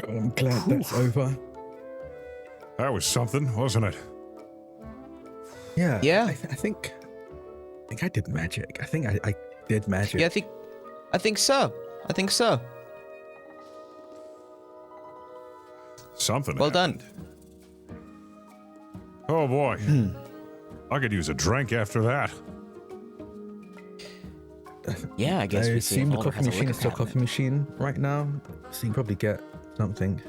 I'm glad that's over. That was something, wasn't it? Yeah. Yeah. I think I did magic. I think I did magic. Yeah, I think so. Something. Well happened. Oh boy. I could use a drink after that. Yeah, I guess I we see assume if the Alder coffee has a machine liquor is still cabinet. coffee machine right now, so you can probably get something.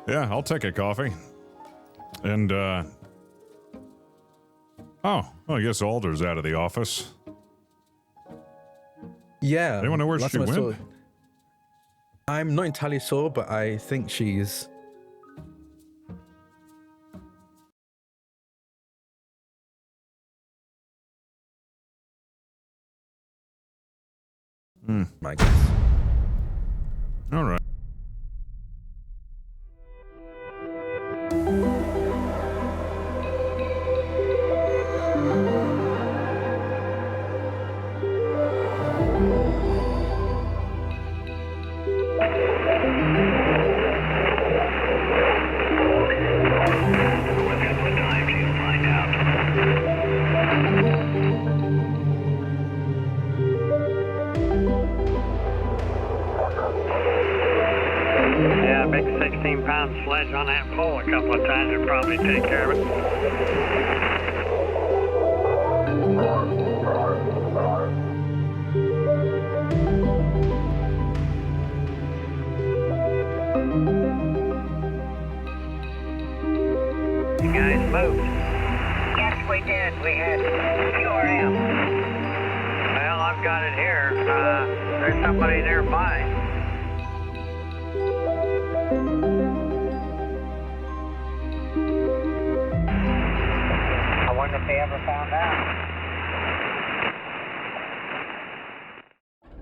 Yeah, I'll take a coffee. And, oh, well, I guess Alder's out of the office. Yeah. Anyone know where last she time I went? saw- I'm not entirely sure, but I think she's... I guess. All right. Yeah, big 16-pound sledge on that pole a couple of times would probably take care of it. You guys moved. Yes, we did. We had URM. Well, I've got it here. There's somebody nearby. I wonder if they ever found out.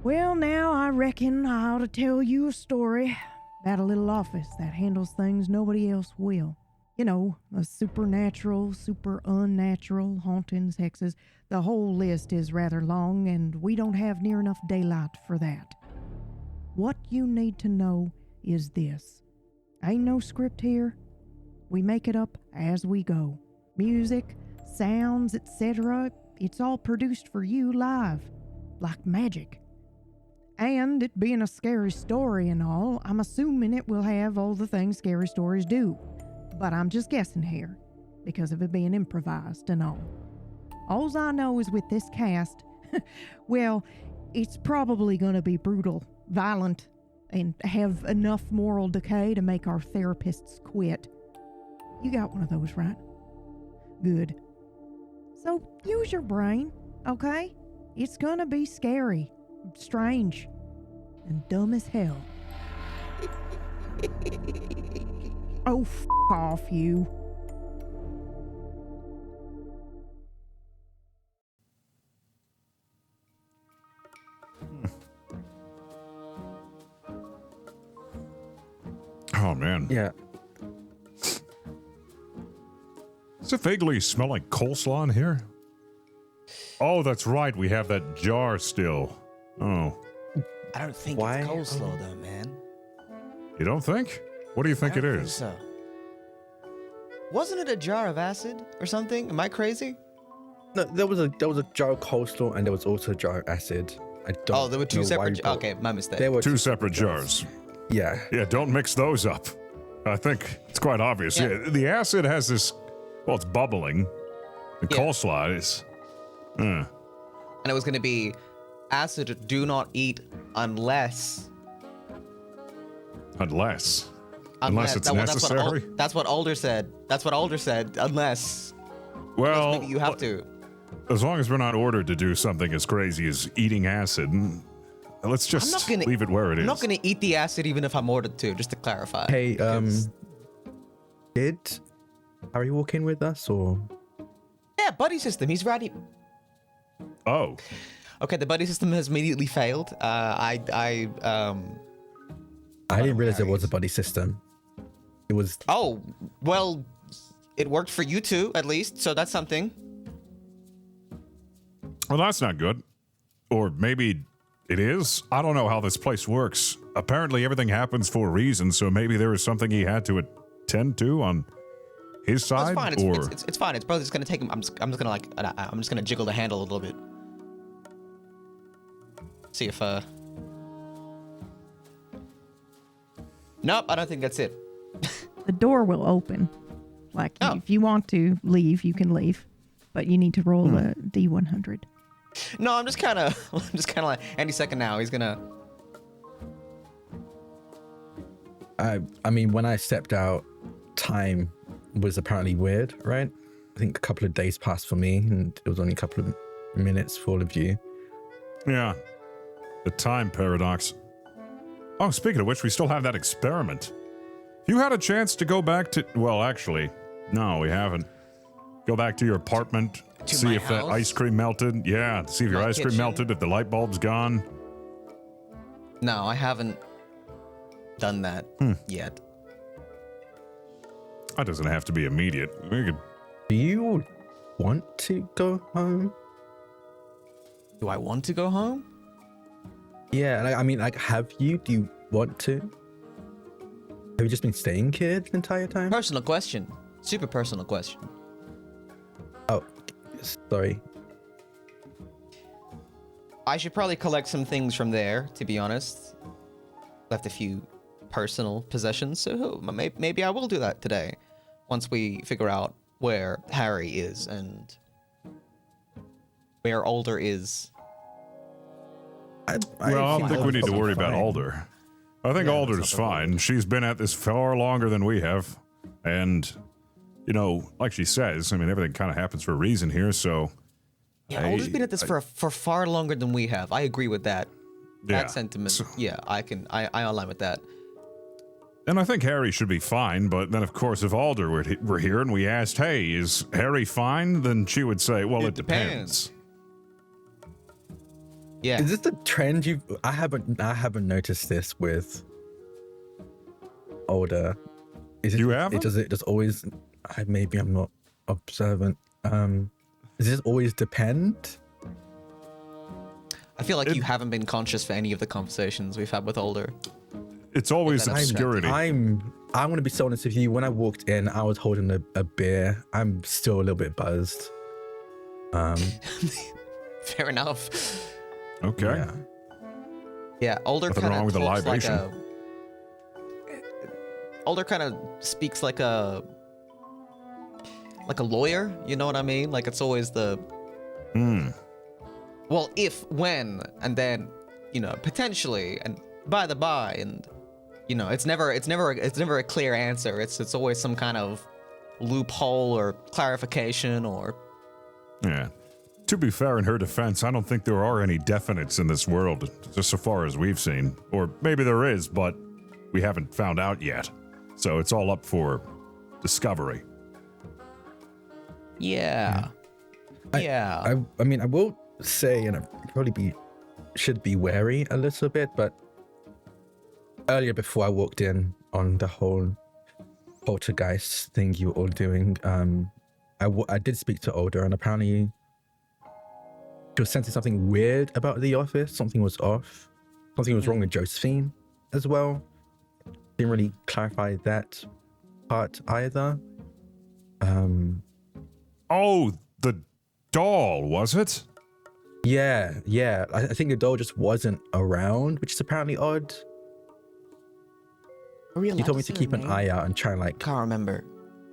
Well, now I reckon I ought to tell you a story about a little office that handles things nobody else will. You know, the supernatural, super unnatural, hauntings, hexes. The whole list is rather long, and we don't have near enough daylight for that. What you need to know is this. Ain't no script here. We make it up as we go. Music, sounds, etc. It's all produced for you live, like magic. And it being a scary story and all, I'm assuming it will have all the things scary stories do. But I'm just guessing here, because of it being improvised and all. Alls I know is with this cast, well, it's probably gonna be brutal, violent, and have enough moral decay to make our therapists quit. You got one of those, right? Good. So use your brain, okay? It's gonna be scary, strange, and dumb as hell. Oh, f*** off, you. Oh, man. Yeah. Does it vaguely smell like coleslaw in here? Oh, that's right. We have that jar still. Oh. I don't think Why? it's coleslaw though, man. You don't think? What do you think I it don't is? so. Wasn't it a jar of acid or something? Am I crazy? No, there was a jar of coleslaw and there was also a jar of acid. I don't. Oh, there were two know why separate. you brought- Okay, my mistake. There were Two separate jars. Yeah. Yeah, don't mix those up. I think it's quite obvious. Yeah. Yeah, the acid has this, well, it's bubbling. The Yeah. coleslaw is, And it was going to be acid. Do not eat unless unless it's that- well, necessary. That's what Alder said. That's what Alder said. Unless Well, maybe you have to. as long as we're not ordered to do something as crazy as eating acid, let's just not gonna- leave it where it is. I'm not going to eat the acid even if I'm ordered to. Just to clarify. Hey, Because- did Harry walk in with us or? Yeah, buddy system. He's ready. Oh, Okay, the buddy system has immediately failed. I didn't realize there was a buddy system. It was. Oh, well, it worked for you two at least, so that's something. well, that's not good. Or maybe It is? I don't know how this place works. Apparently everything happens for a reason, so maybe there was something he had to attend to on his side. It's fine. or... It's fine. It's probably just gonna take him. I'm just gonna jiggle the handle a little bit. See if Nope, I don't think that's it. The door will open. Like, Oh. if you want to leave, you can leave. But you need to roll a D100. No, I'm just kind of like any second now. He's gonna. I mean, when I stepped out, time was apparently weird, right? I think a couple of days passed for me, and it was only a couple of minutes for all of you. Yeah. The time paradox. Oh, speaking of which, we still have that experiment. You had a chance to go back to... Well, actually, no, we haven't. Go back to your apartment, To see my if that house? ice cream melted. Yeah, see if your My ice cream kitchen? melted, if the light bulb's gone. No, I haven't done that yet. That doesn't have to be immediate. We could... Do you want to go home? Do I want to go home? Yeah, I mean, like, have you? Do you want to? Have you just been staying here the entire time? Personal question. Super personal question. Oh, sorry. I should probably collect some things from there, to be honest. Left a few personal possessions, so maybe I will do that today. Once we figure out where Harry is and where Alder is. Well, I don't think we need to worry about Alder. I think Alder's fine. She's been at this far longer than we have. And, you know, like she says, I mean, everything kind of happens for a reason here, so... Yeah, Alder's been at this for far longer than we have. I agree with that. Yeah, That sentiment. so- Yeah, I align with that. And I think Harry should be fine, but then, of course, if Alder were here and we asked, hey, is Harry fine? Then she would say, well, it depends. Yeah. Is this the trend you've... I haven't noticed this with older. Is it, You haven't? It does always... maybe I'm not observant. Does this always depend? I feel like you haven't been conscious for any of the conversations we've had with Alder. It's always That's obscurity. I'm going to be so honest with you. When I walked in, I was holding a beer. I'm still a little bit buzzed. Fair enough. Okay. Yeah. Yeah, Alder Nothing kind wrong of with the talks like libation. Alder kind of speaks like a lawyer, you know what I mean? Like it's always the well, if, when, and then, you know, potentially, and by the by, and you know, it's never a clear answer. It's always some kind of loophole or clarification or Yeah. To be fair, in her defense, I don't think there are any definites in this world, just so far as we've seen. Or maybe there is, but we haven't found out yet. So it's all up for discovery. yeah. Yeah. I mean, I will say, and I probably should be wary a little bit, but earlier before I walked in on the whole poltergeist thing you were all doing, I did speak to Older, and apparently she was sensing something weird about the office. Something was off. Something was wrong with Josephine as well. Didn't really clarify that part either. Oh, the doll, was it? Yeah. I think the doll just wasn't around, which is apparently odd. You told me to keep an eye out and try and like... Can't remember.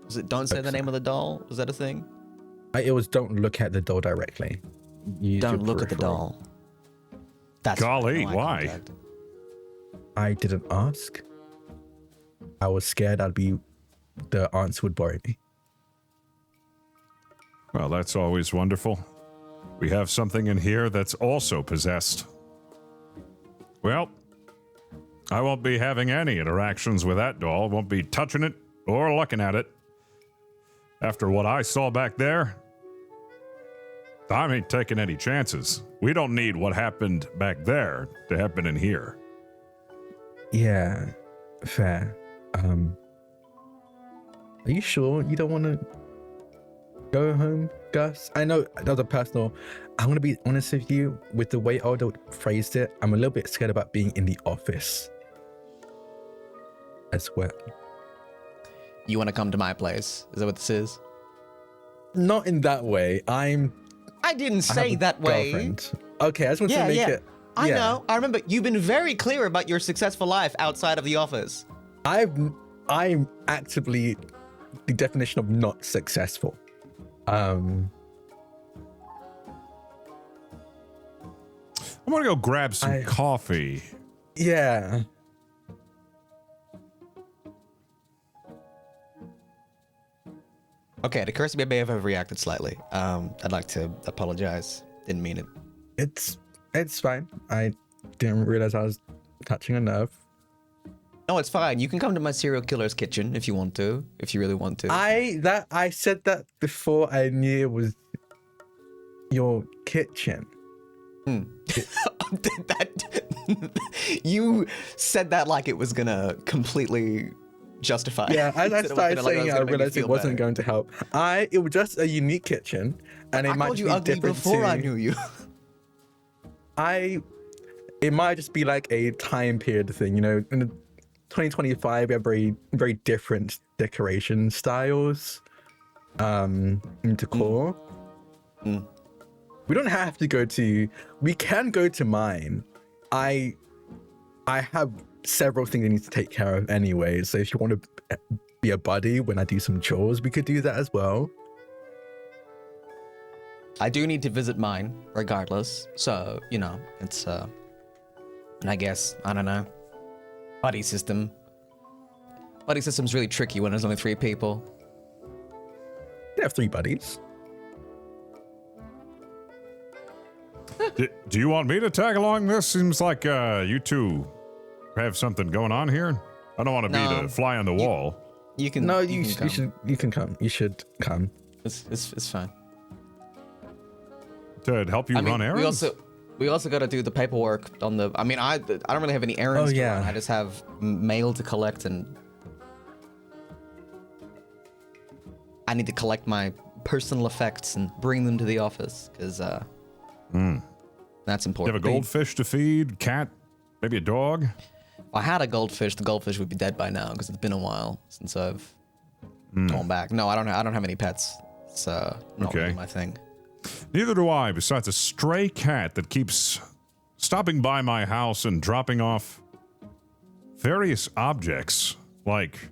Was it don't say the name of the doll? Was that a thing? It was don't look at the doll directly. Use Don't your look at the peripheral. doll. That's Golly, no eye why? contact. I didn't ask. I was scared the answer would worry me. Well, that's always wonderful. We have something in here that's also possessed. Well, I won't be having any interactions with that doll. Won't be touching it or looking at it. After what I saw back there, I ain't taking any chances. We don't need what happened back there to happen in here. Yeah, fair. Are you sure you don't want to go home, Gus. I know that was a personal. I'm gonna be honest with you. With the way Aldo phrased it, I'm a little bit scared about being in the office as well. You want to come to my place? Is that what this is? Not in that way. I didn't say have a that way. girlfriend. Okay, I just want to make it. I know. I remember you've been very clear about your successful life outside of the office. I'm actively the definition of not successful. I'm gonna go grab some coffee. Yeah. Okay, the curse may have overreacted slightly. I'd like to apologize. Didn't mean it. It's fine. I didn't realize I was touching a nerve. No, it's fine. You can come to my serial killer's kitchen if you want to, if you really want to. I said that before I knew it was your kitchen. You said that like it was gonna completely justify. Yeah, as I started saying, I realized it wasn't better. going to help. It was just a unique kitchen, and it I might called just you be ugly different before to, I knew you. It might just be like a time period thing, you know. In 2025, we have very, very different decoration styles, in decor. We don't have to go to. We can go to mine. I have several things I need to take care of anyway. So if you want to be a buddy when I do some chores, we could do that as well. I do need to visit mine, regardless. So, you know, it's, and I guess, I don't know, buddy system. Buddy system's really tricky when there's only 3 people. They have 3 buddies. Do you want me to tag along this? Seems like you two have something going on here. I don't want to be the fly on the wall. You can. No, you can come. You should come. It's fine. To help you run errands? We also got to do the paperwork on the. I mean, I don't really have any errands to run. I just have mail to collect, and I need to collect my personal effects and bring them to the office because that's important. You have a goldfish to feed, cat, maybe a dog. If I had a goldfish, the goldfish would be dead by now because it's been a while since I've gone back. No, I don't have any pets. It's not really my thing. Neither do I, besides a stray cat that keeps stopping by my house and dropping off various objects. Like,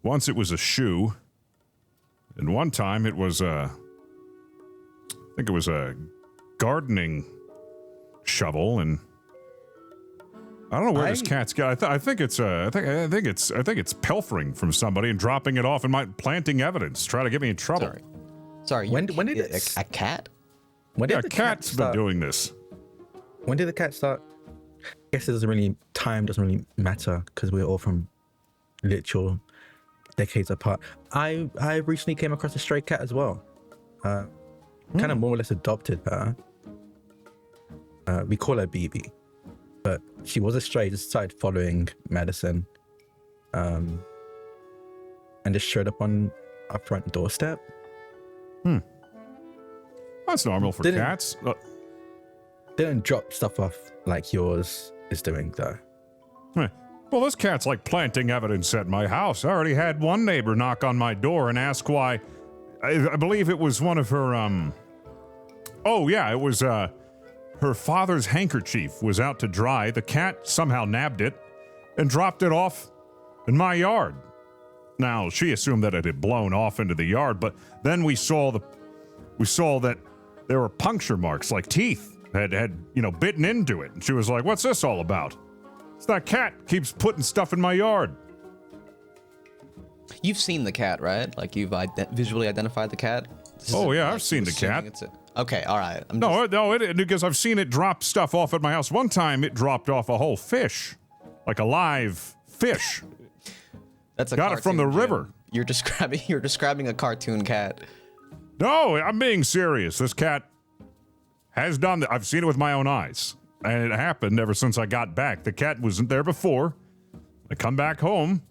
once it was a shoe, and one time it was I think it was a gardening shovel, and I don't know where this cat's got. I think it's pilfering from somebody and dropping it off and planting evidence, try to get me in trouble. Sorry. When did a cat? When did the cat's been doing this. When did the cat start? I guess time doesn't really matter because we're all from literal decades apart. I recently came across a stray cat as well. Kind of more or less adopted her. We call her BB, but she was a stray. Just started following Madison, and just showed up on our front doorstep. That's normal for cats. Didn't drop stuff off like yours is doing, though. Well, this cat's like planting evidence at my house. I already had one neighbor knock on my door and ask why. I believe it was one of her, it was, her father's handkerchief was out to dry. The cat somehow nabbed it and dropped it off in my yard. Now, she assumed that it had blown off into the yard, but then we saw that there were puncture marks like teeth had bitten into it. And she was like, "What's this all about?" It's that cat keeps putting stuff in my yard. You've seen the cat, right? Like you've visually identified the cat? I've seen the cat. Okay, all right. Because I've seen it drop stuff off at my house. One time it dropped off a whole fish, like a live fish. That's got it from the river. You're describing a cartoon cat. No, I'm being serious. This cat has done that. I've seen it with my own eyes. And it happened ever since I got back. The cat wasn't there before. I come back home.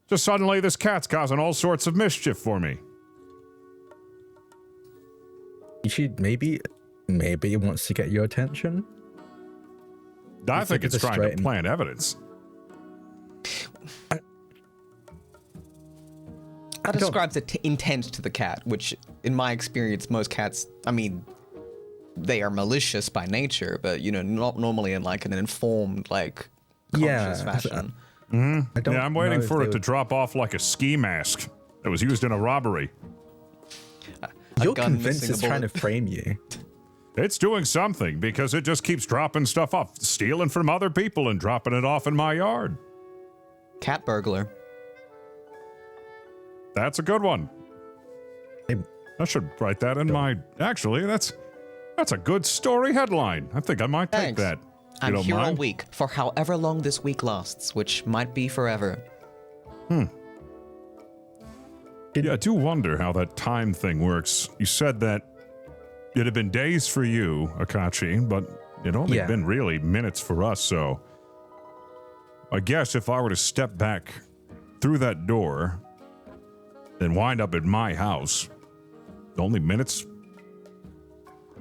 Just suddenly this cat's causing all sorts of mischief for me. maybe it wants to get your attention. I think like it's trying to straighten- plant evidence. That describes intent to the cat, which, in my experience, most cats, I mean, they are malicious by nature, but, you know, not normally in, like, an informed, like, conscious fashion. I'm waiting for it to drop off like a ski mask that was used in a robbery. You're gun convinced missing a it's trying to bullet. frame you. It's doing something because it just keeps dropping stuff off, stealing from other people and dropping it off in my yard. Cat burglar. That's a good one. I should write that in my... Actually, that's a good story headline. I think I might take Thanks. that. If you I'm don't here all mind. week for however long this week lasts, which might be forever. Yeah, I do wonder how that time thing works. You said that it had been days for you, Akachi, but it only Yeah. been really minutes for us, so... I guess if I were to step back through that door and wind up at my house, only minutes?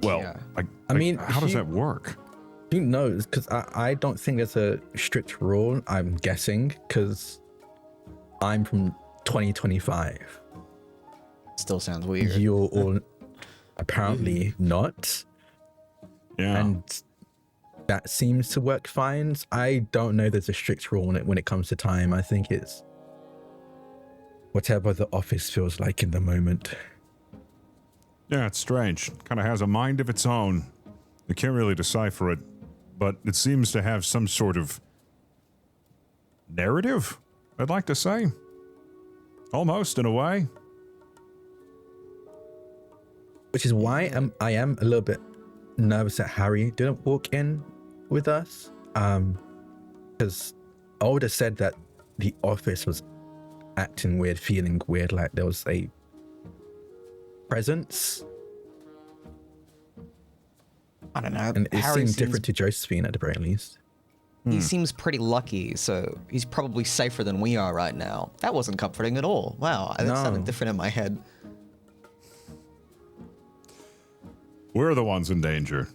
Well, Yeah. I mean, how does that work? Who knows? Because I don't think there's a strict rule, I'm guessing, because I'm from 2025. Still sounds weird. You're all apparently not. Yeah. And that seems to work fine. I don't know there's a strict rule when it comes to time. I think it's whatever the office feels like in the moment. Yeah, it's strange. Kind of has a mind of its own. You can't really decipher it, but it seems to have some sort of narrative, I'd like to say. Almost, in a way. Which is why I am a little bit nervous that Harry didn't walk in with us. Because Alder said that the office was acting weird, feeling weird, like there was a presence. I don't know. And it Harry seemed different to Josephine at the very least. He seems pretty lucky, so he's probably safer than we are right now. That wasn't comforting at all. Wow, that sounded different in my head. We're the ones in danger.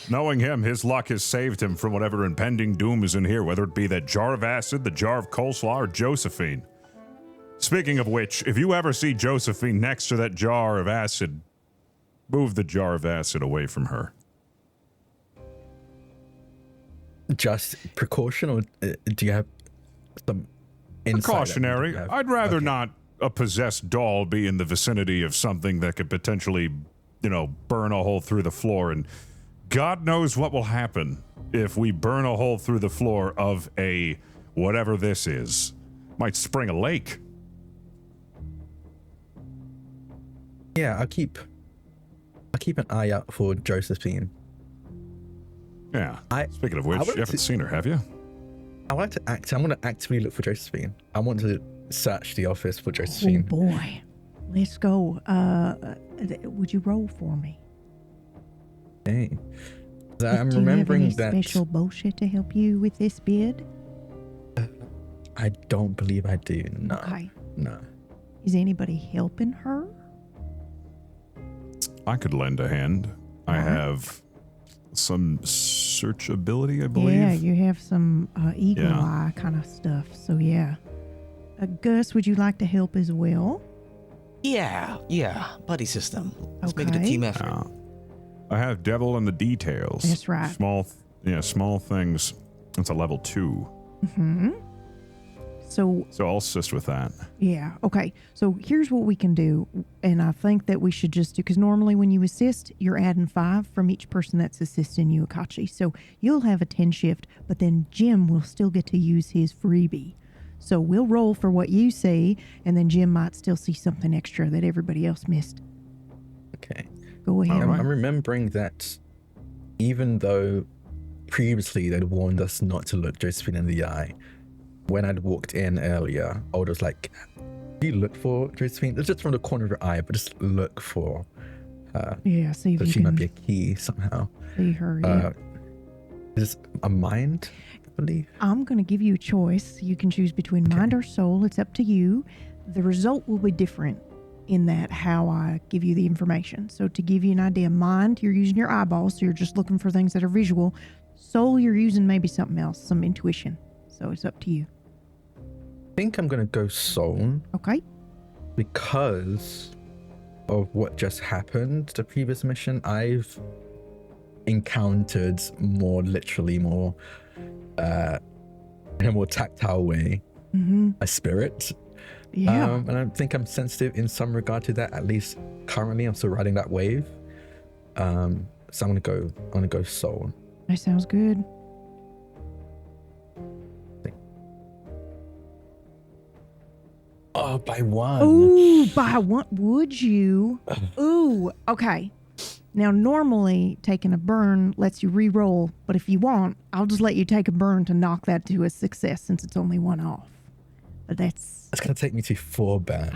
Knowing him, his luck has saved him from whatever impending doom is in here, whether it be that jar of acid, the jar of coleslaw, or Josephine. Speaking of which, if you ever see Josephine next to that jar of acid, move the jar of acid away from her. Just precaution, or do you have some insight? Precautionary. I'd rather not a possessed doll be in the vicinity of something that could potentially, burn a hole through the floor, and God knows what will happen if we burn a hole through the floor of a whatever this is. Might spring a lake. Yeah, I'll keep an eye out for Josephine. Yeah. Speaking of which, you haven't seen her, have you? I'm going to actively look for Josephine. I want to search the office for Oh Josephine. boy. Let's go. Would you roll for me? Okay. So I'm Do you have remembering any that special bullshit to help you with this bid? I don't believe I do. No. Okay. No. Is anybody helping her? I could lend a hand. I have some search ability, I believe. Yeah, you have some eagle Yeah. eye kind of stuff. So yeah. Gus, would you like to help as well? Yeah. Buddy system. Let's make it a Okay. team effort. I have devil in the details. That's right. Small things. That's a level 2. Mm-hmm. So So I'll assist with that. yeah, okay. So here's what we can do, and I think that we should just do, because normally when you assist, you're adding 5 from each person that's assisting you, Akachi. So you'll have a 10 shift, but then Jim will still get to use his freebie. So we'll roll for what you see, and then Jim might still see something extra that everybody else missed. Okay. Go ahead. I'm remembering that even though previously they'd warned us not to look Josephine in the eye, when I'd walked in earlier, I was like, do you look for Josephine? It's just from the corner of your eye, but just look for her. Yeah, see if So you she can might be a key somehow. see her. Yeah. Is a mind, I believe? I'm going to give you a choice. You can choose between mind or soul. It's up to you. The result will be different in that how I give you the information. So to give you an idea, mind, you're using your eyeballs, so you're just looking for things that are visual. Soul, you're using maybe something else, some intuition. So it's up to you. I think I'm gonna go soul Okay. because of what just happened. The previous mission, I've encountered more in a more tactile way, a spirit. Yeah. And I think I'm sensitive in some regard to that. At least currently, I'm still riding that wave. So I'm gonna go soul. That sounds good. Oh, by one. Ooh, by one. Would you? Ooh, okay. Now, normally taking a burn lets you re-roll, but if you want, I'll just let you take a burn to knock that to a success since it's only one off. But that's gonna take me to 4 bad.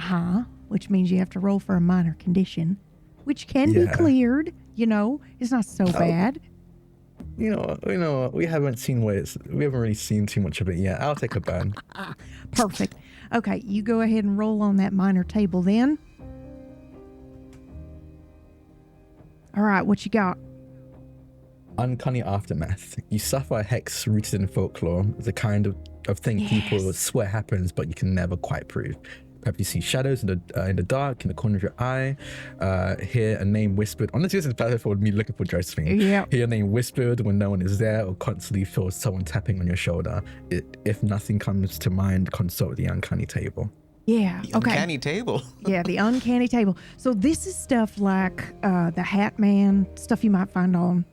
which means you have to roll for a minor condition, which can be cleared. It's not so bad. You know, we haven't really seen too much of it yet. I'll take a burn. Perfect. Okay, you go ahead and roll on that minor table then. All right, what you got? Uncanny aftermath. You suffer a hex rooted in folklore, the kind of thing people swear happens, but you can never quite prove. Perhaps you see shadows in the dark, in the corner of your eye. Hear a name whispered. Honestly, this is better for me looking for Josephine. Yeah. Hear a name whispered when no one is there, or constantly feel someone tapping on your shoulder. If nothing comes to mind, consult the uncanny table. Yeah. The Okay. uncanny table. Yeah, the uncanny table. So this is stuff like the Hat Man, stuff you might find on,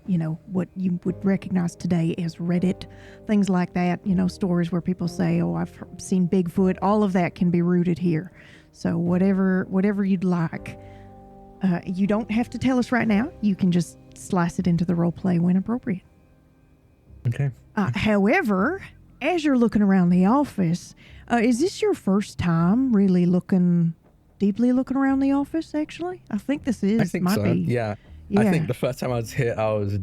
what you would recognize today as Reddit, things like that, stories where people say, oh, I've seen Bigfoot. All of that can be rooted here. So whatever you'd like. You don't have to tell us right now. You can just slice it into the role play when appropriate. Okay. However, as you're looking around the office, is this your first time really deeply looking around the office, actually? I think this is. I think so. Yeah. I think the first time I was here, I was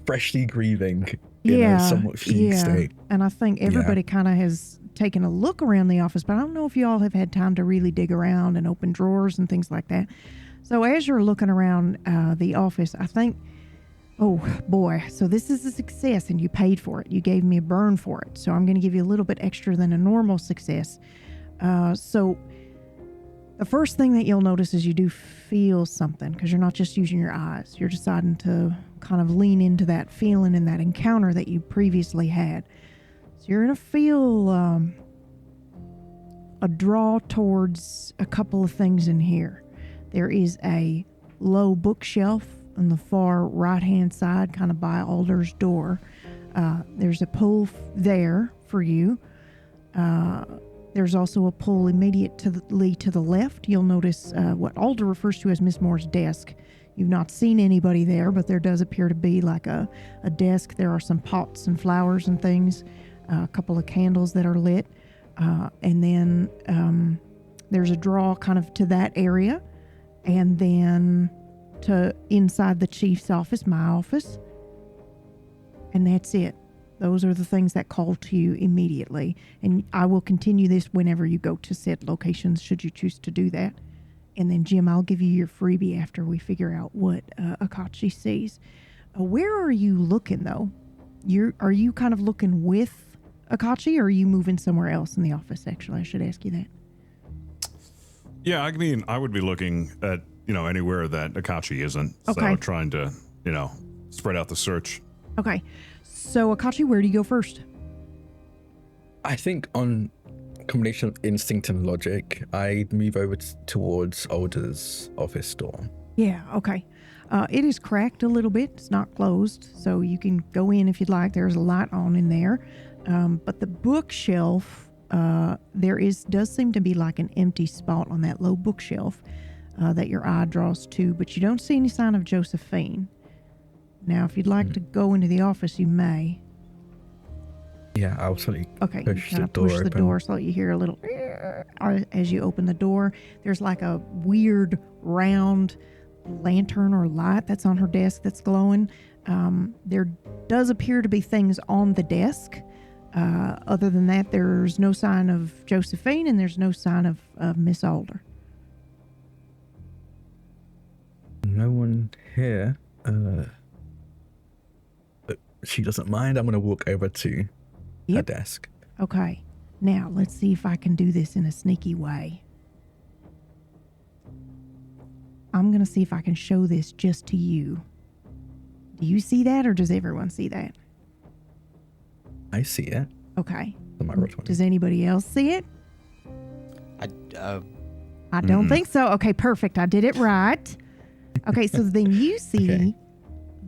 freshly grieving in a somewhat fugue state. And I think everybody kind of has taken a look around the office, but I don't know if you all have had time to really dig around and open drawers and things like that. So as you're looking around the office, I think, oh boy, so this is a success and you paid for it. You gave me a burn for it. So I'm going to give you a little bit extra than a normal success. So the first thing that you'll notice is you do feel something because you're not just using your eyes. You're deciding to kind of lean into that feeling and that encounter that you previously had. So you're going to feel a draw towards a couple of things in here. There is a low bookshelf on the far right-hand side, kind of by Alder's door. There's a pull there for you. There's also a pull immediately to the left. You'll notice what Alder refers to as Miss Moore's desk. You've not seen anybody there, but there does appear to be like a desk. There are some pots and flowers and things, a couple of candles that are lit. And then there's a draw kind of to that area. And then to inside the chief's office, my office. And that's it. Those are the things that call to you immediately. And I will continue this whenever you go to said locations, should you choose to do that. And then, Jim, I'll give you your freebie after we figure out what Akachi sees. Where are you looking, though? Are you kind of looking with Akachi, or are you moving somewhere else in the office, actually? I should ask you that. Yeah, I mean, I would be looking at, anywhere that Akachi isn't. Okay. So trying to, spread out the search. Okay. So, Akachi, where do you go first? I think on combination of instinct and logic, I'd move over towards Alder's office door. Yeah, okay. It is cracked a little bit. It's not closed, so you can go in if you'd like. There's a light on in there. But the bookshelf, does seem to be like an empty spot on that low bookshelf that your eye draws to, but you don't see any sign of Josephine. Now, if you'd like to go into the office, you may. Yeah, I'll slightly push the door push the open. door so that you hear a little as you open the door. There's like a weird round lantern or light that's on her desk that's glowing. There does appear to be things on the desk. Other than that, there's no sign of Josephine and there's no sign of Miss Alder. No one here. But she doesn't mind. I'm gonna walk over to her Yep. desk. Okay. Now, let's see if I can do this in a sneaky way. I'm going to see if I can show this just to you. Do you see that, or does everyone see that? I see it. Okay. On my roll 20. Does anybody else see it? I I don't think so. Okay, perfect. I did it right. Okay, so then you see Okay.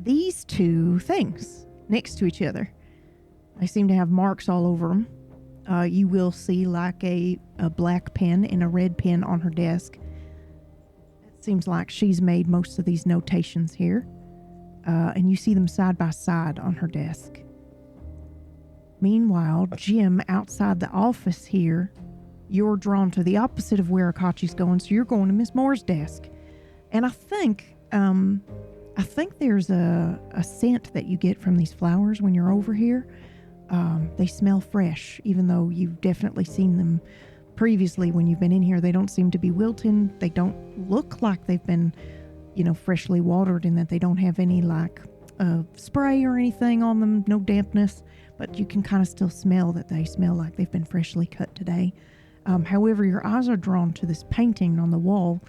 these two things next to each other. They seem to have marks all over them. You will see like a black pen and a red pen on her desk. It seems like she's made most of these notations here. And you see them side by side on her desk. Meanwhile, Jim, outside the office here, you're drawn to the opposite of where Akachi's going, so you're going to Miss Moore's desk. And I think there's a scent that you get from these flowers when you're over here. They smell fresh, even though you've definitely seen them previously when you've been in here. They don't seem to be wilting. They don't look like they've been, freshly watered, in that they don't have any spray or anything on them, no dampness, but you can kind of still smell that they smell like they've been freshly cut today. However, your eyes are drawn to this painting on the wall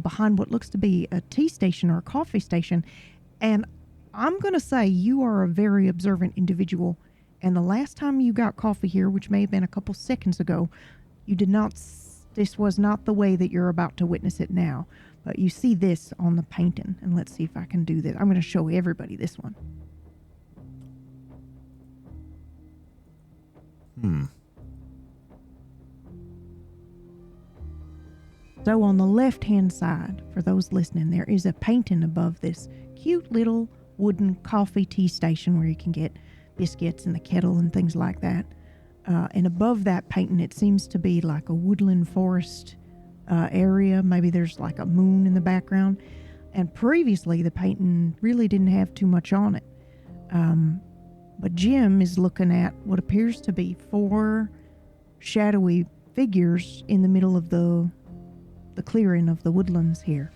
behind what looks to be a tea station or a coffee station. And I'm going to say you are a very observant individual. And the last time you got coffee here, which may have been a couple seconds ago, you did not, this was not the way that you're about to witness it now. But you see this on the painting. And let's see if I can do this. I'm going to show everybody this one. So on the left-hand side, for those listening, there is a painting above this cute little wooden coffee tea station where you can get biscuits and the kettle and things like that. And above that painting, it seems to be like a woodland forest area. Maybe there's like a moon in the background. And previously, the painting really didn't have too much on it. But Jim is looking at what appears to be 4 shadowy figures in the middle of the clearing of the woodlands here.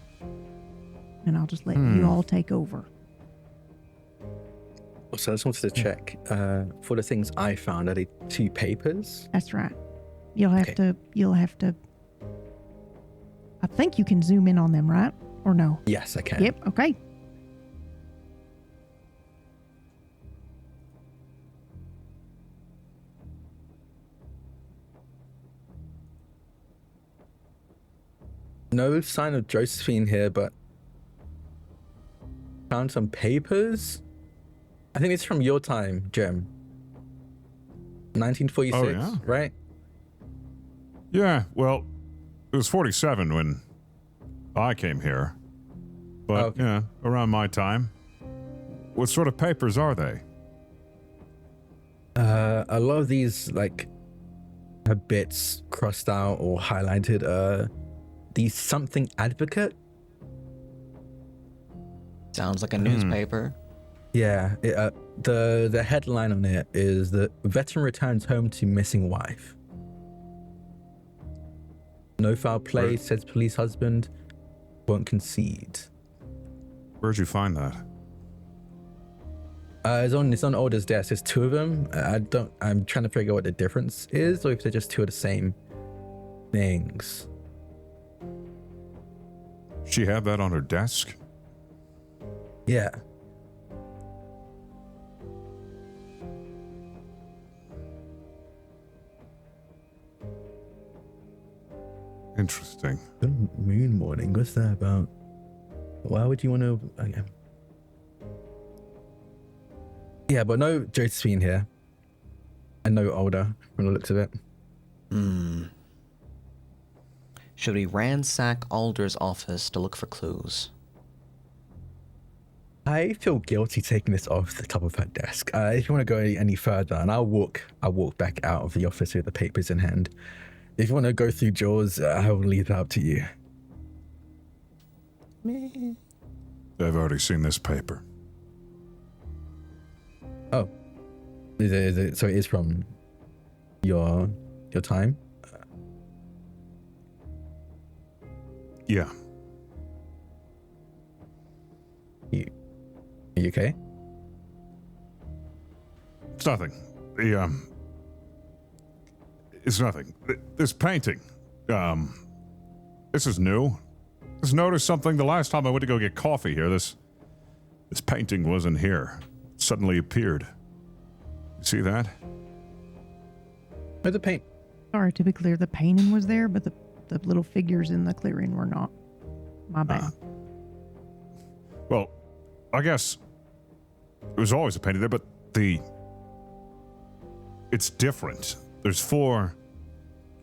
And I'll just let you all take over. So I just wanted to check. For the things I found, are they 2 papers? That's right. You'll have to, I think you can zoom in on them, right? Or no? Yes, I can. Yep, okay. No sign of Josephine here, but found some papers. I think it's from your time, Jim. 1946, Oh, yeah? right? Yeah, well, it was 47 when I came here. But, Okay. yeah, around my time. What sort of papers are they? A lot of these, have bits crossed out or highlighted. The Something Advocate. Sounds like a newspaper. Yeah, the headline on it is that veteran returns home to missing wife. No foul play, Right. says police husband, won't concede. Where'd you find that? It's on Alder's desk. There's 2 of them. I'm trying to figure out what the difference is, or if they're just 2 of the same things. She had that on her desk? Yeah. Interesting. Good moon morning. What's that about? Why would you want to? Okay. Yeah, but no Josephine here, and no Older from the looks of it. Should we ransack Alder's office to look for clues? I feel guilty taking this off the top of her desk. If you want to go any further, and I'll walk back out of the office with the papers in hand. If you want to go through Jaws, I will leave that up to you. I've already seen this paper. Oh, is it, so it is from your time? Yeah. Are you okay? It's nothing. It's nothing. This painting, this is new. Just noticed something the last time I went to go get coffee here. This painting wasn't here. It suddenly appeared. You see that? Where's the paint? Sorry, to be clear, the painting was there, but the little figures in the clearing were not. My bad. Well, I guess it was always a painting there, but it's different. There's 4,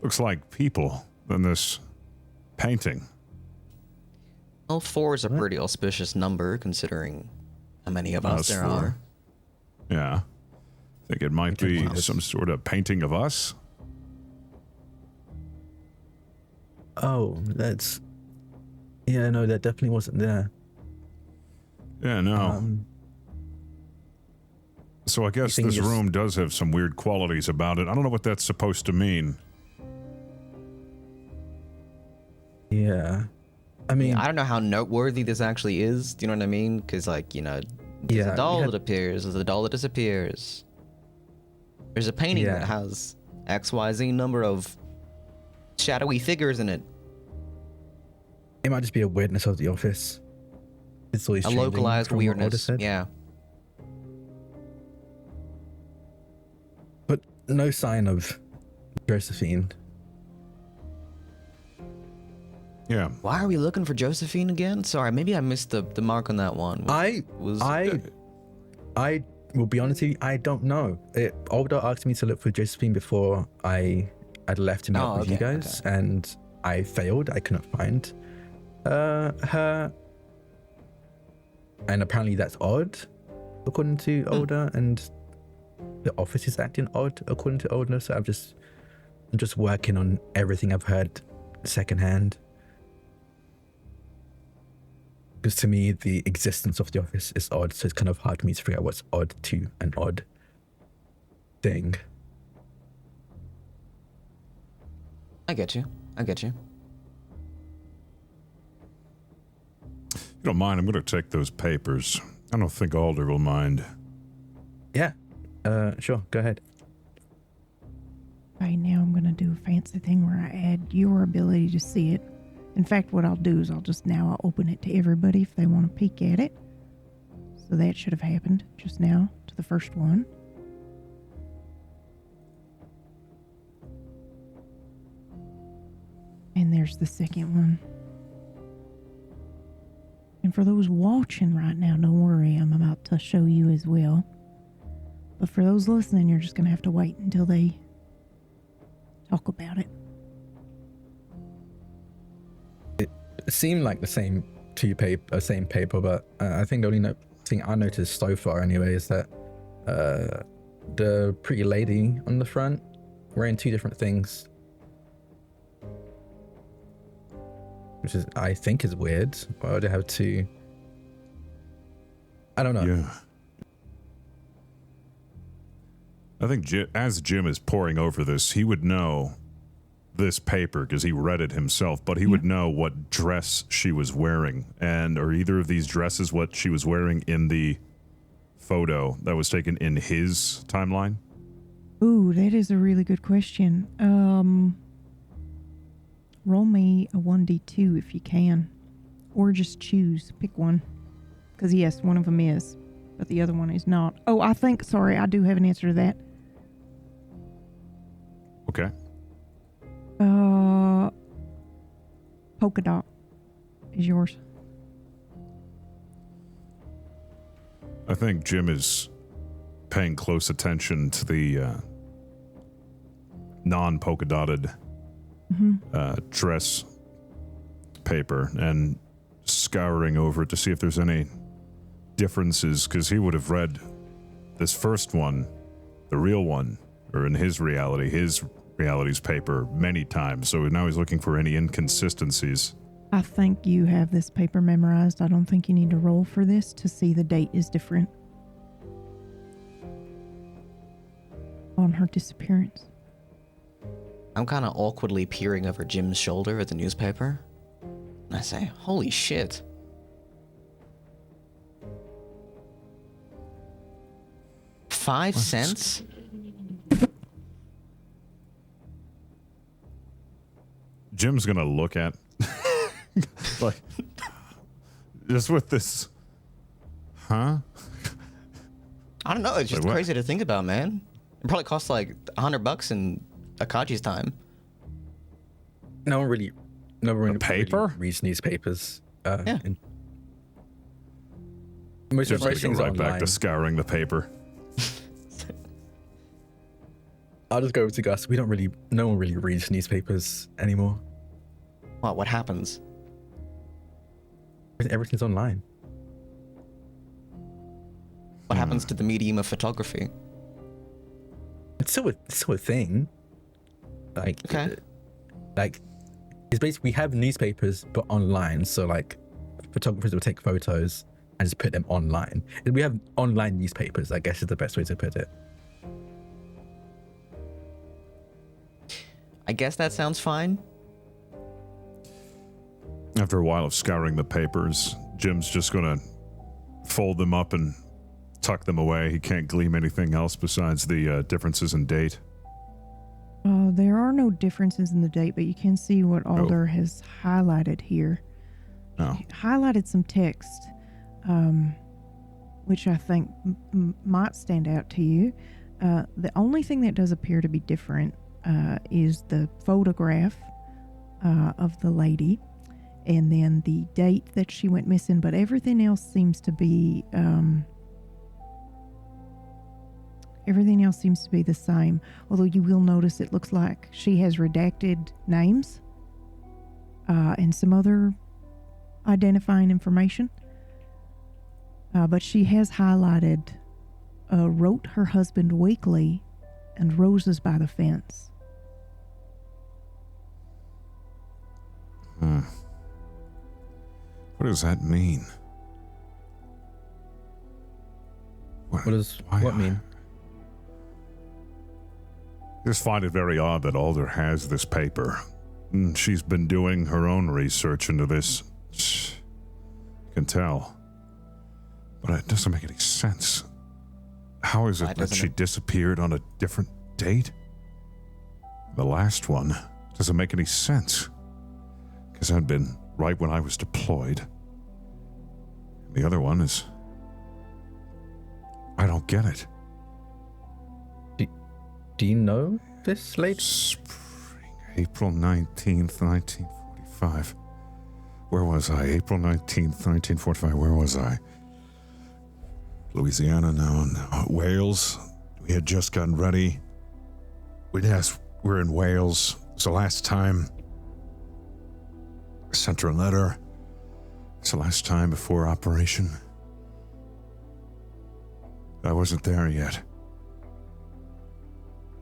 looks like people in this painting. Well, 4 is a pretty auspicious number considering how many of us there 4. are. Yeah. I think it might be some sort of painting of us. Oh, that's... Yeah, no, that definitely wasn't there. Yeah, no. So I guess this room does have some weird qualities about it. I don't know what that's supposed to mean. Yeah. I mean... I don't know how noteworthy this actually is. Do you know what I mean? Because, like, you know, there's a doll that appears, there's a doll that disappears. There's a painting that has XYZ number of shadowy figures in it. It might just be a weirdness of the office. It's always a localized weirdness. Said. Yeah. But no sign of Josephine. Yeah. Why are we looking for Josephine again? Sorry, maybe I missed the mark on that one. I will be honest with you, I don't know. Aldo asked me to look for Josephine before I'd left him out with you guys, and I failed. I couldn't find her. And apparently that's odd, according to Older, and the office is acting odd, according to Older, so I'm just working on everything I've heard secondhand. Because to me, the existence of the office is odd, so it's kind of hard for me to figure out what's odd to an odd thing. I get you. You don't mind, I'm going to take those papers. I don't think Alder will mind. Yeah, sure, go ahead. Right now I'm going to do a fancy thing where I add your ability to see it. In fact, what I'll do is I'll open it to everybody if they want to peek at it. So that should have happened just now to the first one. And there's the second one. And for those watching right now, don't worry, I'm about to show you as well. But for those listening, you're just going to have to wait until they talk about it. It seemed like the same paper, but I think the only thing I noticed so far anyway is that the pretty lady on the front wearing 2 different things, which is, I think, is weird. Why would they have 2? I don't know. Yeah. I think as Jim is poring over this, he would know this paper because he read it himself, but he would know what dress she was wearing, and are either of these dresses what she was wearing in the photo that was taken in his timeline? Ooh, that is a really good question. Roll me a 1d2 if you can, or just pick one, because yes, one of them is, but the other one is not. Oh, I do have an answer to that. Okay. Polka dot is yours. I think Jim is paying close attention to the non-polka dotted dress paper and scouring over it to see if there's any differences, because he would have read this first one, the real one, or in his reality's paper many times, so now he's looking for any inconsistencies. I think you have this paper memorized. I don't think you need to roll for this to see the date is different on her disappearance. I'm kind of awkwardly peering over Jim's shoulder at the newspaper, and I say, holy shit. 5 cents? Jim's gonna look at like just with this, huh? I don't know. It's just Like what? crazy to think about, man. It probably costs like $100 in Akaji's time. No one really paper? really reads newspapers. Yeah. Most Jim's of gonna those go things right are back online. to scouring the paper. I'll just go over to Gus. No one really reads newspapers anymore. What happens? Everything's online. What happens to the medium of photography? It's still a thing. Like, Okay. like it's basically, we have newspapers but online. So like, photographers will take photos and just put them online. We have online newspapers, I guess is the best way to put it. I guess that sounds fine. After a while of scouring the papers, Jim's just gonna fold them up and tuck them away. He can't glean anything else besides the differences in date. There are no differences in the date, but you can see what Alder has highlighted here. Oh. He highlighted some text, which I think might stand out to you. The only thing that does appear to be different is the photograph of the lady, and then the date that she went missing. But everything else seems to be the same. Although you will notice it looks like she has redacted names and some other identifying information. But she has highlighted wrote her husband weekly and roses by the fence. What does that mean? What does why- what mean? I just find it very odd that Alder has this paper. She's been doing her own research into this. You can tell. But it doesn't make any sense. How is Why it that doesn't she it? disappeared on a different date? The last one doesn't make any sense. Because that had been right when I was deployed. The other one is... I don't get it. Do you know this lady? Spring, April 19th, 1945. Where was I? April 19th, 1945. Where was I? Louisiana, no. Wales. We had just gotten ready. We're in Wales. It's the last time. I sent her a letter. It's the last time before operation. I wasn't there yet.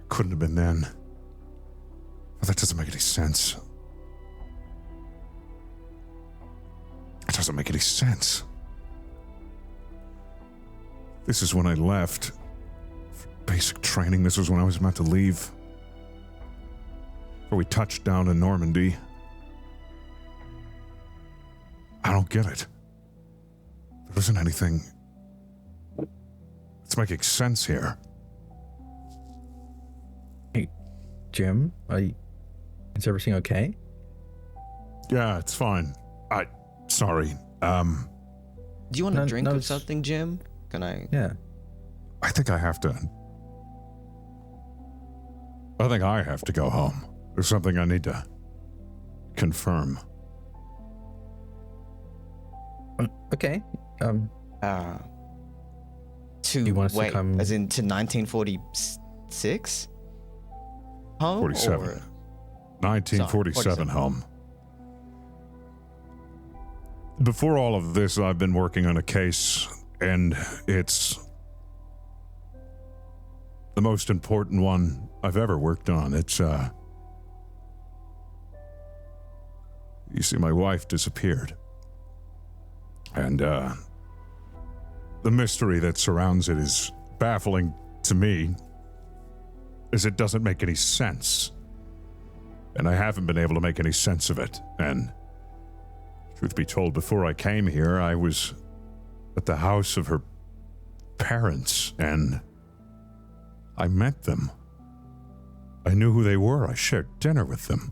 Couldn't have been then. Well, that doesn't make any sense. It doesn't make any sense. This is when I left for basic training. This was when I was about to leave. Where we touched down in Normandy. I don't get it. There isn't anything that's making sense here. Hey, Jim, is everything okay? Yeah, it's fine. Sorry. Do you want a No, drink no, of it's- something, Jim? Can I? Yeah. I think I have to go home. There's something I need to confirm. Okay. To want us to wait, come- as in to 1946? Home 47. or 1947 47. home. Before all of this, I've been working on a case, and it's the most important one I've ever worked on. It's, you see, my wife disappeared. And, the mystery that surrounds it is baffling to me, as it doesn't make any sense. And I haven't been able to make any sense of it. And truth be told, before I came here, I was at the house of her parents, and I met them. I knew who they were. I shared dinner with them.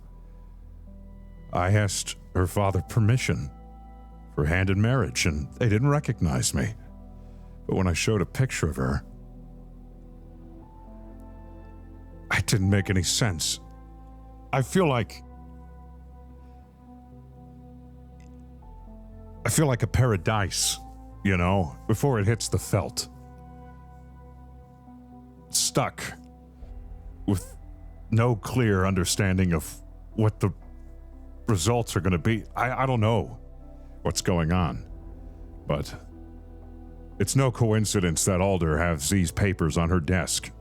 I asked her father permission for hand in marriage, and they didn't recognize me. But when I showed a picture of her, it didn't make any sense. I feel like a pair of dice, you know, before it hits the felt. Stuck with no clear understanding of what the results are going to be. I don't know what's going on, but it's no coincidence that Alder has these papers on her desk.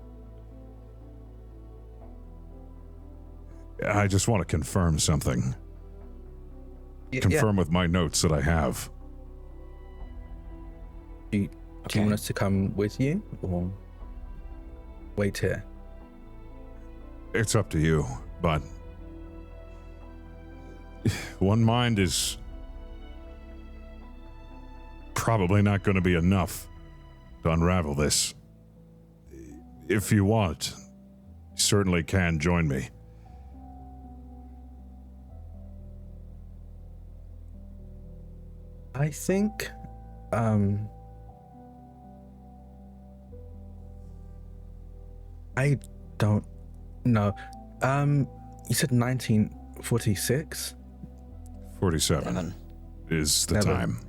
I just want to confirm something. Confirm with my notes that I have. Do you want us to come with you or wait here? It's up to you, but one mind is probably not going to be enough to unravel this. If you want, you certainly can join me. I think, I don't know. You said 1946? 47 is the time.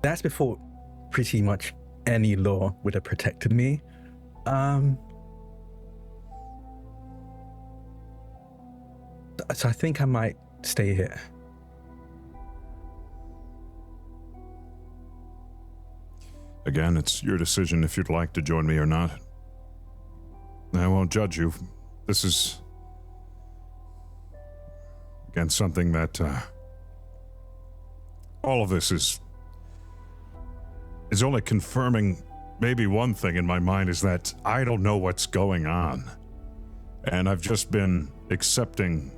That's before pretty much any law would have protected me. So I think I might stay here. Again, it's your decision if you'd like to join me or not. I won't judge you. This is, again, something that all of this is only confirming maybe one thing in my mind, is that I don't know what's going on. And I've just been accepting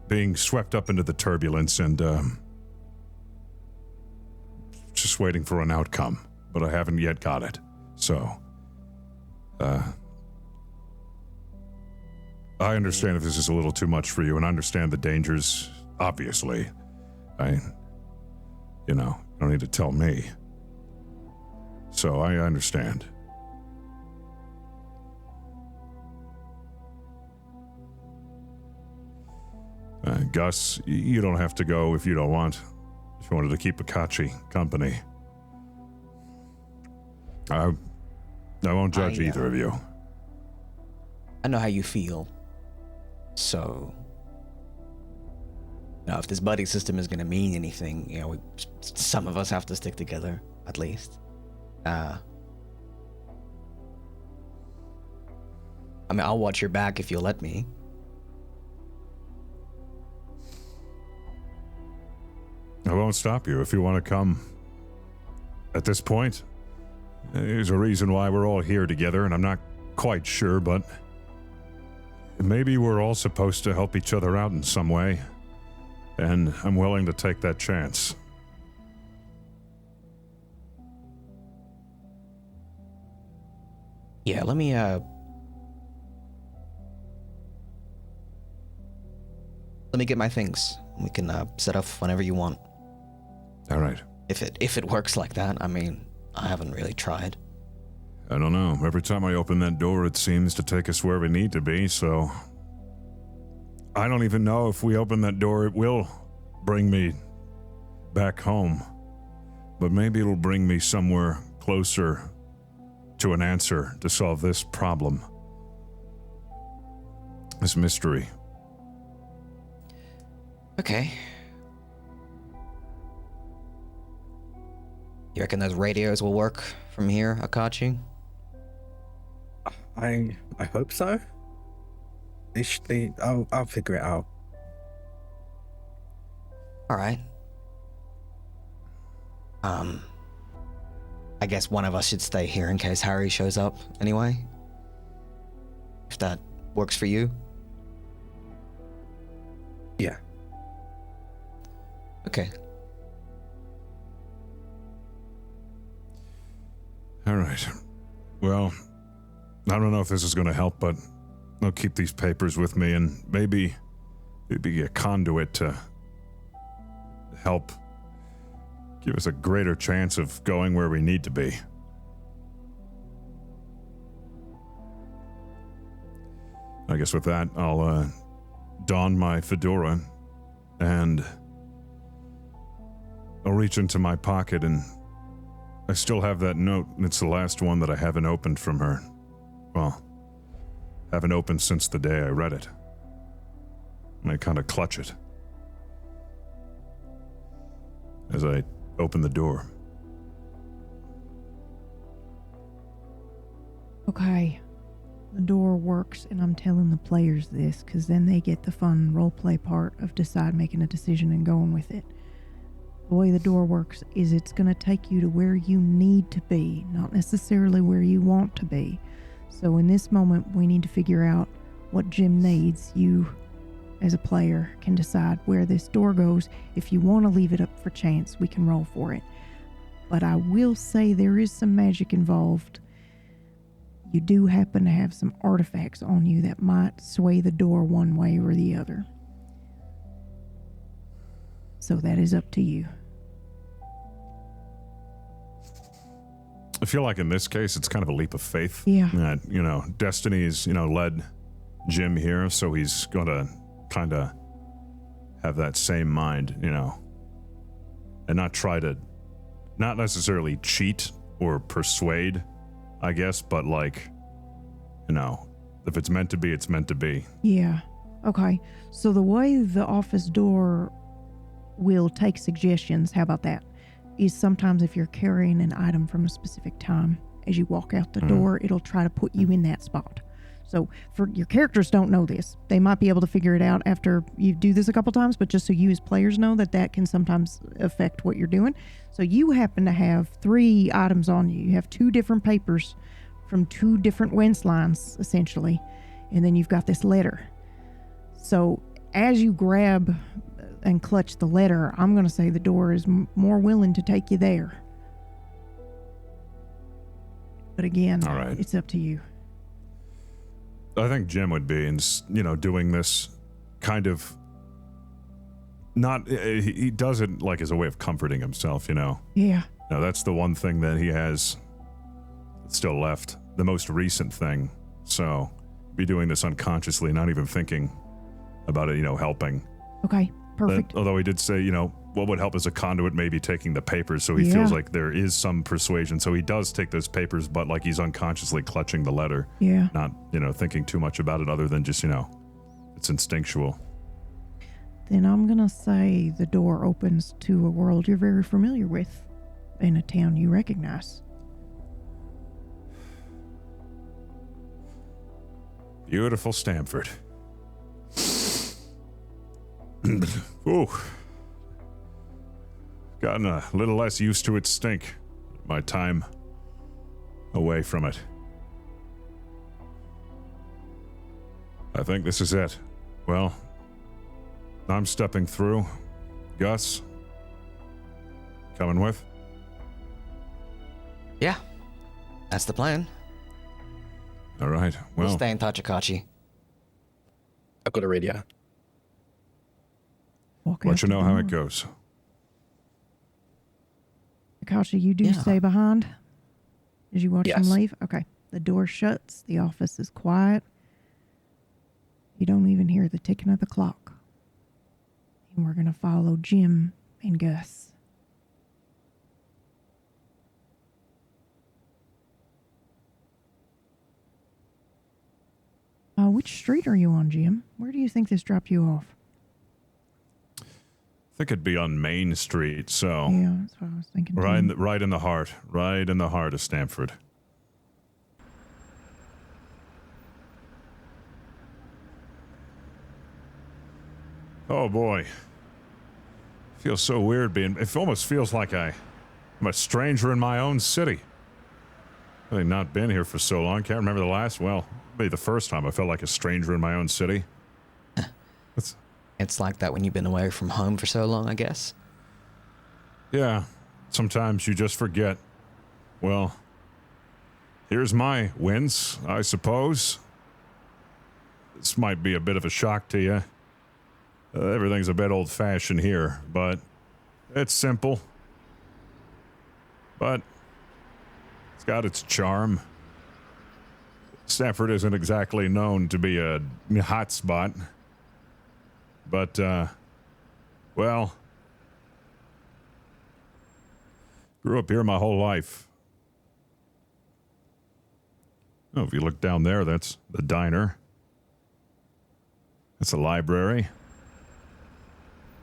being swept up into the turbulence and just waiting for an outcome, but I haven't yet got it. So, I understand if this is a little too much for you, and I understand the dangers, obviously. You don't need to tell me. So I understand. Gus, you don't have to go if you don't want. If you wanted to keep Catsi company. I won't judge either of you. I know how you feel. So, now, if this buddy system is going to mean anything, some of us have to stick together, at least. I mean, I'll watch your back if you'll let me. I won't stop you if you want to come. At this point, there's a reason why we're all here together, and I'm not quite sure, but maybe we're all supposed to help each other out in some way, and I'm willing to take that chance. Yeah, let me get my things. We can set up whenever you want. All right. If it works like that, I mean, I haven't really tried. I don't know. Every time I open that door, it seems to take us where we need to be, so I don't even know if we open that door, it will bring me back home. But maybe it'll bring me somewhere closer to an answer to solve this problem. This mystery. Okay. You reckon those radios will work from here, Akachi? I hope so. I'll figure it out. All right. I guess one of us should stay here in case Harry shows up anyway. If that works for you. Yeah. Okay. All right. Well, I don't know if this is going to help, but I'll keep these papers with me and maybe be a conduit to help give us a greater chance of going where we need to be. I guess with that, I'll don my fedora and I'll reach into my pocket, and I still have that note. It's the last one that I haven't opened from her. Well, haven't opened since the day I read it. And I kind of clutch it as I open the door. Okay. The door works, and I'm telling the players this because then they get the fun roleplay part of making a decision and going with it. The way the door works is it's going to take you to where you need to be, not necessarily where you want to be. So in this moment, we need to figure out what Jim needs. You, as a player, can decide where this door goes. If you want to leave it up for chance, we can roll for it. But I will say there is some magic involved. You do happen to have some artifacts on you that might sway the door one way or the other. So that is up to you. I feel like in this case, it's kind of a leap of faith. Yeah. That, Destiny's, led Jim here, so he's going to kind of have that same mind, and not try to, not necessarily cheat or persuade, I guess, but if it's meant to be, it's meant to be. Yeah. Okay. So the way the office door will take suggestions, how about that, is sometimes if you're carrying an item from a specific time, as you walk out the door, it'll try to put you in that spot. So for your characters don't know this. They might be able to figure it out after you do this a couple times, but just so you as players know that can sometimes affect what you're doing. So you happen to have 3 items on you. You have 2 different papers from 2 different Wentz lines, essentially. And then you've got this letter. So as you grab and clutch the letter, I'm going to say the door is more willing to take you there. But again, all right, it's up to you. I think Jim would be, doing this kind of not, he does it like as a way of comforting himself, Yeah. Now that's the one thing that he has still left, the most recent thing. So be doing this unconsciously, not even thinking about it, helping. Okay, perfect. Although he did say, what would help as a conduit, maybe taking the papers, so he feels like there is some persuasion. So he does take those papers, but like he's unconsciously clutching the letter. Yeah. Not, thinking too much about it other than just, it's instinctual. Then I'm going to say the door opens to a world you're very familiar with in a town you recognize. Beautiful Stamford. Ooh. Gotten a little less used to its stink. My time away from it. I think this is it. Well, I'm stepping through. Gus, coming with? Yeah, that's the plan. All right, We'll well, stay in touch, Akachi. I've got a radio. let you know how it goes. Akashi, you do stay behind as you watch them leave? Okay. The door shuts. The office is quiet. You don't even hear the ticking of the clock. And we're going to follow Jim and Gus. Which street are you on, Jim? Where do you think this dropped you off? I think it'd be on Main Street, so Yeah, that's what I was thinking. right in the heart of Stamford. Oh boy, feels so weird being. It almost feels like I'm a stranger in my own city. I've not been here for so long. Can't remember the last. Well, maybe the first time I felt like a stranger in my own city. It's like that when you've been away from home for so long, I guess. Yeah, sometimes you just forget. Well, here's my wins, I suppose. This might be a bit of a shock to you. Everything's a bit old-fashioned here, but it's simple. But it's got its charm. Stafford isn't exactly known to be a hot spot. But, well, grew up here my whole life. Oh, if you look down there, that's the diner. That's a library.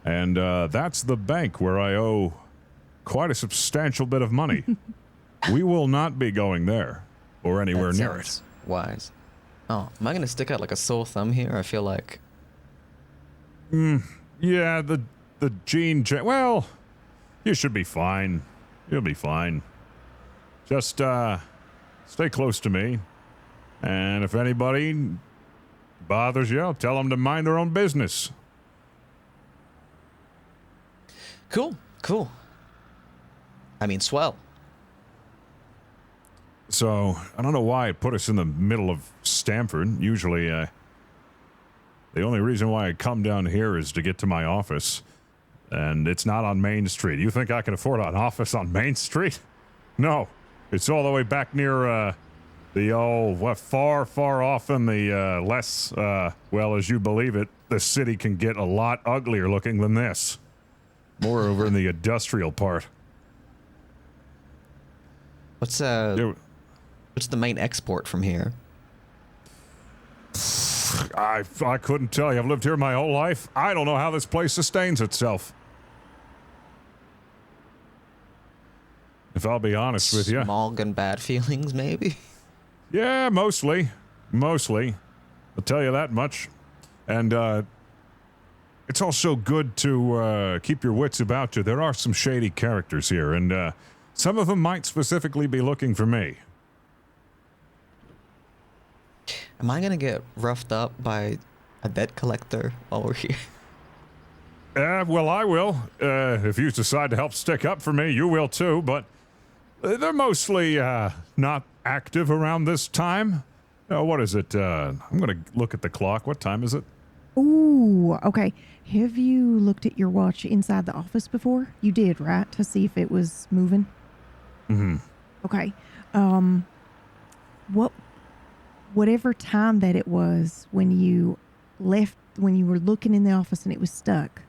And that's the bank where I owe quite a substantial bit of money. We will not be going there or anywhere That near it. sounds wise. Oh, am I going to stick out like a sore thumb here? I feel like... Yeah, the gene... Well, you should be fine. You'll be fine. Just, stay close to me. And if anybody bothers you, tell them to mind their own business. Cool. I mean, swell. So, I don't know why it put us in the middle of Stamford. Usually, the only reason why I come down here is to get to my office. And it's not on Main Street. You think I can afford an office on Main Street? No. It's all the way back near, far off in the, less, well, as you believe it, the city can get a lot uglier looking than this. More over in the industrial part. What's the main export from here? I couldn't tell you. I've lived here my whole life. I don't know how this place sustains itself. If I'll be honest with you. Smog and bad feelings, maybe? Yeah, mostly. I'll tell you that much. And, it's also good to keep your wits about you. There are some shady characters here, and some of them might specifically be looking for me. Am I gonna get roughed up by a debt collector while we're here? Well, I will. If you decide to help stick up for me, you will too, but they're mostly not active around this time. What is it? I'm gonna look at the clock. What time is it? Ooh, okay. Have you looked at your watch inside the office before? You did, right? To see if it was moving? Mm-hmm. Okay. Whatever time that it was when you left, when you were looking in the office and it was stuck,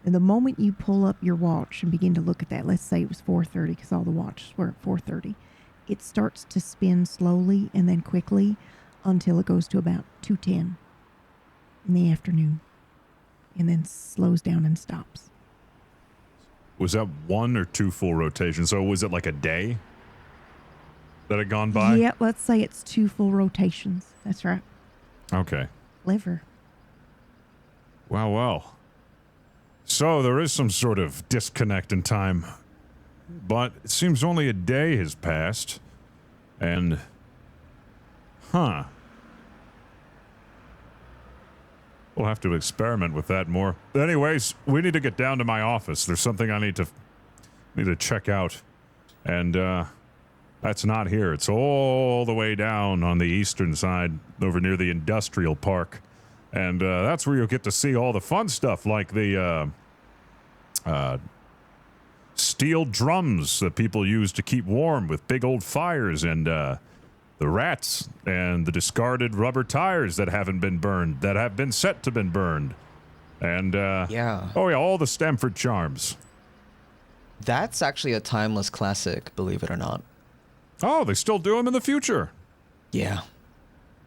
and the moment you pull up your watch and begin to look at that, let's say it was 4:30 because all the watches were at 4:30, it starts to spin slowly and then quickly until it goes to about 2:10 in the afternoon, and then slows down and stops. Was that 1 or 2 full rotations? So was it like a day that had gone by? Yeah, let's say it's 2 full rotations. That's right. Okay. Clever. Well. So there is some sort of disconnect in time, but it seems only a day has passed, and... We'll have to experiment with that more. Anyways, we need to get down to my office. There's something I need to check out. And, that's not here. It's all the way down on the eastern side, over near the industrial park. And, that's where you'll get to see all the fun stuff, like the, steel drums that people use to keep warm with big old fires, and, the rats and the discarded rubber tires that haven't been burned, that have been set to been burned. And, Yeah. Oh, yeah, all the Stamford charms. That's actually a timeless classic, believe it or not. Oh, they still do them in the future. Yeah.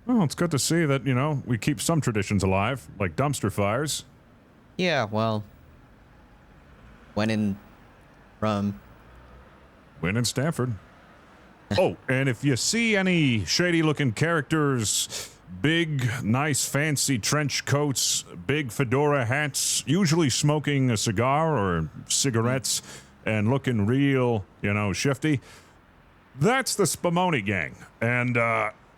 Oh, it's good to see that, we keep some traditions alive, like dumpster fires. Yeah, well, when in Rome. When in Stamford. Oh, and if you see any shady-looking characters, big, nice, fancy trench coats, big fedora hats, usually smoking a cigar or cigarettes and looking real, shifty, that's the Spumoni gang. And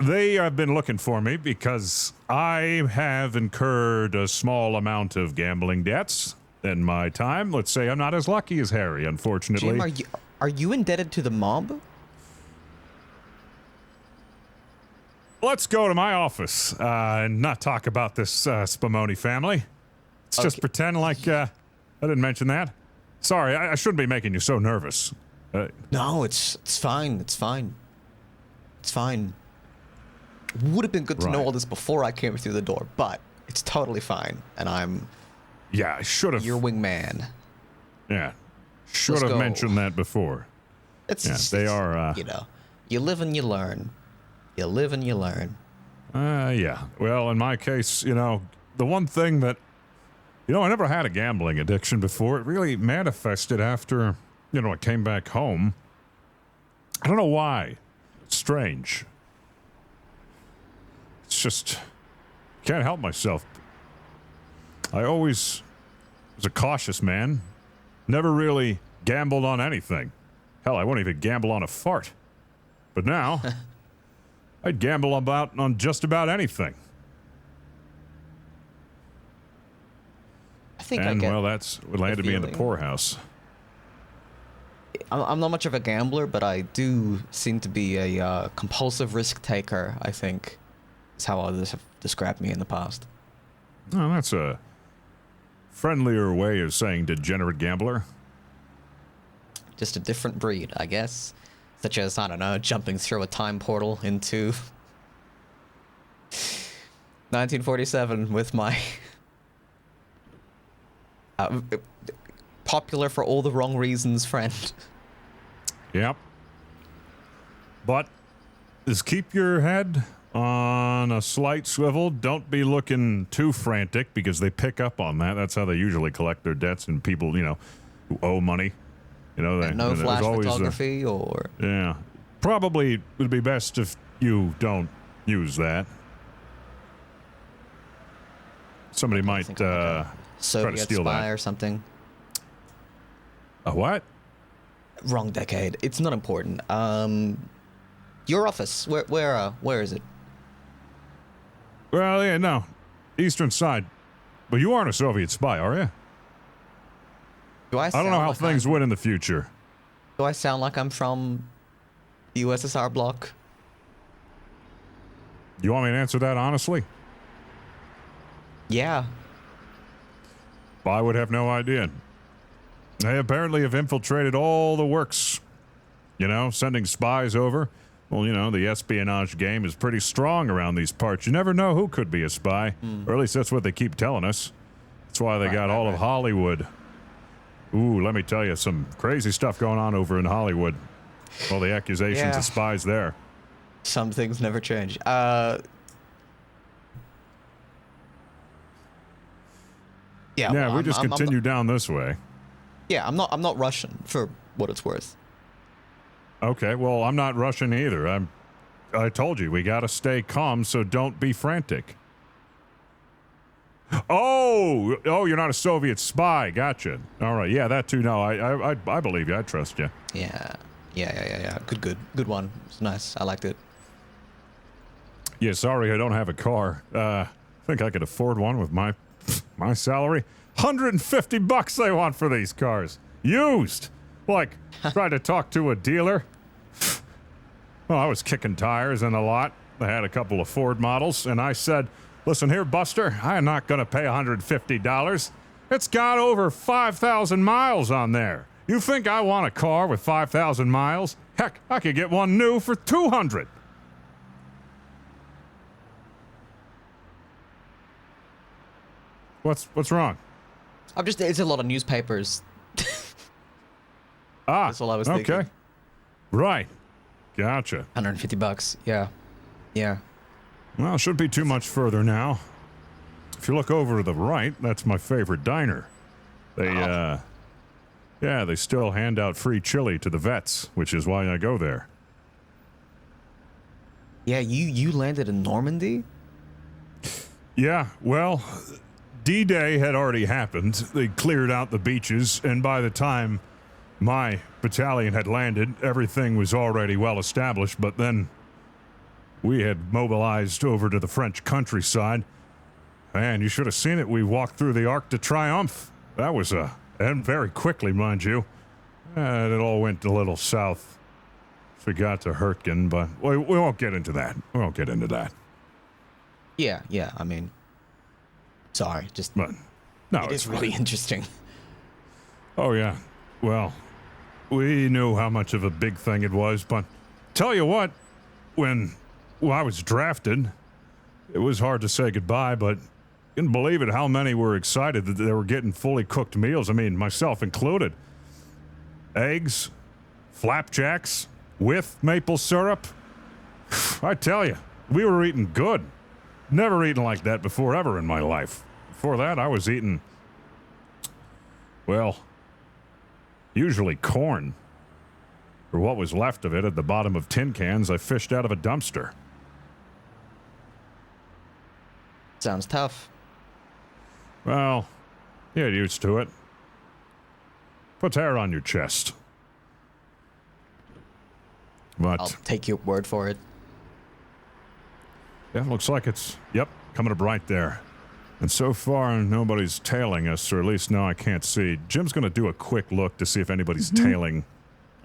they have been looking for me because I have incurred a small amount of gambling debts in my time. Let's say I'm not as lucky as Harry, unfortunately. Jim, are you indebted to the mob? let's go to my office and not talk about this Spumoni family. Let's just pretend like I didn't mention that. Sorry, I shouldn't be making you so nervous. No, it's fine. It's fine. It's fine. Would have been good to know all this before I came through the door, but it's totally fine, and I'm. Yeah, I should have. Your wingman. Yeah, should have mentioned that before. They are. You know, you live and you learn. You live and you learn. Yeah. Well, in my case, you know, the one thing that, you know, I never had a gambling addiction before. It really manifested after, you know, I came back home. I don't know why. It's strange. It's just, can't help myself. I always was a cautious man. Never really gambled on anything. Hell, I won't even gamble on a fart. But now, I'd gamble on just about anything. I think and, I get well, that's what landed me in the poorhouse. I'm not much of a gambler, but I do seem to be a compulsive risk taker, I think, is how others have described me in the past. Oh, that's a friendlier way of saying degenerate gambler. Just a different breed, I guess. Such as, I don't know, jumping through a time portal into 1947 with my popular for all the wrong reasons friend. Yep. But just keep your head on a slight swivel. Don't be looking too frantic because they pick up on that. That's how they usually collect their debts and people, you know, who owe money. You know, no flash photography or... Yeah. Probably would be best if you don't use that. Somebody might try to Soviet steal spy that. or something. A what? Wrong decade. It's not important. Your office. Where is it? Well, yeah, no. Eastern side. But you aren't a Soviet spy, are you? I don't know how things went in the future. Do I sound like I'm from the USSR bloc? You want me to answer that honestly? Yeah. I would have no idea. They apparently have infiltrated all the works. You know, sending spies over. Well, you know, the espionage game is pretty strong around these parts. You never know who could be a spy. Or at least that's what they keep telling us. That's why they got all of Hollywood. Ooh, let me tell you, some crazy stuff going on over in Hollywood. All the accusations of spies there. Some things never change. Yeah, well, we just continue down this way. Yeah, I'm not Russian, for what it's worth. Okay, well, I'm not Russian either. I told you, we gotta stay calm, so don't be frantic. Oh, you're not a Soviet spy. Gotcha. All right, yeah, that too. No, I believe you. I trust you. Yeah. Good one. It's nice. I liked it. Yeah, sorry, I don't have a car. I think I could afford one with my salary. $150 they want for these cars. Used. Like, tried to talk to a dealer. Well, I was kicking tires in the lot. They had a couple of Ford models, and I said, listen here, Buster, I am not going to pay $150. It's got over 5,000 miles on there. You think I want a car with 5,000 miles? Heck, I could get one new for $200. What's wrong? It's a lot of newspapers. That's all I was thinking. Okay. Right. Gotcha. $150. Yeah. Well, it shouldn't be too much further now. If you look over to the right, that's my favorite diner. They, they still hand out free chili to the vets, which is why I go there. Yeah, you landed in Normandy? Yeah, well, D-Day had already happened. They cleared out the beaches, and by the time my battalion had landed, everything was already well established, but then we had mobilized over to the French countryside. Man, you should have seen it. We walked through the Arc de Triomphe. That was and very quickly, mind you. It all went a little south. if we got to Hurtgen, but we won't get into that. We won't get into that. Yeah, I mean, sorry, just But no, it it's is really interesting. Oh, yeah. Well, we knew how much of a big thing it was, but tell you what, when I was drafted, it was hard to say goodbye, but you couldn't believe it how many were excited that they were getting fully cooked meals. I mean, myself included. Eggs, flapjacks, with maple syrup. I tell you, we were eating good. Never eaten like that before ever in my life. Before that, I was eating, well, usually corn, or what was left of it at the bottom of tin cans I fished out of a dumpster. Sounds tough. Well, get used to it. Put hair on your chest. But I'll take your word for it. yeah, looks like it's, yep, coming up right there. And so far, nobody's tailing us, or at least now I can't see. Jim's going to do a quick look to see if anybody's tailing.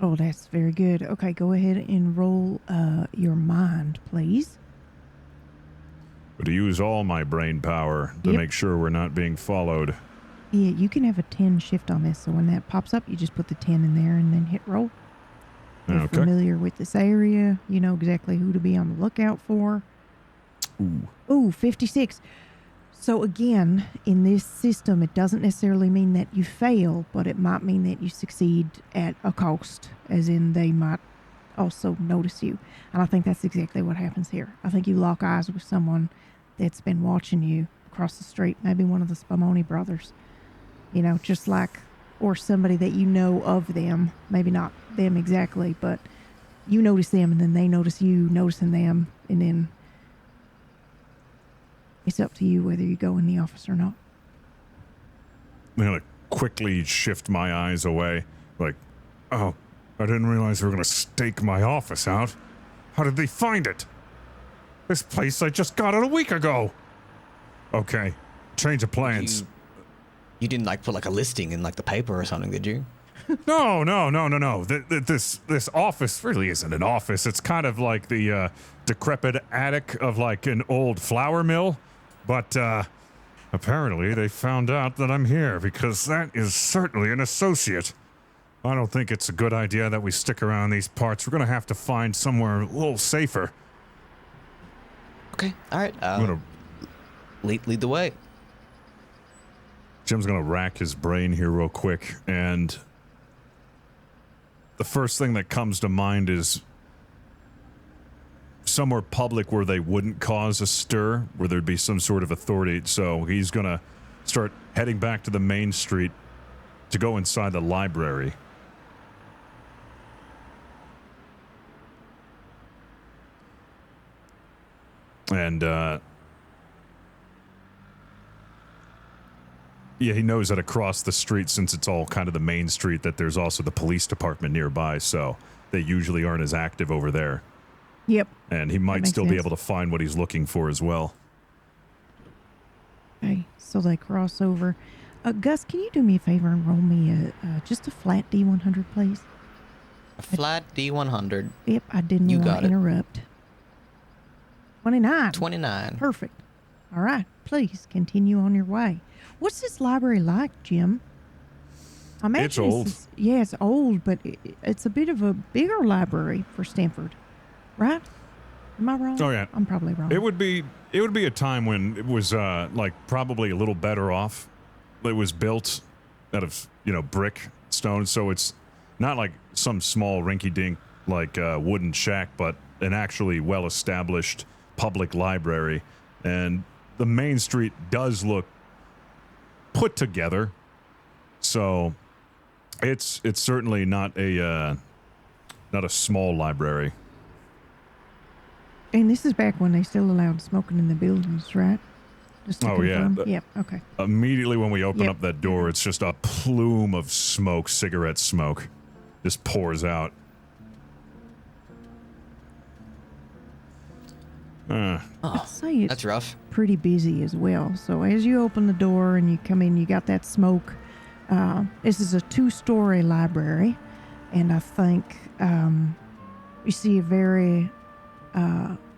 Oh, that's very good. Okay, go ahead and roll your mind, please. But to use all my brain power to make sure we're not being followed. Yeah, you can have a 10 shift on this, so when that pops up, you just put the 10 in there and then hit roll. You're Okay. familiar with this area. You know exactly who to be on the lookout for. Ooh, 56. So again, in this system, it doesn't necessarily mean that you fail, but it might mean that you succeed at a cost, as in they might also notice you. And I think that's exactly what happens here. I think you lock eyes with someone that's been watching you across the street, maybe one of the Spumoni brothers, you know, just like, or somebody that you know of them, maybe not them exactly, but you notice them and then they notice you noticing them, and then it's up to you whether you go in the office or not. I'm going to quickly shift my eyes away. Like, oh, I didn't realize they were going to stake my office out. How did they find it? This place, I just got it a week ago. Okay, change of plans. You didn't like put like a listing in like the paper or something, did you? No. This office really isn't an office. It's kind of like the decrepit attic of like an old flour mill. But apparently they found out that I'm here, because that is certainly an associate. I don't think it's a good idea that we stick around these parts. We're going to have to find somewhere a little safer. Okay, all right. I'm gonna, Lead the way. Jim's going to rack his brain here real quick, and the first thing that comes to mind is somewhere public where they wouldn't cause a stir, where there'd be some sort of authority. So he's going to start heading back to the main street to go inside the library. And, yeah, he knows that across the street, since it's all kind of the main street, that there's also the police department nearby, so they usually aren't as active over there. Yep. And he might makes still be sense. able to find what he's looking for as well. Okay, so they cross over. Gus, can you do me a favor and roll me just a flat D100, please? A flat D100. Yep, I didn't You want got to it. interrupt. 29. 29. Perfect. All right, please continue on your way. What's this library like, Jim? I imagine It's old. Yeah, it's old, but it's a bit of a bigger library for Stanford, right? Am I wrong? Oh, yeah. I'm probably wrong. It would be a time when it was like probably a little better off. It was built out of, brick, stone, so it's not like some small rinky-dink like wooden shack, but an actually well-established public library. And the main street does look put together, so it's certainly not a small library. And this is back when they still allowed smoking in the buildings, right? Just to Oh, yeah. confirm. Yep, okay. Immediately when we open Yep. up that door, it's just a plume of smoke, cigarette smoke, just pours out. I'd say it's That's rough. pretty busy as well. So as you open the door and you come in, you got that smoke. This is a 2-story library, and I think You see a very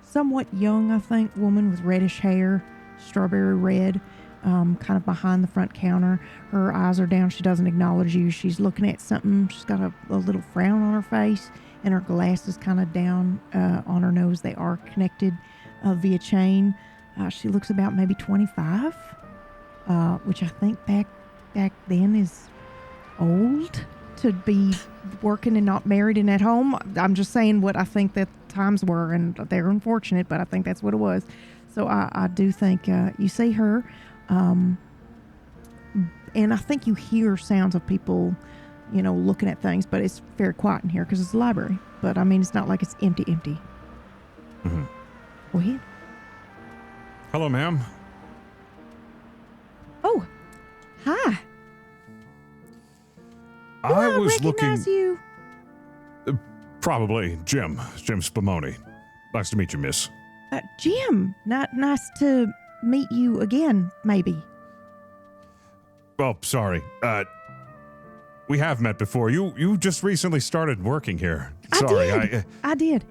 somewhat young, I think, woman with reddish hair, strawberry red, kind of behind the front counter. Her eyes are down. She doesn't acknowledge you. She's looking at something. She's got a little frown on her face, and her glasses kind of down on her nose. They are connected via chain. She looks about maybe 25, which I think back then is old to be working and not married and at home. I'm just saying what I think that times were, and they're unfortunate, but I think that's what it was. So I do think you see her, and I think you hear sounds of people, looking at things, but it's very quiet in here because it's a library. But I mean, it's not like it's empty. Mm-hmm. Go ahead. Hello, ma'am. Oh, hi. I was recognize looking. you. Probably Jim Spumoni. Nice to meet you, miss. Jim, nice to meet you again, maybe. Oh, sorry. We have met before. You just recently started working here. Sorry, I did.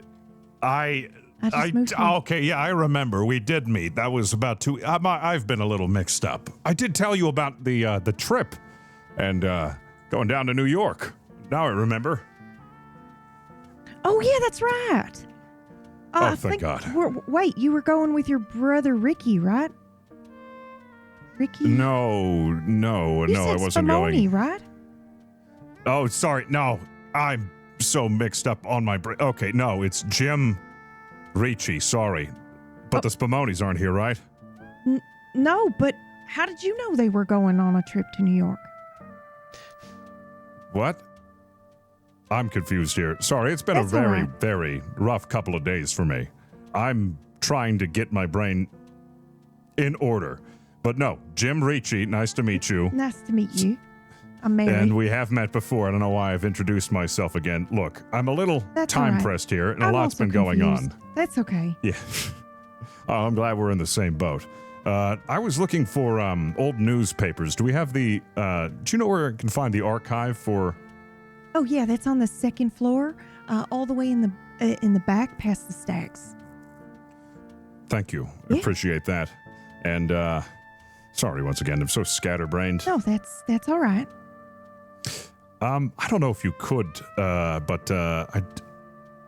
I just moved here. Okay, yeah, I remember. We did meet. That was about 2. I've been a little mixed up. I did tell you about the trip and going down to New York. Now I remember. Oh yeah, that's right. Oh, thank God. Wait, you were going with your brother Ricky, right? Ricky? No, I wasn't Spumoni, going. Right? Oh, sorry. No, I'm so mixed up on my brain. Okay, no, it's Jim Ricci. Sorry, but the Spumonis aren't here, right? No, but how did you know they were going on a trip to New York? What? I'm confused here. Sorry, it's been That's a very, all right. very rough couple of days for me. I'm trying to get my brain in order. But no, Jim Ricci, nice to meet you. Nice to meet you. I'm Mary. And we have met before. I don't know why I've introduced myself again. Look, I'm a little That's all time right. pressed here, and I'm a lot's also been going confused. on. That's okay. Yeah. Oh, I'm glad we're in the same boat. I was looking for old newspapers. Do we have the... do you know where I can find the archive for... Oh yeah, that's on the second floor, all the way in the back past the stacks. Thank you. Yeah. Appreciate that. And sorry once again, I'm so scatterbrained. No, that's all right. I don't know if you could, but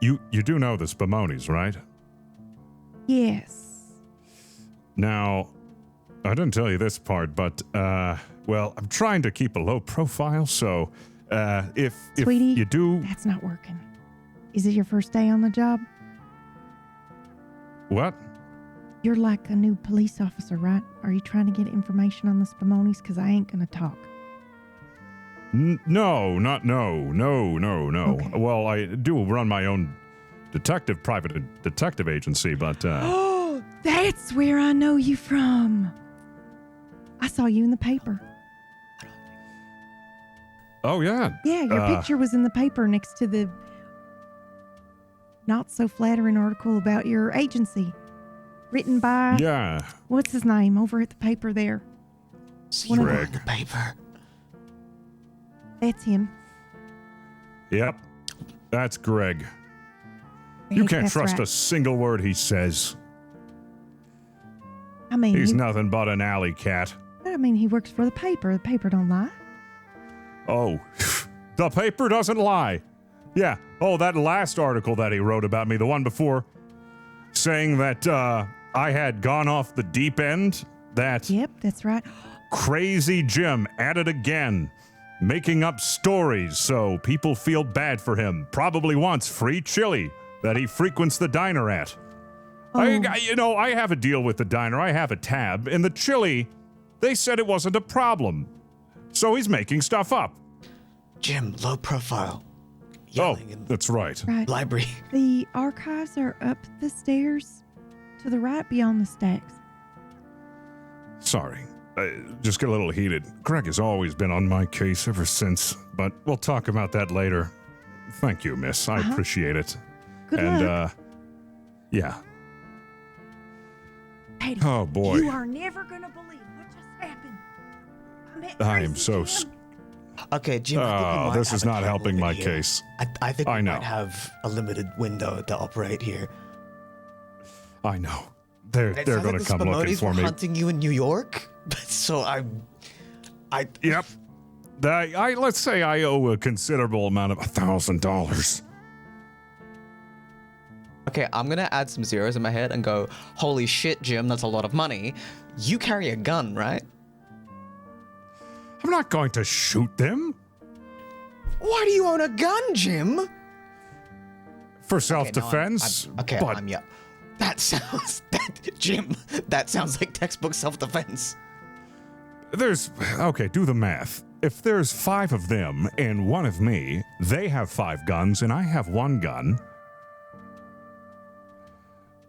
you do know the Spumonis, right? Yes. Now, I didn't tell you this part, but well, I'm trying to keep a low profile, so if Sweetie, you do... that's not working. Is it your first day on the job? What? You're like a new police officer, right? Are you trying to get information on the Spumonis? Because I ain't going to talk. No. Okay. Well, I do run my own private detective agency, but... Oh, that's where I know you from. I saw you in the paper. Oh, yeah. Yeah, your picture was in the paper next to the not so flattering article about your agency. Written by... Yeah. What's his name over at the paper there? Greg. The paper. That's him. Yep. That's Greg. You can't That's trust right. a single word he says. I mean, He's nothing but an alley cat. he works for the paper. The paper don't lie. Oh, the paper doesn't lie. Yeah. Oh, that last article that he wrote about me, the one before, saying that I had gone off the deep end, that Yep, that's right. crazy Jim at it again, making up stories so people feel bad for him, probably wants free chili that he frequents the diner at. Oh. I have a deal with the diner. I have a tab. In the chili, they said it wasn't a problem. So he's making stuff up. Jim, low profile. Oh, Yelling in that's right. Right. library. The archives are up the stairs to the right beyond the stacks. Sorry. Just get a little heated. Greg has always been on my case ever since, but we'll talk about that later. Thank you, miss. I appreciate it. Good luck. Yeah. Patty, Oh, boy. you are never going to believe what just happened. I met I am Crazy so... Jim. Okay, Jim. I think we might this have is a not time helping limit my here. case. I think we I know. might have a limited window to operate here. I know. They're It going sounds like to the come looking Spamotes for were me. hunting you in New York, so I. Yep. Let's say I owe a considerable amount of $1,000. Okay, I'm gonna add some zeros in my head and go, holy shit, Jim, that's a lot of money. You carry a gun, right? I'm not going to shoot them. Why do you own a gun, Jim? For self-defense. But I'm yeah. That sounds Jim, that sounds like textbook self-defense. okay, do the math. If there's 5 of them and 1 of me, they have 5 guns and I have 1 gun.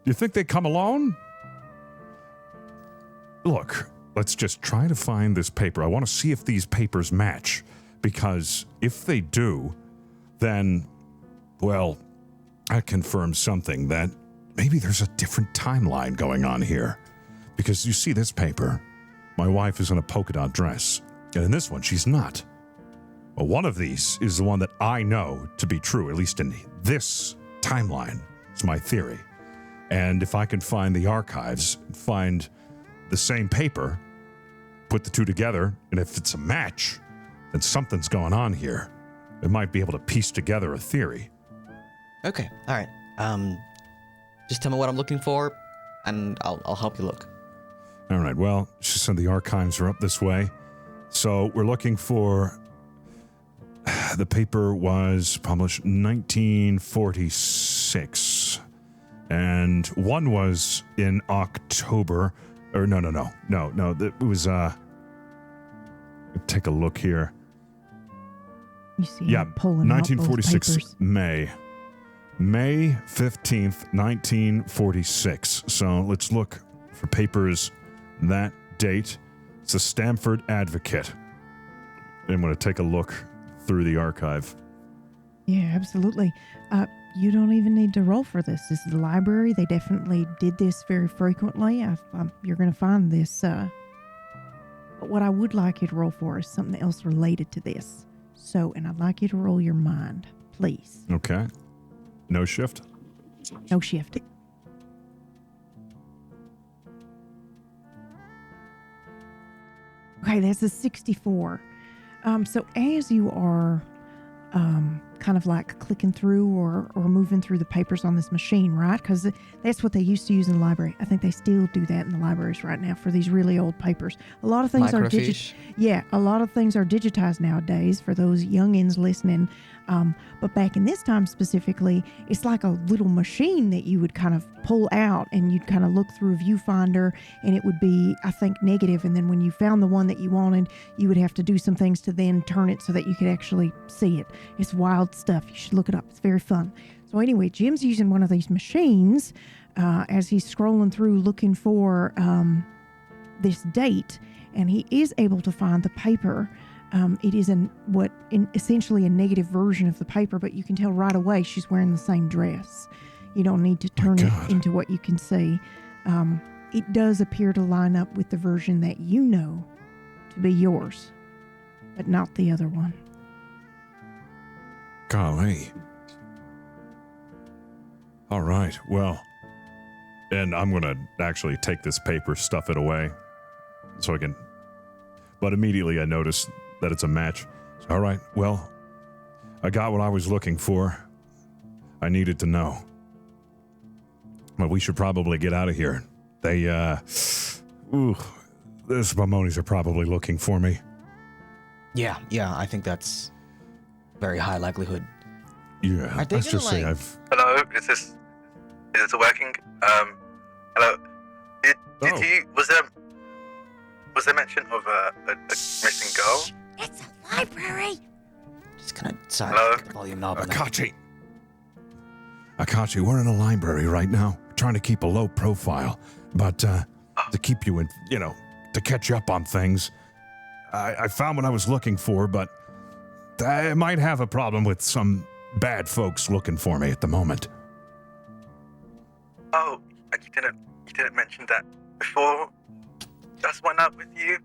You think they come alone? Look, let's just try to find this paper. I want to see if these papers match. Because if they do, then, well, that confirms something that maybe there's a different timeline going on here. Because you see this paper, my wife is in a polka dot dress, and in this one, she's not. Well, one of these is the one that I know to be true, at least in this timeline. It's my theory. And if I can find the archives, find the same paper, put the two together, and if it's a match, then something's going on here. It might be able to piece together a theory. Okay, all right. Just tell me what I'm looking for, and I'll help you look. All right, well, she said the archives are up this way. So we're looking for... The paper was published 1946. And one was in October... Or no. It was... Take a look here. You see, Yeah, pulling 1946 out those papers. May 15th, 1946. So let's look for papers that date. It's the Stamford Advocate. I'm going to take a look through the archive. Yeah, absolutely. You don't even need to roll for this. This is the library. They definitely did this very frequently. You're going to find this. But what I would like you to roll for is something else related to this. So, and I'd like you to roll your mind, please. Okay. No shift? No shift. Okay, that's a 64. So as you are kind of like clicking through or moving through the papers on this machine, right? Because that's what they used to use in the library. I think they still do that in the libraries right now for these really old papers. A lot of things Microfiche. a lot of things are digitized nowadays for those youngins listening. But back in this time specifically, it's like a little machine that you would kind of pull out and you'd kind of look through a viewfinder and it would be, I think, negative. And then when you found the one that you wanted, you would have to do some things to then turn it so that you could actually see it. It's wild stuff. You should look it up. It's very fun. So anyway, Jim's using one of these machines as he's scrolling through looking for this date, and he is able to find the paper. It is essentially a negative version of the paper, but you can tell right away she's wearing the same dress. You don't need to turn it into what you can see. It does appear to line up with the version that you know to be yours, but not the other one. Golly. All right, well, and I'm going to actually take this paper, stuff it away, so I can... But immediately I noticed that it's a match. All right, well, I got what I was looking for. I needed to know. But we should probably get out of here. The Spamones are probably looking for me. Yeah, I think that's very high likelihood. Yeah, Are they let's just gonna, say like- I've... Hello, is this working? Hello. Did you was there mention of a missing girl? It's a library. Just kind of sorry, Hello? get the volume knob on that. Akachi, we're in a library right now, trying to keep a low profile, but to keep you in, to catch up on things. I found what I was looking for, but I might have a problem with some bad folks looking for me at the moment. Oh, and you didn't mention that before. Just went up with you.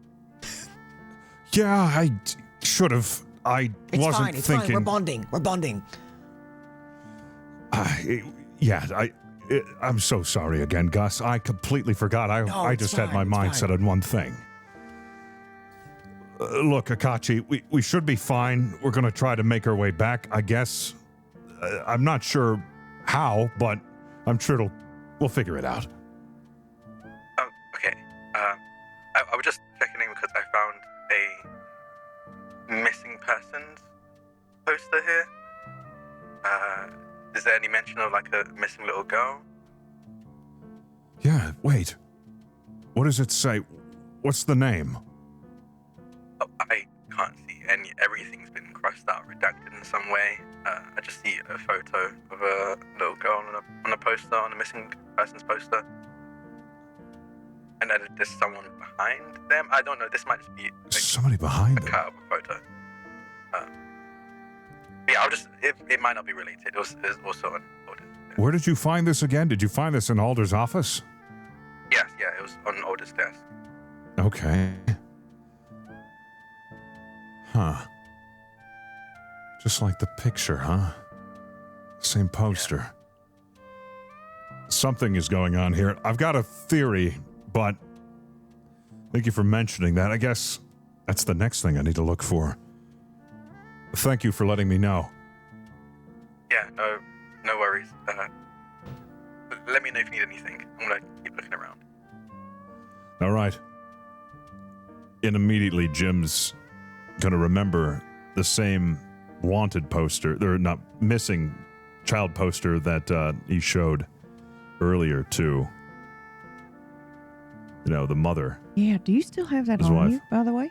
Yeah, I should have. I It's wasn't fine. It's thinking. fine. We're bonding. We're bonding. I'm so sorry again, Gus. I completely forgot. I it's just had my fine, it's mind fine. set on one thing. Look, Akachi, we should be fine. We're going to try to make our way back, I guess. I'm not sure how, but I'm sure we'll figure it out. Oh, okay. I was just checking in because I found a missing persons poster here. Is there any mention of like a missing little girl? Yeah, wait. What does it say? What's the name? Oh, I can't see any. Everything's been crossed out, redacted in some way. I just see a photo of a little girl on a poster, on a missing persons poster. And then there's someone behind them. I don't know. This might just be Somebody behind a them. cut of a photo. Yeah, it might not be related. It was also on Alder's. Yeah. Where did you find this again? Did you find this in Alder's office? Yes, yeah, it was on Alder's desk. Okay. Huh. Just like the picture, huh? Same poster. Something is going on here. I've got a theory, but thank you for mentioning that. I guess that's the next thing I need to look for. Thank you for letting me know. Yeah, no worries. Let me know if you need anything. I'm gonna keep looking around. All right. And immediately Jim's gonna remember the same wanted poster, or not missing child poster that he showed earlier to, the mother. Yeah, do you still have that His on wife. you, by the way?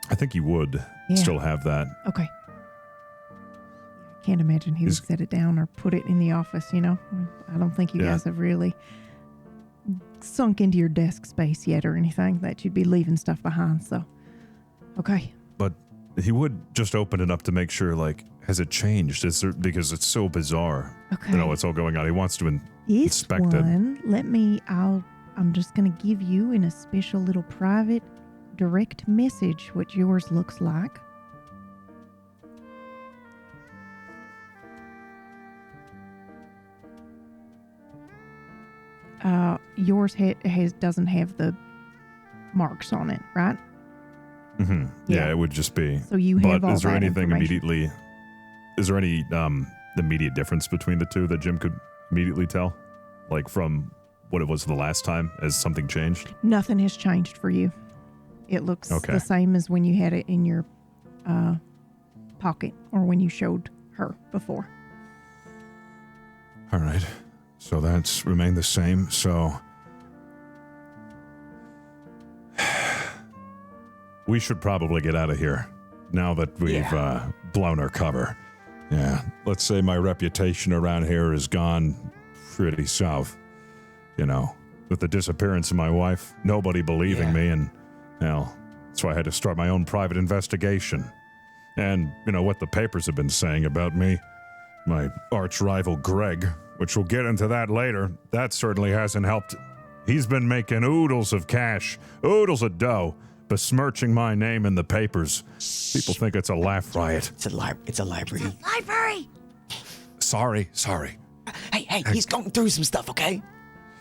I think he would Yeah. still have that. Okay. Can't imagine he would He's- set it down or put it in the office, I don't think you Yeah. guys have really sunk into your desk space yet or anything that you'd be leaving stuff behind, so. Okay. But he would just open it up to make sure, has it changed? Is there, because it's so bizarre. Okay. What's all going on. He wants to This inspect it. one, I'm just going to give you in a special little private direct message what yours looks like. Yours doesn't have the marks on it, right? Mm-hmm. Yeah, Yeah. it would just be. So you have But all is there that anything information. immediately? Is there any immediate difference between the two that Jim could immediately tell, from what it was the last time? Has something changed? Nothing has changed for you. It looks Okay. the same as when you had it in your pocket or when you showed her before. All right. So that's remained the same. So we should probably get out of here now that we've blown our cover. Yeah. Let's say my reputation around here has gone pretty south. With the disappearance of my wife, nobody believing me, and that's why I had to start my own private investigation. And what the papers have been saying about me, my arch rival Greg, which we'll get into that later, that certainly hasn't helped. He's been making oodles of cash, oodles of dough, besmirching my name in the papers. People think it's a laugh riot. It's a library. Library! Sorry. Hey, he's going through some stuff, okay?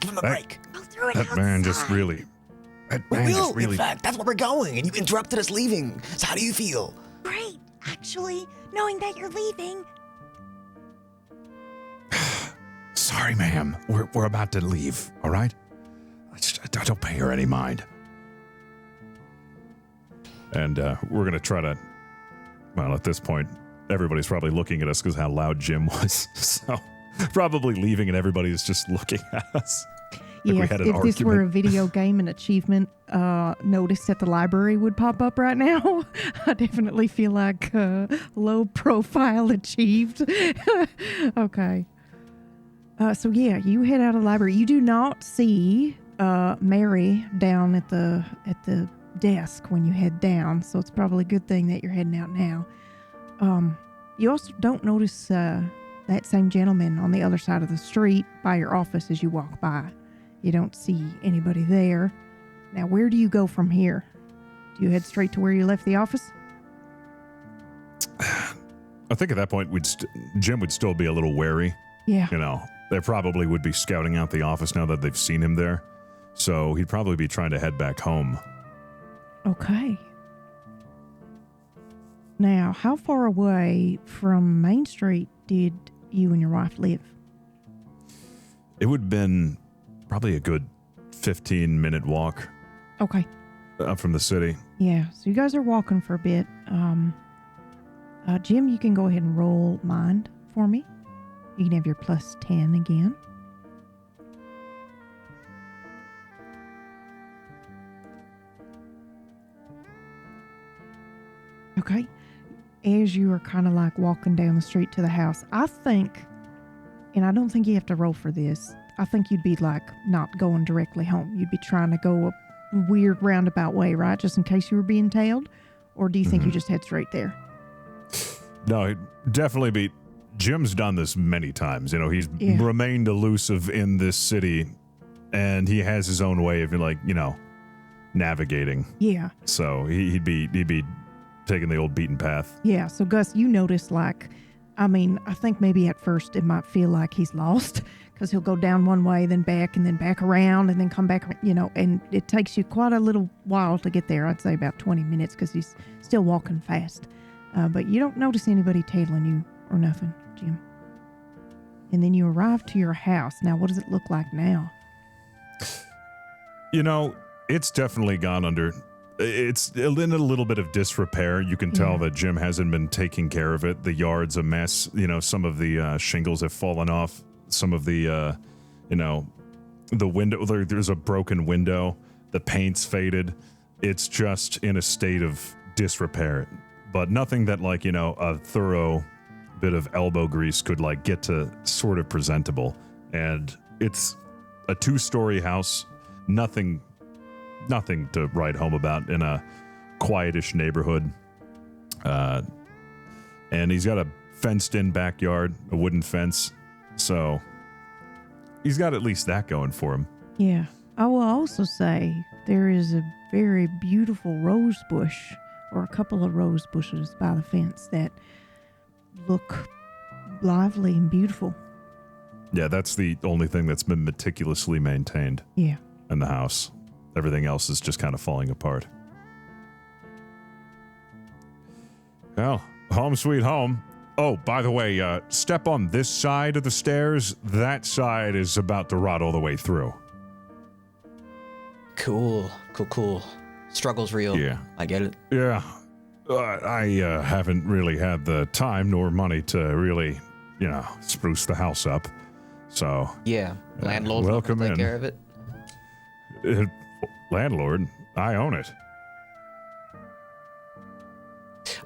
Give him a break. Go through it That man just really... That We man will, just really... in fact. That's where we're going, and you interrupted us leaving. So how do you feel? Great, actually, knowing that you're leaving. Sorry, ma'am. We're about to leave, all right? I don't pay her any mind. And we're going to try to... Well, at this point, everybody's probably looking at us because how loud Jim was. So, probably leaving and everybody's just looking at us. Like we Yes, had an if this were a argument. video game, an achievement notice at the library would pop up right now. I definitely feel like low profile achieved. Okay. So yeah, you head out of the library. You do not see Mary down at the desk when you head down, so it's probably a good thing that you're heading out now. You also don't notice that same gentleman on the other side of the street by your office as you walk by. You don't see anybody there. Now, where do you go from here? Do you head straight to where you left the office? I think at that point, Jim would still be a little wary. Yeah. You know, they probably would be scouting out the office now that they've seen him there. So he'd probably be trying to head back home. Okay. Now, how far away from Main Street did you and your wife live? It would have been probably a good 15-minute walk Okay. up from the city. Yeah, so you guys are walking for a bit. Jim, you can go ahead and roll mind for me. You can have your plus 10 again. Okay. As you are kind of like walking down the street to the house, I think, and I don't think you have to roll for this, I think you'd be like not going directly home. You'd be trying to go a weird roundabout way, right? Just in case you were being tailed? Or do you think you just head straight there? No, it'd definitely be. Jim's done this many times. You know, he's remained elusive in this city, and he has his own way of, like, you know, navigating. Yeah. So he'd be taking the old beaten path. Yeah. So Gus, you notice, like, I mean, I think maybe at first it might feel like he's lost because he'll go down one way, then back around, and then come back, you know, and it takes you quite a little while to get there. I'd say about 20 minutes because he's still walking fast. But you don't notice anybody tailing you or nothing, Jim. And then you arrive to your house. Now, what does it look like now? You know, it's definitely gone under. It's in a little bit of disrepair. You can tell that Jim hasn't been taking care of it. The yard's a mess. You know, some of the shingles have fallen off. Some of the, you know, the window, there's a broken window. The paint's faded. It's just in a state of disrepair. But nothing that, like, you know, a thorough bit of elbow grease could, like, get to sort of presentable. And it's a 2-story house. Nothing to write home about in a quietish neighborhood. And he's got a fenced-in backyard, a wooden fence. So he's got at least that going for him. Yeah. I will also say there is a very beautiful rose bush, or a couple of rose bushes by the fence that look lively and beautiful. Yeah, that's the only thing that's been meticulously maintained. Yeah. In the house. Everything else is just kind of falling apart. Well, home sweet home. Oh, by the way, step on this side of the stairs. That side is about to rot all the way through. Cool. Struggle's real. Yeah. I get it. Yeah. I haven't really had the time nor money to really, you know, spruce the house up. So. Yeah. Landlord welcome take in. care of it. Landlord, I own it.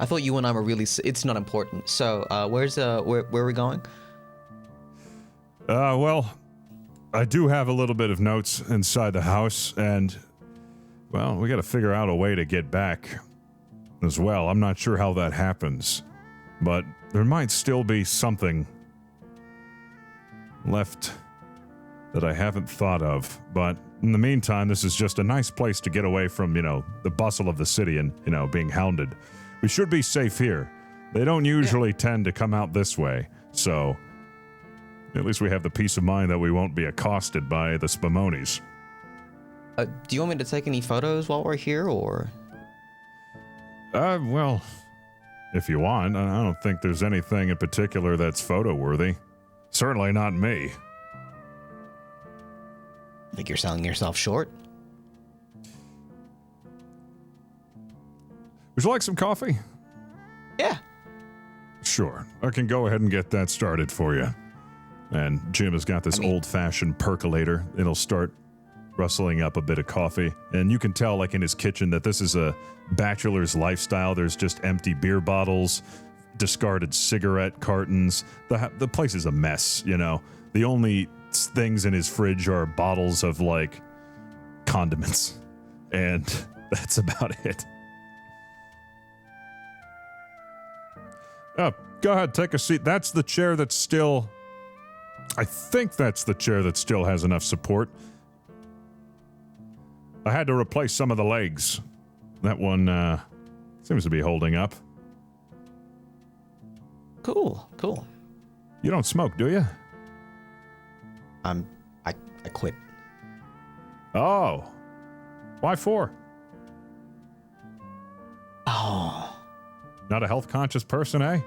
I thought you and I were really. It's not important. So, where are we going? Well, I do have a little bit of notes inside the house, and, well, we got to figure out a way to get back as well. I'm not sure how that happens, but there might still be something left that I haven't thought of. But in the meantime, this is just a nice place to get away from, you know, the bustle of the city and, you know, being hounded. We should be safe here. They don't usually tend to come out this way, so at least we have the peace of mind that we won't be accosted by the Spamonis. Do you want me to take any photos while we're here, or? Well, if you want. I don't think there's anything in particular that's photo-worthy. Certainly not me. I think you're selling yourself short. Would you like some coffee? Yeah. Sure. I can go ahead and get that started for you. And Jim has got this old-fashioned percolator. It'll start rustling up a bit of coffee. And you can tell, like, in his kitchen that this is a bachelor's lifestyle. There's just empty beer bottles, discarded cigarette cartons. The place is a mess, you know. The only things in his fridge are bottles of, like, condiments. And that's about it. Oh, go ahead, take a seat. That's the chair that's still... I think that's the chair that still has enough support. I had to replace some of the legs. That one, seems to be holding up. cool. You don't smoke, do you? I quit. Oh. Why for? Oh. Not a health-conscious person, eh?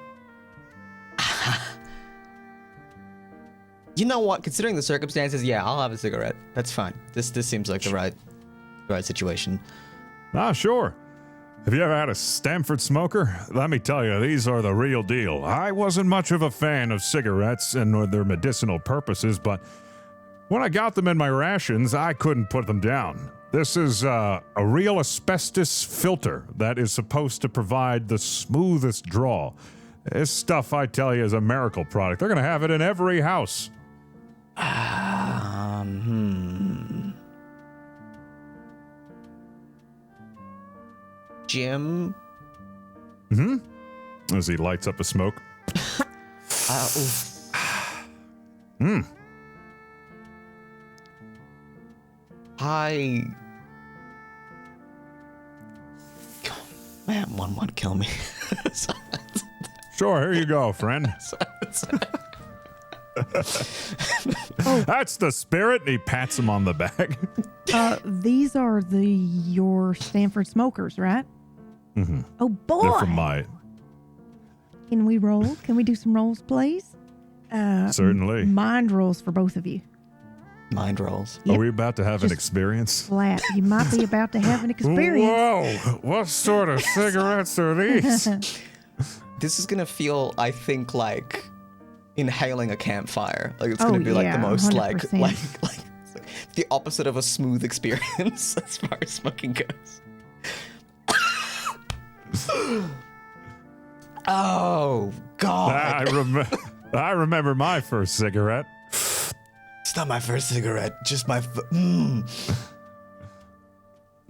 You know what? Considering the circumstances, yeah, I'll have a cigarette. That's fine. This seems like the right situation. Ah, sure. Have you ever had a Stanford smoker? Let me tell you, these are the real deal. I wasn't much of a fan of cigarettes and their medicinal purposes, but when I got them in my rations, I couldn't put them down. This is a real asbestos filter that is supposed to provide the smoothest draw. This stuff, I tell you, is a miracle product. They're going to have it in every house. Jim? As he lights up a smoke. Hi. Man, one want to kill me. Sure, here you go, friend. That's the spirit, and he pats him on the back. These are your Stanford smokers, right? Mm-hmm. Oh boy! They're from my... Can we roll? Can we do some rolls, please? Certainly. Mind rolls for both of you. Mind rolls. Yep. Are we about to have an Just experience? Flat. You might be about to have an experience. Whoa! What sort of cigarettes are these? This is gonna feel, I think, like inhaling a campfire. Like it's gonna be like the most 100%. like the opposite of a smooth experience as far as smoking goes. Oh God! I remember my first cigarette. It's not my first cigarette, just my. You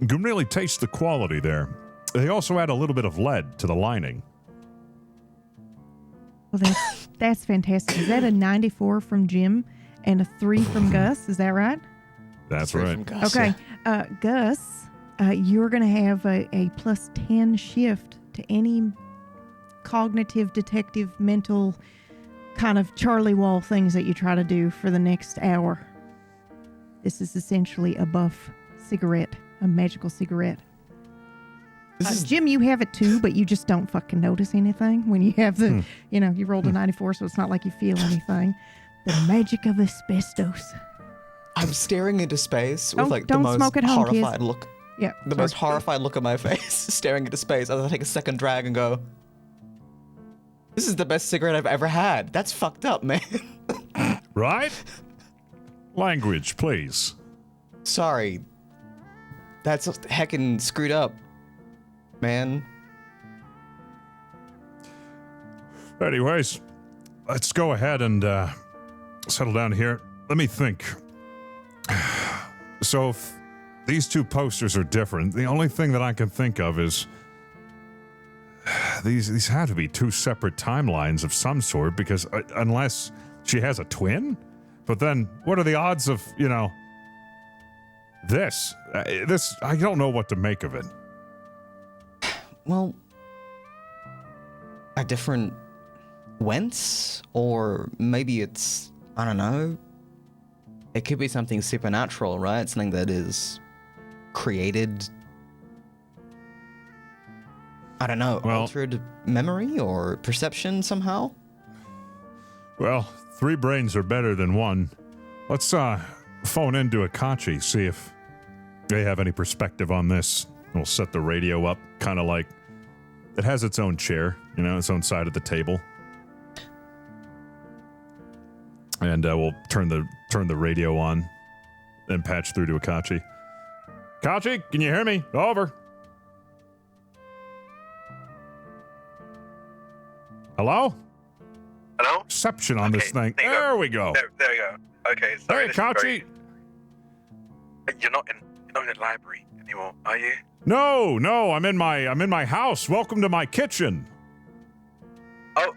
can really taste the quality there. They also add a little bit of lead to the lining. Well, that's fantastic. Is that a 94 from Jim and a 3 from Gus? Is that right? That's right. Gus, Okay. Gus, you're going to have a plus 10 shift to any cognitive, detective, mental kind of Charlie Wall things that you try to do for the next hour. This is essentially a buff cigarette, a magical cigarette. Jim, you have it too, but you just don't fucking notice anything when you have the, you rolled a 94, so it's not like you feel anything. The magic of asbestos. I'm staring into space with like the don't most smoke at home, horrified kids. look. Yeah. The most horrified look on my face, staring into space as I take a second drag and go, this is the best cigarette I've ever had. That's fucked up, man. Right? Language, please. Sorry. That's heckin' screwed up, man. Anyways, let's go ahead and settle down here. Let me think. So if these two posters are different, the only thing that I can think of is these have to be two separate timelines of some sort, because unless she has a twin, but then what are the odds of, this I don't know what to make of it. Well, a different whence, or maybe it's, I don't know, it could be something supernatural, right? Something that is created, I don't know, altered memory or perception somehow? Well, 3 brains are better than 1. Let's phone into Catsi, see if they have any perspective on this. We'll set the radio up, kind of like it has its own chair, its own side of the table. And we'll turn the radio on and patch through to Catsi. Catsi, can you hear me? Over. Hello? Hello? Reception on this thing. There we go. There we go. Okay, sorry. Hey, Catsi. You're not in the library anymore, are you? No, I'm in my house. Welcome to my kitchen. Oh,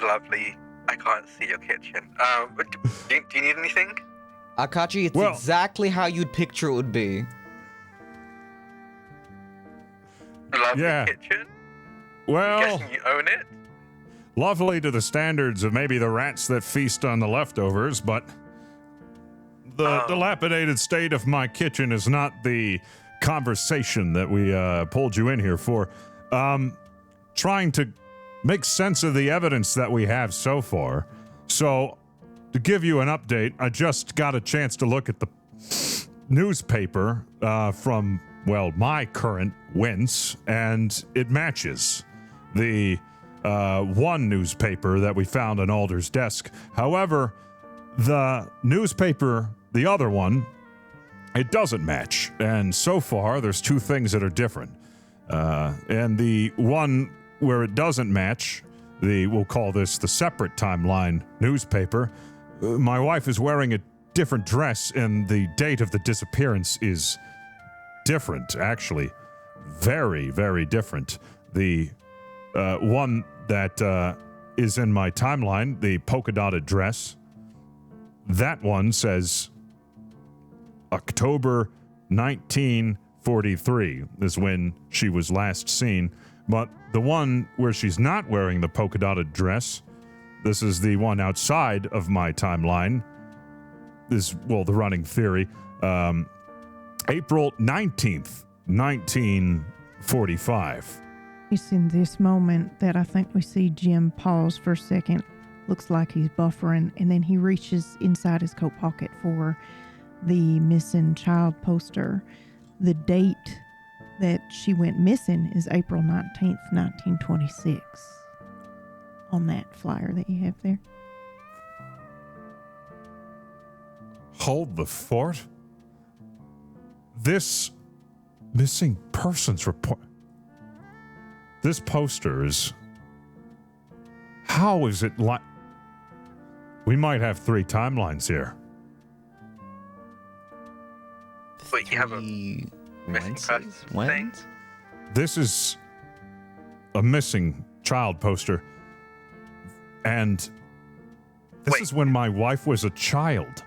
lovely. I can't see your kitchen. Do you need anything? Catsi, it's exactly how you'd picture it would be. Lovely Yeah. kitchen? Well, I'm guessing you own it? lovely to the standards of maybe the rats that feast on the leftovers, but the dilapidated state of my kitchen is not the conversation that we pulled you in here for. Trying to make sense of the evidence that we have so far. So, to give you an update, I just got a chance to look at the newspaper from, well, my current wince, and it matches the one newspaper that we found on Alder's desk. However, the newspaper, the other one, it doesn't match. And so far, there's two things that are different. And the one where it doesn't match, we'll call this the separate timeline newspaper, my wife is wearing a different dress, and the date of the disappearance is different, actually. Very, very different. The one that is in my timeline, the polka-dotted dress, that one says October 1943 is when she was last seen. But the one where she's not wearing the polka-dotted dress, this is the one outside of my timeline, is, well, the running theory, April 19th, 1945. It's in this moment that I think we see Jim pause for a second. Looks like he's buffering, and then he reaches inside his coat pocket for the missing child poster. The date that she went missing is April 19th, 1926. On that flyer that you have there. Hold the fort? This missing persons report. This poster is. How is it like? We might have three timelines here. Wait, you have a missing person thing? This is a missing child poster. And this is when my wife was a child.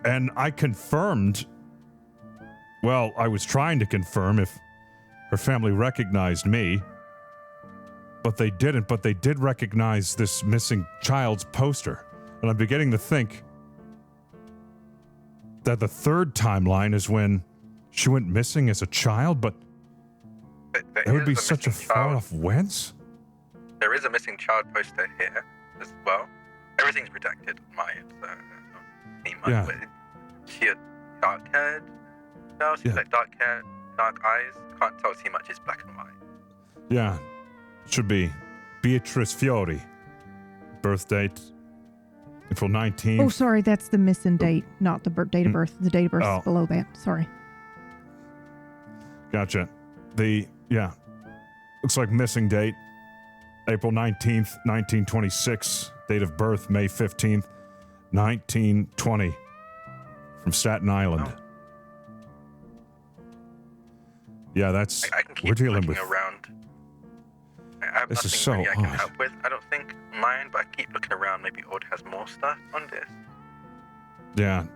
And I confirmed, well, I was trying to confirm if her family recognized me, but they didn't, but they did recognize this missing child's poster. And I'm beginning to think that the third timeline is when she went missing as a child, but that would be such a far-off whence? There is a missing child poster here as well. Everything's redacted on my end, so Yeah. She a dark-haired girl? She's like dark hair, dark eyes. Can't tell too much, it's black and white. Yeah. Should be Beatrice Fiori. Birth date, April 19th. Oh, sorry, that's the missing date, not the date of birth. The date of birth is below that. Sorry. Gotcha. Looks like missing date, April 19th, 1926. Date of birth, May 15th, 1920. From Staten Island. Oh. Yeah, that's... I can keep we're dealing looking with... around. I have This is nothing so really I can odd. help with, I don't think, mine, but I keep looking around. Maybe Odd has more stuff on this. Yeah.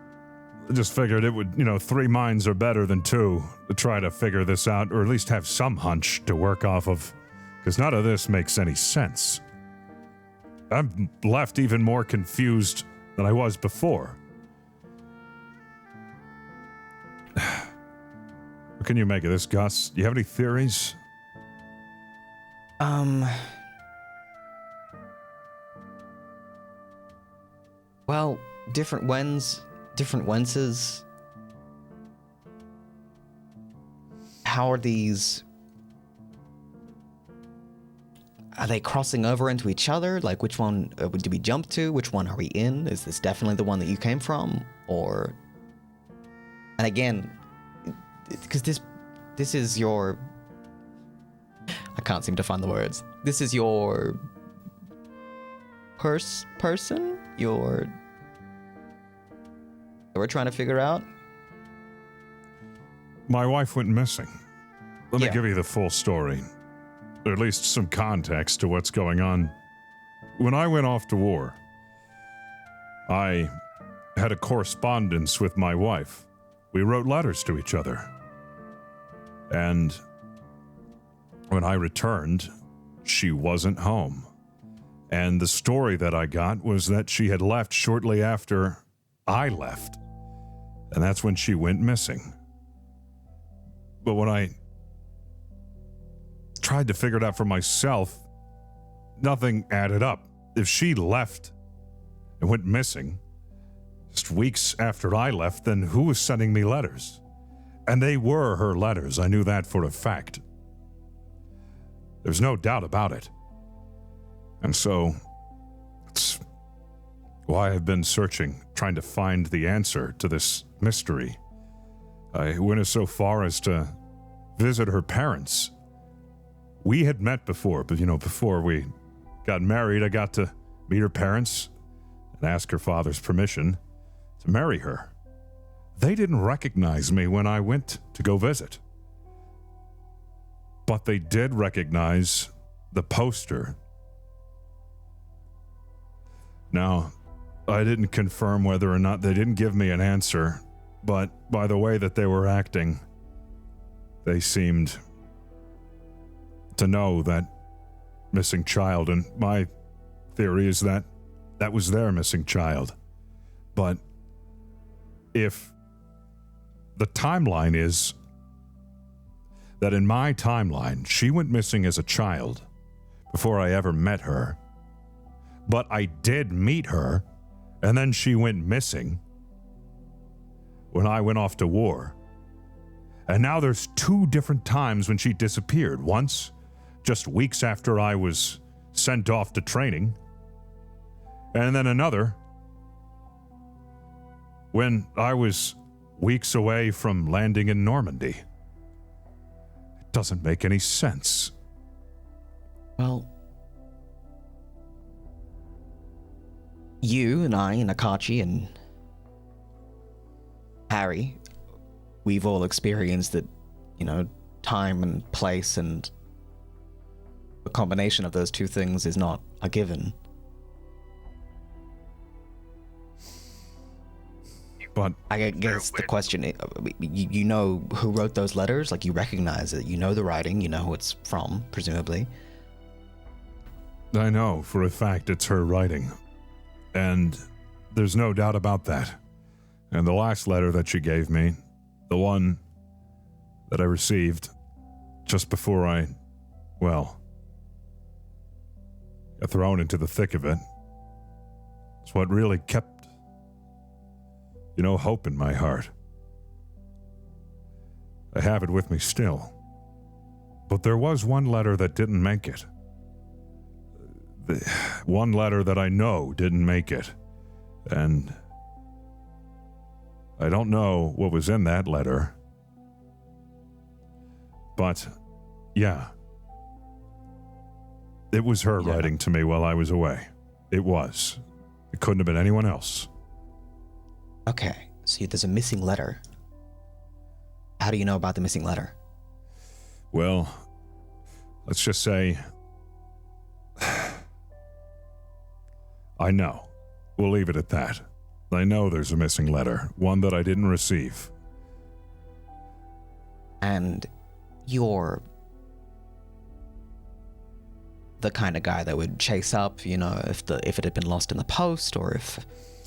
I just figured it would, 3 minds are better than 2 to try to figure this out, or at least have some hunch to work off of, because none of this makes any sense. I'm left even more confused than I was before. What can you make of this, Gus? Do you have any theories? Well, different wenses. How are these? Are they crossing over into each other? Like, which one do we jump to? Which one are we in? Is this definitely the one that you came from? Or... And again, because this is your... I can't seem to find the words. This is your... person? Your... that we're trying to figure out? My wife went missing. Let me Yeah. give you the full story. Or at least some context to what's going on. When I went off to war, I had a correspondence with my wife. We wrote letters to each other. And when I returned, she wasn't home. And the story that I got was that she had left shortly after I left. And that's when she went missing. But when I tried to figure it out for myself, nothing added up. If she left and went missing just weeks after I left, then who was sending me letters? And they were her letters. I knew that for a fact. There's no doubt about it. And so, that's why I've been searching, trying to find the answer to this mystery. I went so far as to visit her parents. We had met before, but before we got married, I got to meet her parents and ask her father's permission to marry her. They didn't recognize me when I went to go visit. But they did recognize the poster. Now, I didn't confirm whether or not they didn't give me an answer, but by the way that they were acting, they seemed to know that missing child, and my theory is that that was their missing child. But if the timeline is that in my timeline, she went missing as a child before I ever met her, but I did meet her, and then she went missing when I went off to war. And now there's 2 different times when she disappeared. Once, just weeks after I was sent off to training, and then another when I was weeks away from landing in Normandy. It doesn't make any sense. Well, you and I and Akachi and Harry, we've all experienced that, time and place, and the combination of those 2 things is not a given. But I guess the question, you know who wrote those letters? Like, you recognize it, you know the writing, you know who it's from, presumably. I know for a fact it's her writing. And there's no doubt about that. And the last letter that she gave me, the one that I received just before I got thrown into the thick of it, it's what really kept, hope in my heart. I have it with me still. But there was one letter that didn't make it. The one letter that I know didn't make it. And I don't know what was in that letter. But, yeah. It was her writing to me while I was away. It was. It couldn't have been anyone else. Okay, so there's a missing letter. How do you know about the missing letter? Well, let's just say I know. We'll leave it at that. I know there's a missing letter, one that I didn't receive. And you're the kind of guy that would chase up, if it had been lost in the post, or if,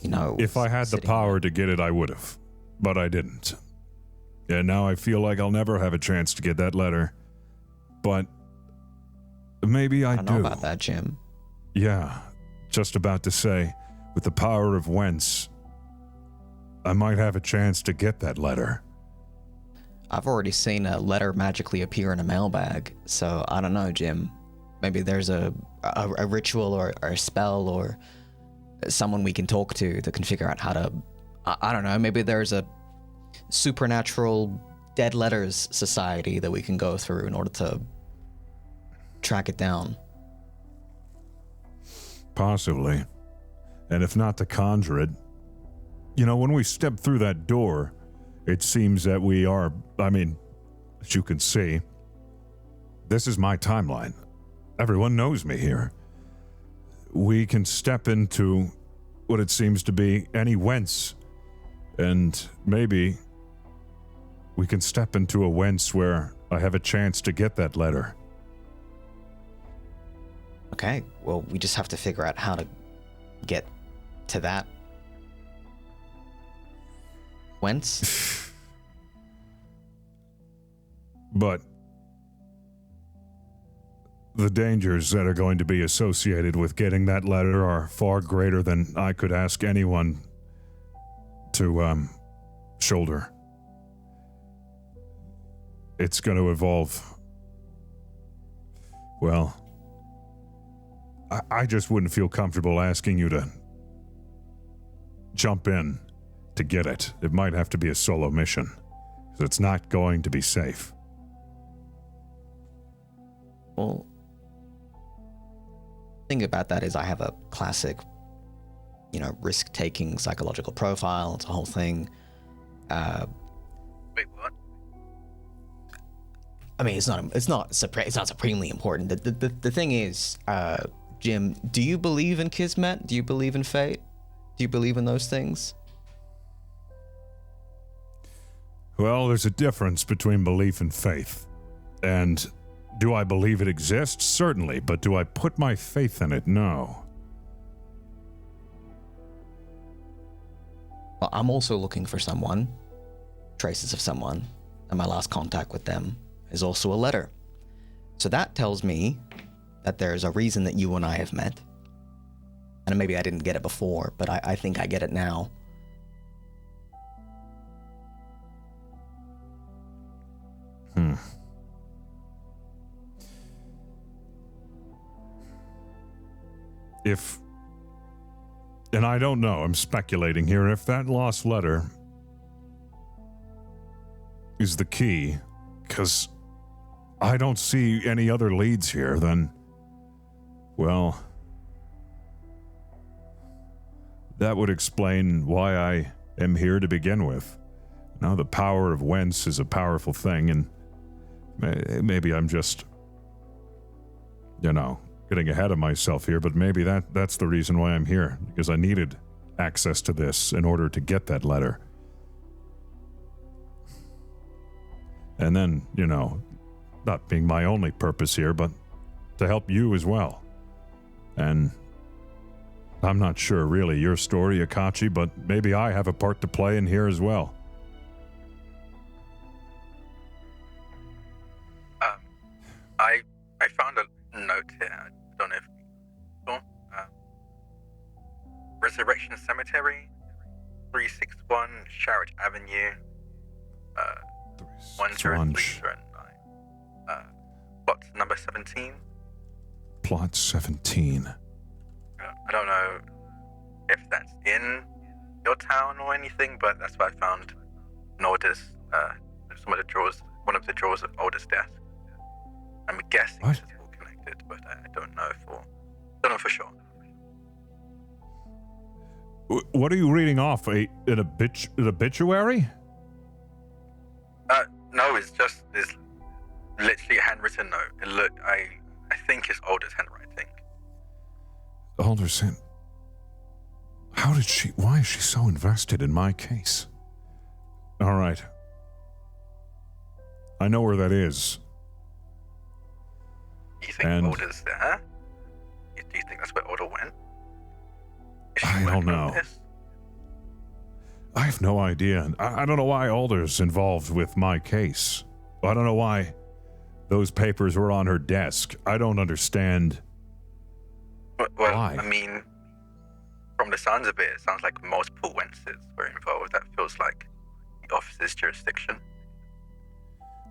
If I had the power to get it, I would have. But I didn't. And now I feel like I'll never have a chance to get that letter. But maybe I do. I don't know about that, Jim. Yeah, just about to say, with the power of Wentz, I might have a chance to get that letter. I've already seen a letter magically appear in a mailbag, so I don't know, Jim. Maybe there's a ritual or a spell or someone we can talk to that can figure out how to... I don't know, maybe there's a supernatural dead letters society that we can go through in order to track it down. Possibly. And if not to conjure it, when we step through that door, it seems that we are, as you can see, this is my timeline. Everyone knows me here. We can step into what it seems to be any Wentz, and maybe we can step into a Wentz where I have a chance to get that letter. Okay, well, we just have to figure out how to get to that. Whence? But the dangers that are going to be associated with getting that letter are far greater than I could ask anyone to, shoulder. It's going to involve... Well, I just wouldn't feel comfortable asking you to jump in to get it. It might have to be a solo mission, because it's not going to be safe. Well, the thing about that is I have a classic, risk-taking psychological profile. It's a whole thing. Wait, what? I mean, it's not supremely important. The thing is, Jim, do you believe in Kismet? Do you believe in fate? Do you believe in those things? Well, there's a difference between belief and faith. And do I believe it exists? Certainly. But do I put my faith in it? No. Well, I'm also looking for someone, traces of someone, and my last contact with them is also a letter. So that tells me that there's a reason that you and I have met. And maybe I didn't get it before, but I think I get it now. And I don't know, I'm speculating here, if that lost letter is the key, because I don't see any other leads here, then, well, that would explain why I am here to begin with. Now, the power of whence is a powerful thing, and maybe I'm just, getting ahead of myself here, but maybe that's the reason why I'm here, because I needed access to this in order to get that letter. And then, not being my only purpose here, but to help you as well. And I'm not sure really your story, Akachi, but maybe I have a part to play in here as well. I found a note here. I don't know if you saw. Resurrection Cemetery, 361 Sharrett Avenue, 10309. Plot number 17. Plot 17. I don't know if that's in your town or anything, but that's what I found. Notice one of the drawers of Alder's desk. I'm guessing what? It's all connected, but I don't know for sure. What are you reading off? An obituary? No, it's literally a handwritten note. I think it's Alder's handwriting. Alder's hand. Why is she so invested in my case? All right. I know where that is. Do you think Alder's there? Do you think that's where Alder went? I don't know. I have no idea. I don't know why Alder's involved with my case. I don't know why those papers were on her desk. I don't understand. Well, why. I mean, from the sounds of it sounds like multiple Wences were involved. That feels like the office's jurisdiction.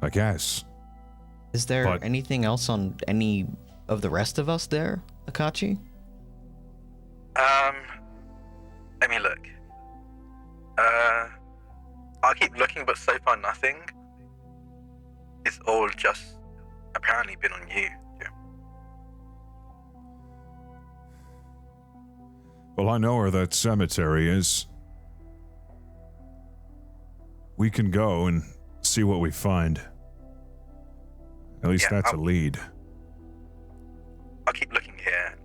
I guess. Is there anything else on any of the rest of us there, Akachi? Let me look. I'll keep looking, but so far nothing. It's all just apparently been on you, Jim. Well, I know where that cemetery is. We can go and see what we find. At least that's a lead. I'll keep looking here.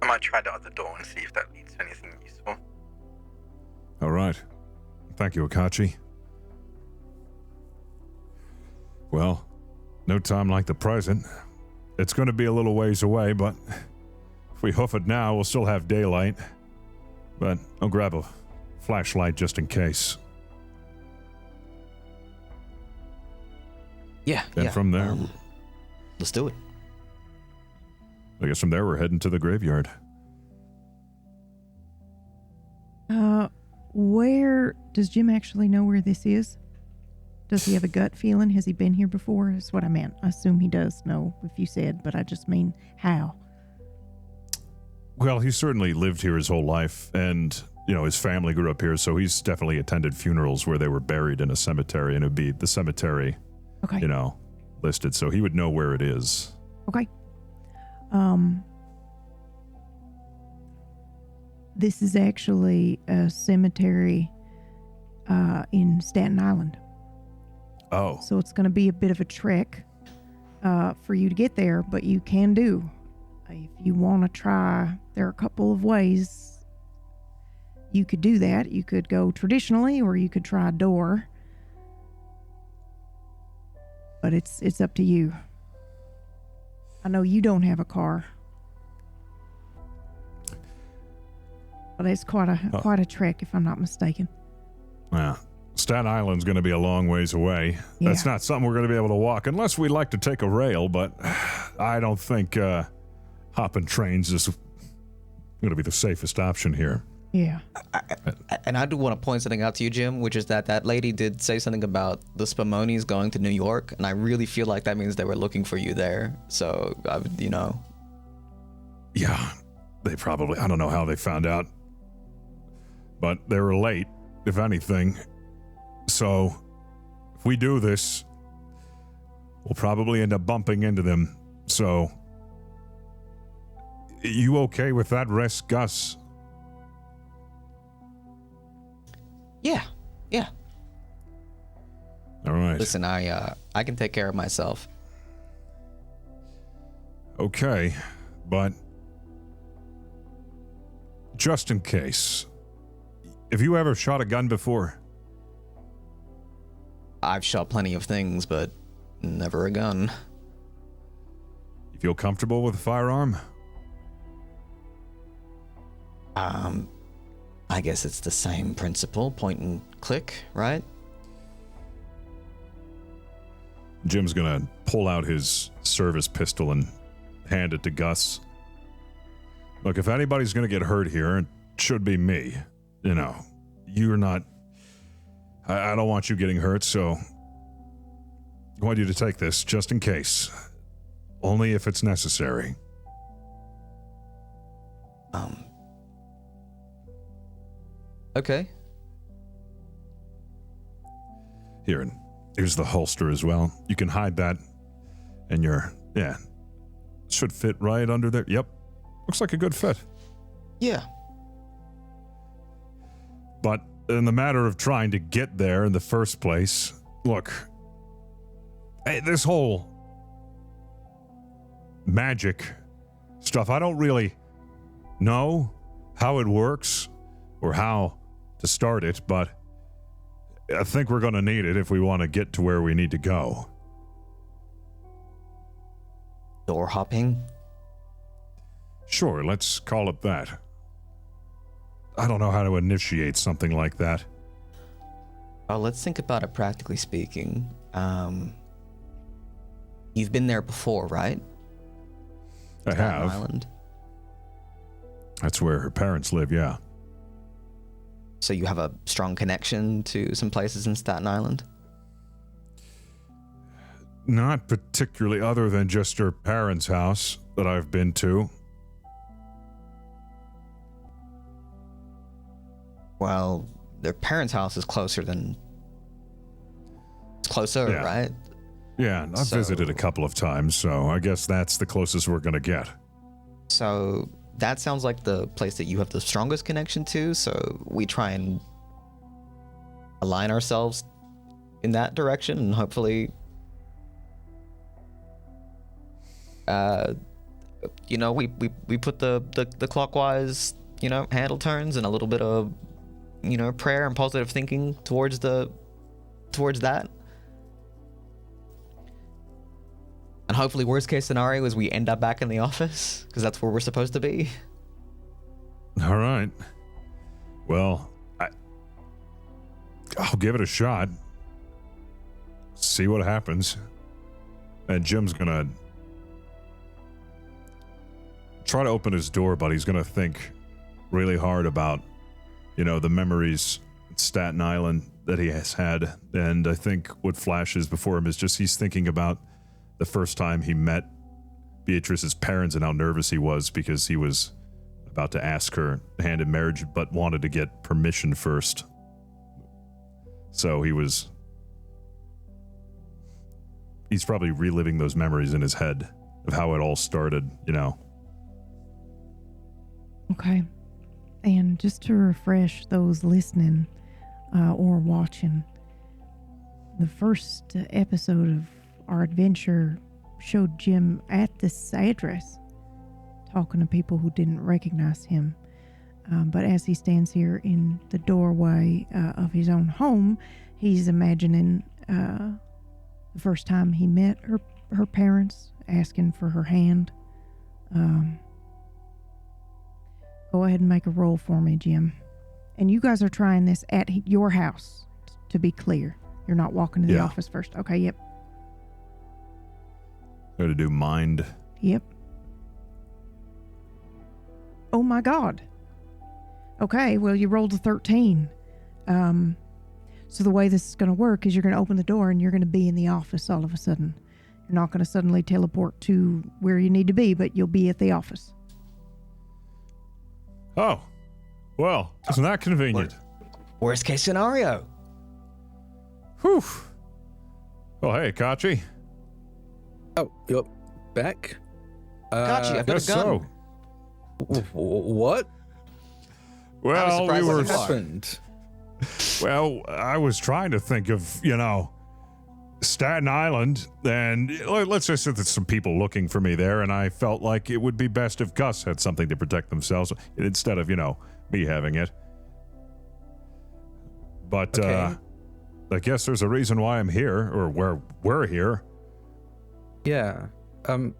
I might try the other door and see if that leads to anything useful. All right. Thank you, Akachi. Well, no time like the present. It's going to be a little ways away, but if we hoof it now, we'll still have daylight. But I'll grab a flashlight just in case. Yeah. And from there, let's do it. I guess from there we're heading to the graveyard. Where does Jim actually know where this is? Does he have a gut feeling? Has he been here before? Is what I meant. I assume he does know if you said, but I just mean how. Well, he certainly lived here his whole life, and, you know, his family grew up here, so he's definitely attended funerals where they were buried in a cemetery, and it would be the cemetery, Okay. you know, listed, so he would know where it is. Okay. This is actually a cemetery in Staten Island. Oh. So it's going to be a bit of a trek for you to get there, but you can do. If you want to try, there are a couple of ways you could do that. You could go traditionally, or you could try a door. But it's up to you. I know you don't have a car. But it's quite a trek, if I'm not mistaken. Yeah. Staten Island's going to be a long ways away. Yeah. That's not something we're going to be able to walk, unless we'd like to take a rail, but I don't think hopping trains is going to be the safest option here. Yeah. And I do want to point something out to you, Jim, which is that lady did say something about the Spamonis going to New York, and I really feel like that means they were looking for you there. So, you know. Yeah, they probably, I don't know how they found out, but they were late, if anything. So, if we do this, we'll probably end up bumping into them. So, you okay with that risk, Gus? Yeah. All right. Listen, I can take care of myself. Okay, but just in case, have you ever shot a gun before? I've shot plenty of things, but never a gun. You feel comfortable with a firearm? I guess it's the same principle, point and click, right? Jim's gonna pull out his service pistol and hand it to Gus. Look, if anybody's gonna get hurt here, it should be me. You know, you're not... I don't want you getting hurt, so I want you to take this, just in case. Only if it's necessary. Okay. Here's the holster as well. You can hide that in your... Yeah. Should fit right under there. Yep. Looks like a good fit. Yeah. But in the matter of trying to get there in the first place, look, this whole magic stuff, I don't really know how it works or how to start it, but I think we're going to need it if we want to get to where we need to go. Door hopping? Sure, let's call it that. I don't know how to initiate something like that. Oh, let's think about it practically speaking. You've been there before, right? I Staten have. Island. That's where her parents live, yeah. So you have a strong connection to some places in Staten Island? Not particularly, other than just her parents' house that I've been to. Well, their parents' house is closer than... It's closer, Yeah. right? Yeah, I've visited a couple of times, so I guess that's the closest we're gonna get. So that sounds like the place that you have the strongest connection to, so we try and align ourselves in that direction, and hopefully, we put the clockwise, handle turns and a little bit of, prayer and positive thinking towards that. And hopefully, worst case scenario is we end up back in the office, because that's where we're supposed to be. All right. Well, I'll give it a shot. See what happens. And Jim's gonna try to open his door, but he's gonna think really hard about, the memories in Staten Island that he has had. And I think what flashes before him is just he's thinking about the first time he met Beatrice's parents and how nervous he was because he was about to ask her hand in marriage, but wanted to get permission first. So he's probably reliving those memories in his head of how it all started, Okay. And just to refresh those listening or watching, the first episode of our adventure showed Jim at this address talking to people who didn't recognize him. But as he stands here in the doorway of his own home, he's imagining the first time he met her parents, asking for her hand. Go ahead and make a roll for me, Jim. And you guys are trying this at your house, to be clear. You're not walking to the office first. Okay, yep. Got to do mind. Yep. Oh my God. Okay, well, you rolled a 13. So the way this is going to work is you're going to open the door and you're going to be in the office all of a sudden. You're not going to suddenly teleport to where you need to be, but you'll be at the office. Oh, well, isn't that convenient? Worst case scenario. Whew. Well, hey, Catsi. Oh, you're back? Catsi, I've got a gun. So. What? Well, surprised What so far. happened? Well, I was trying to think of, Staten Island, and let's just say there's some people looking for me there, and I felt like it would be best if Gus had something to protect themselves instead of, me having it. But Okay. I guess there's a reason why I'm here, or where we're here. Yeah. And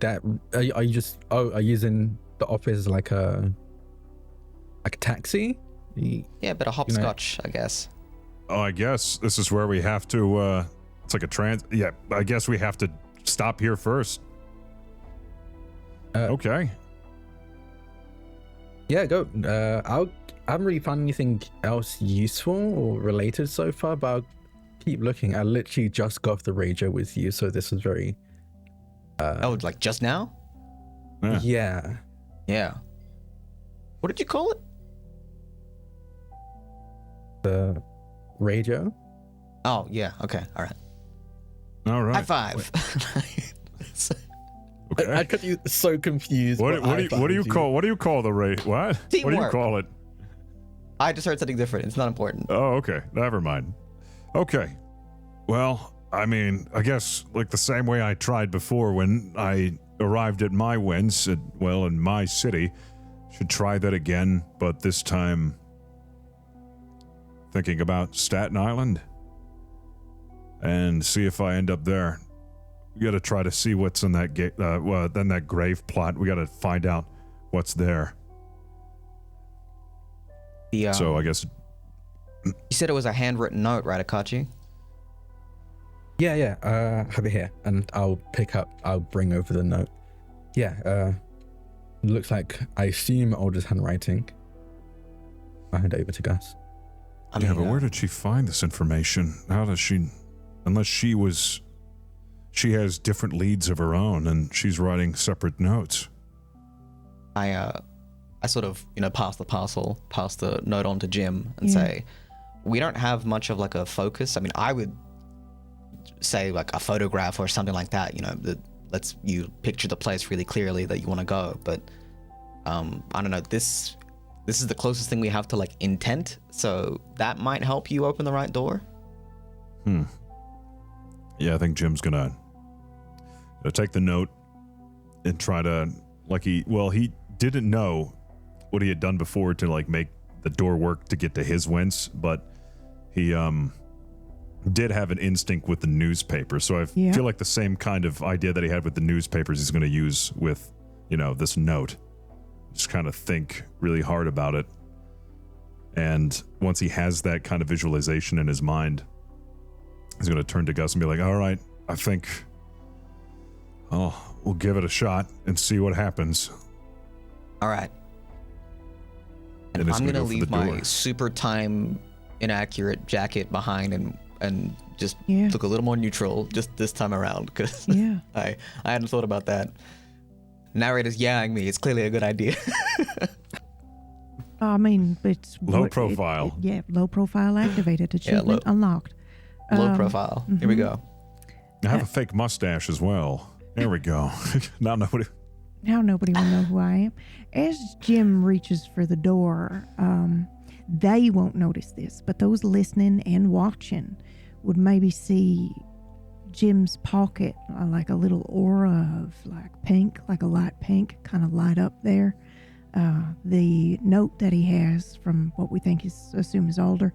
that are you just are you using the office like a taxi? Yeah, a bit of hopscotch, I guess. Oh, I guess this is where we have to, it's like a yeah, I guess we have to stop here first. Okay. Yeah, go. I haven't really found anything else useful or related so far, but I'll keep looking. I literally just got off the radio with you, so this was very... Like just now? Yeah. Yeah. What did you call it? The radio? Oh, yeah. Okay. All right. All right. High five. Okay. I got you so confused. What do you call the rate? What? What do you Teamwork. call it? I just heard something different. It's not important. Oh, okay. Never mind. Okay. Well, I mean, I guess like the same way I tried before when I arrived at my wins, in my city. Should try that again, but this time thinking about Staten Island and see if I end up there. We got to try to see what's in that then that grave plot. We got to find out what's there. So I guess You said it was a handwritten note, right, Akachi? Yeah. Have it here, and I'll bring over the note. Yeah. Looks like, I assume, Older's handwriting. I'll hand it over to Gus. but where did she find this information? How does she, unless she has different leads of her own and she's writing separate notes. I sort of, pass the note on to Jim and say, we don't have much of like a focus. I mean, I would say like a photograph or something like that, that lets you picture the place really clearly that you want to go. But I don't know, this is the closest thing we have to like intent. So that might help you open the right door. Yeah, I think Jim's gonna take the note and try to, he didn't know what he had done before to like make the door work to get to his wins, but he did have an instinct with the newspaper, so I feel like the same kind of idea that he had with the newspapers he's going to use with, this note. Just kind of think really hard about it. And once he has that kind of visualization in his mind, he's going to turn to Gus and be like, all right, I think we'll give it a shot and see what happens. All right. And I'm going to leave my super time inaccurate jacket behind and just look a little more neutral just this time around, because I hadn't thought about that. Narrator's yelling me. It's clearly a good idea. I mean, it's low profile. Low profile activated. Achievement unlocked. Low profile. Here we go. I have a fake mustache as well. There we go. Now nobody will know who I am. As Jim reaches for the door, they won't notice this, but those listening and watching would maybe see Jim's pocket, like a little aura of like pink, like a light pink, kind of light up there. The note that he has from what we assume is Alder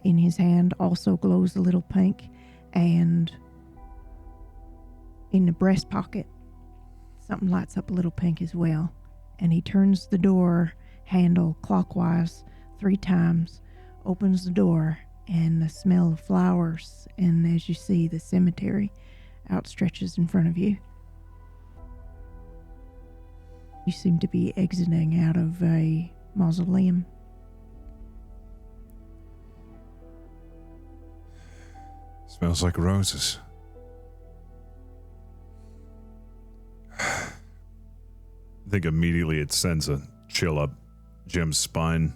in his hand also glows a little pink, and in the breast pocket something lights up a little pink as well. And he turns the door handle clockwise 3 times, opens the door, and the smell of flowers, and as you see, the cemetery outstretches in front of you. You seem to be exiting out of a mausoleum. Smells like roses. I think immediately it sends a chill up Jim's spine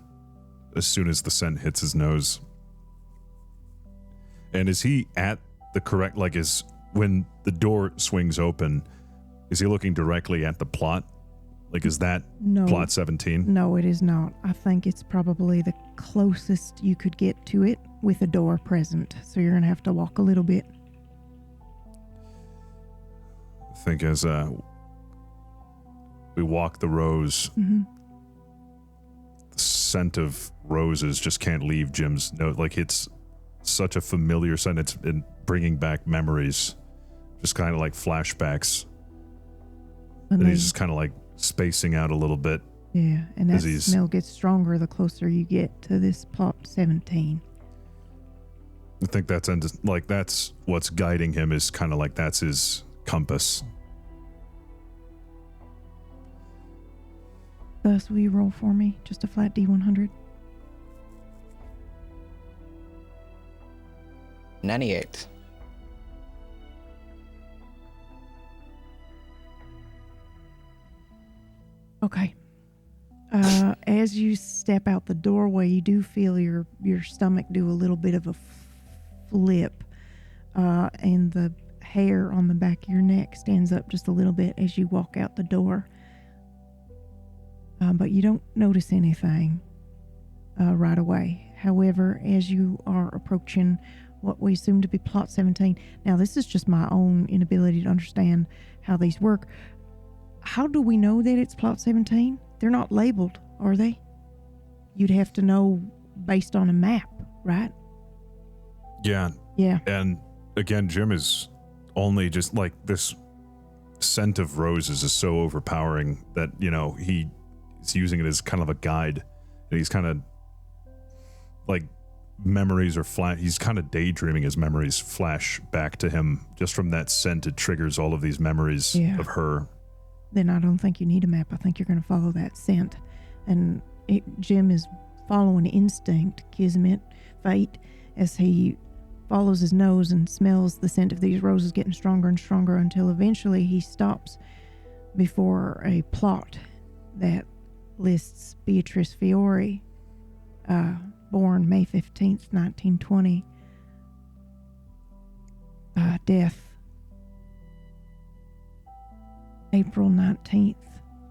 as soon as the scent hits his nose. And is he at the correct, when the door swings open, is he looking directly at the plot? Is that plot 17? No, it is not. I think it's probably the closest you could get to it with a door present. So you're going to have to walk a little bit. I think as we walk the rows, the scent of roses just can't leave Jim's nose. It's such a familiar scent. It's been bringing back memories, just kind of like flashbacks. And he's just kind of spacing out a little bit. Yeah, and that smell gets stronger the closer you get to this plot 17. I think that's what's guiding him, is kind of that's his compass. Thus, will you roll for me? Just a flat D100. 98. Okay. As you step out the doorway, you do feel your stomach do a little bit of a flip, and the hair on the back of your neck stands up just a little bit as you walk out the door. But you don't notice anything right away. However, as you are approaching what we assume to be plot 17, now this is just my own inability to understand how these work. How do we know that it's plot 17? They're not labeled, are they? You'd have to know based on a map, right? Yeah. Yeah. And again, Jim is only just this scent of roses is so overpowering that, he's using it as kind of a guide. And he's kind of memories are he's kind of daydreaming as memories flash back to him. Just from that scent, it triggers all of these memories of her. Then I don't think you need a map. I think you're going to follow that scent. And Jim is following instinct, kismet, fate, as he follows his nose and smells the scent of these roses getting stronger and stronger until eventually he stops before a plot that lists Beatrice Fiore, born May 15th, 1920. Death April 19th,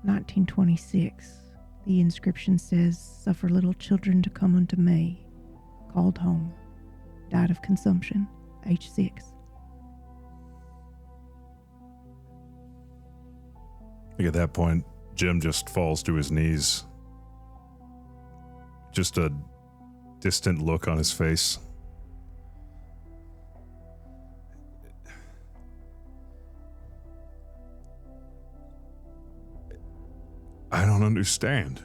1926. The inscription says, "Suffer little children to come unto me. Called home. Died of consumption. Age 6. I think at that point, Jim just falls to his knees. Just a distant look on his face. I don't understand.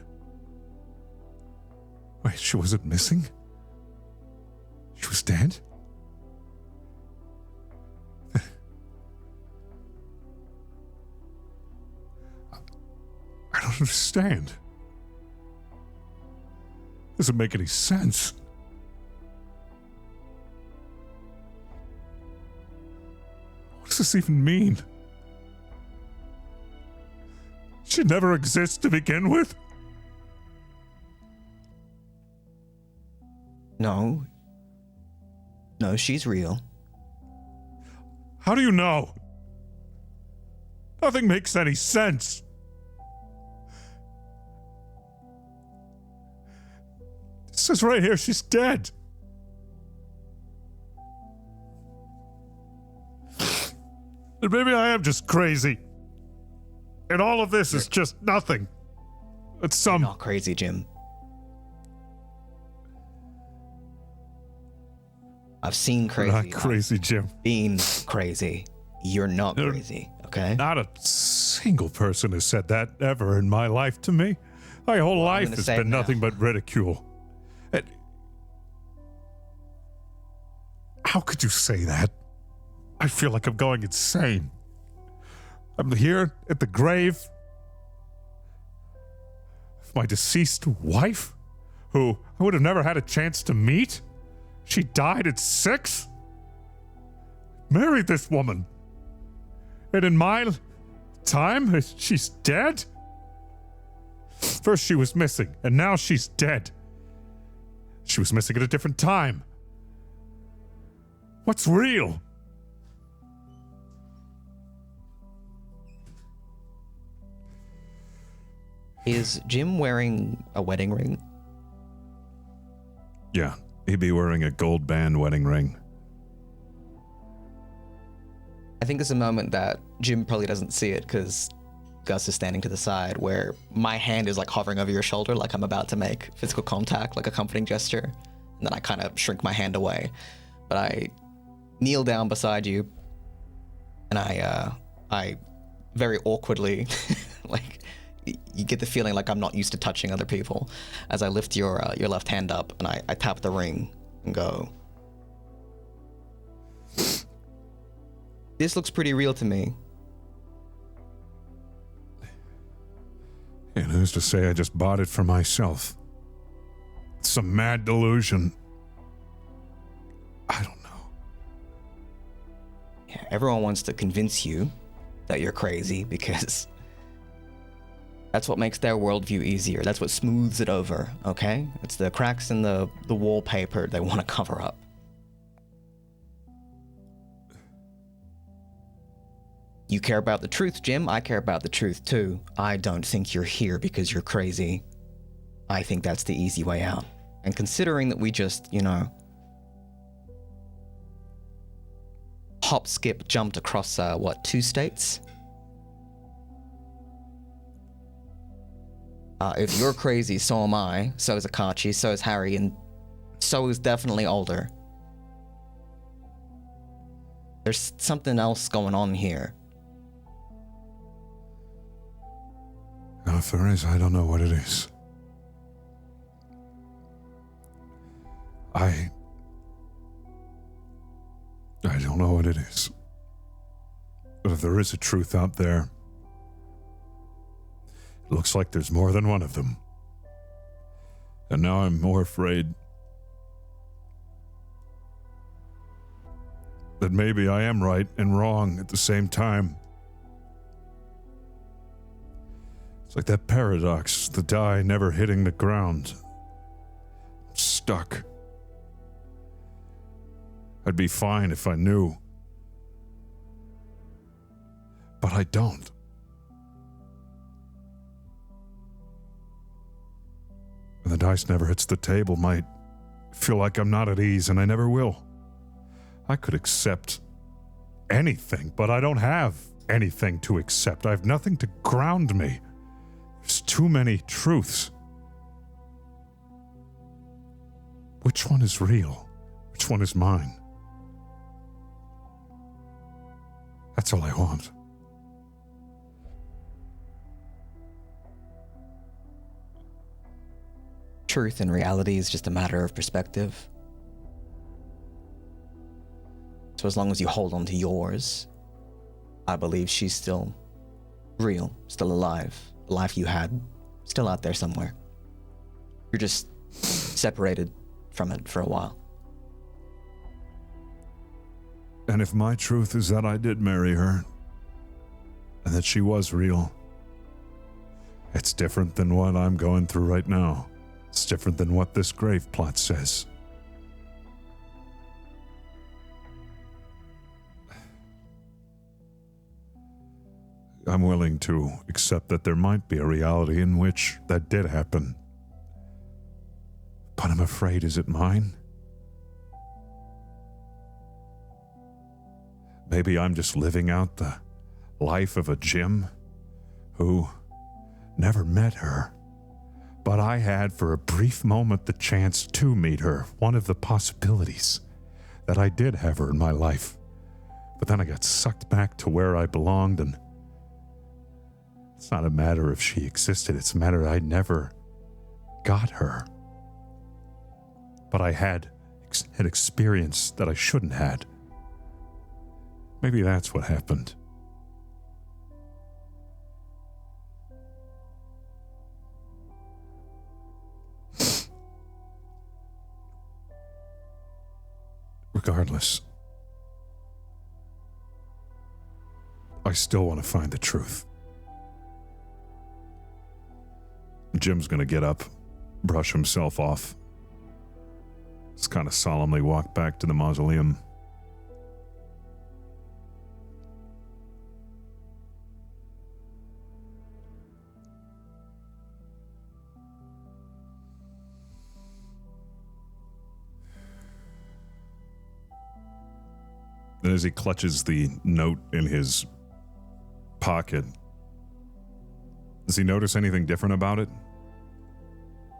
Wait, she wasn't missing? She was dead? I don't understand. Doesn't make any sense. What does this even mean? She never exists to begin with? No. No, she's real. How do you know? Nothing makes any sense. It says right here she's dead. And maybe I am just crazy. And all of this is just nothing. It's some... You're not crazy, Jim. I've seen crazy. Not crazy, Jim. Been crazy. You're not crazy, okay? Not a single person has said that ever in my life to me. My whole life has been nothing but ridicule. And how could you say that? I feel like I'm going insane. I'm here at the grave of my deceased wife, who I would have never had a chance to meet. She died at 6. Married this woman. And in my time, she's dead? First she was missing, and now she's dead. She was missing at a different time. What's real? Is Jim wearing a wedding ring? Yeah, he'd be wearing a gold band wedding ring. I think it's a moment that Jim probably doesn't see it because Gus is standing to the side, where my hand is like hovering over your shoulder, like I'm about to make physical contact, like a comforting gesture. And then I kind of shrink my hand away. But I kneel down beside you, and I very awkwardly, like, you get the feeling like I'm not used to touching other people, as I lift your left hand up and I tap the ring and go, "This looks pretty real to me." And who's to say I just bought it for myself? It's some mad delusion. I don't know. Yeah, everyone wants to convince you that you're crazy because that's what makes their worldview easier. That's what smooths it over, okay? It's the cracks in the wallpaper they want to cover up. You care about the truth, Jim. I care about the truth, too. I don't think you're here because you're crazy. I think that's the easy way out. And considering that we just, hop, skip, jumped across, 2 states? If you're crazy, so am I. So is Akachi, so is Harry, and so is definitely Alder. There's something else going on here. Now, if there is, I don't know what it is. I don't know what it is. But if there is a truth out there, it looks like there's more than one of them. And now I'm more afraid that maybe I am right and wrong at the same time. It's like that paradox, the die never hitting the ground. I'm stuck. I'd be fine if I knew. But I don't. When the dice never hits the table, might feel like I'm not at ease, and I never will. I could accept anything, but I don't have anything to accept. I have nothing to ground me. There's too many truths. Which one is real? Which one is mine? That's all I want. truth and reality is just a matter of perspective. So as long as you hold on to yours, I believe she's still real, still alive. The life you had, still out there somewhere. You're just separated from it for a while. And if my truth is that I did marry her, and that she was real, it's different than what I'm going through right now. It's different than what this grave plot says. I'm willing to accept that there might be a reality in which that did happen. But I'm afraid, is it mine? Maybe I'm just living out the life of a Jim who never met her. But I had for a brief moment the chance to meet her, one of the possibilities that I did have her in my life. But then I got sucked back to where I belonged, and it's not a matter of she existed, it's a matter I never got her. But I had an experience that I shouldn't had. Maybe that's what happened. Regardless, I still want to find the truth. Jim's gonna get up, brush himself off. Just kind of solemnly walk back to the mausoleum. And as he clutches the note in his pocket, does he notice anything different about it?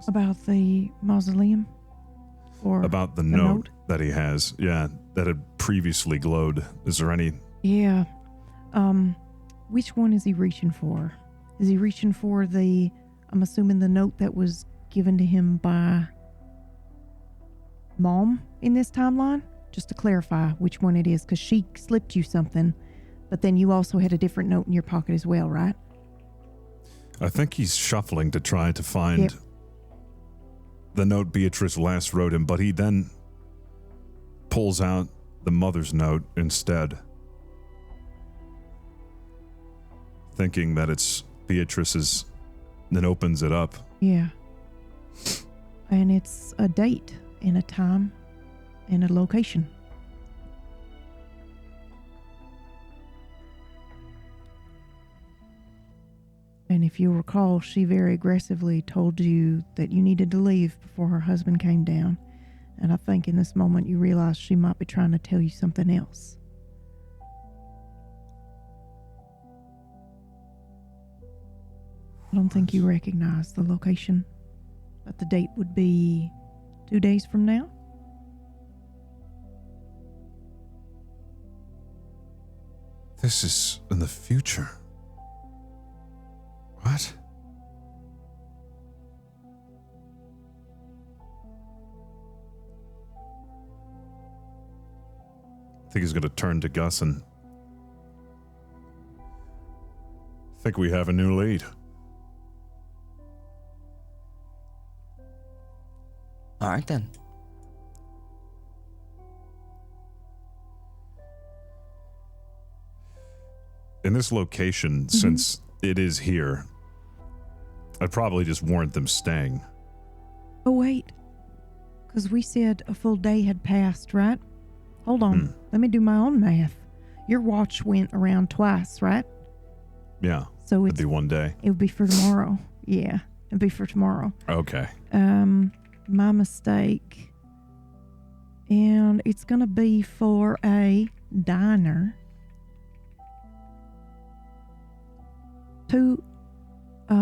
About the mausoleum? Or about the note that he has, yeah, that had previously glowed. Is there any? Yeah. Which one is he reaching for? Is he reaching for I'm assuming the note that was given to him by Mom in this timeline? Just to clarify which one it is, because she slipped you something, but then you also had a different note in your pocket as well, right? I think he's shuffling to try to find the note Beatrice last wrote him, but he then pulls out the mother's note instead, thinking that it's Beatrice's, then opens it up. Yeah. And it's a date and a time and a location. And if you recall, she very aggressively told you that you needed to leave before her husband came down. And I think in this moment you realize she might be trying to tell you something else. I don't think you recognize the location, but the date would be 2 days from now. This is in the future. What? I think he's going to turn to Gus and think we have a new lead. All right, then. In this location, since it is here, I'd probably just warrant them staying. Oh, wait. Because we said a full day had passed, right? Hold on. Let me do my own math. Your watch went around twice, right? Yeah. So it'd be 1 day. It would be for tomorrow. Yeah. It'd be for tomorrow. Okay. My mistake. And it's going to be for a diner.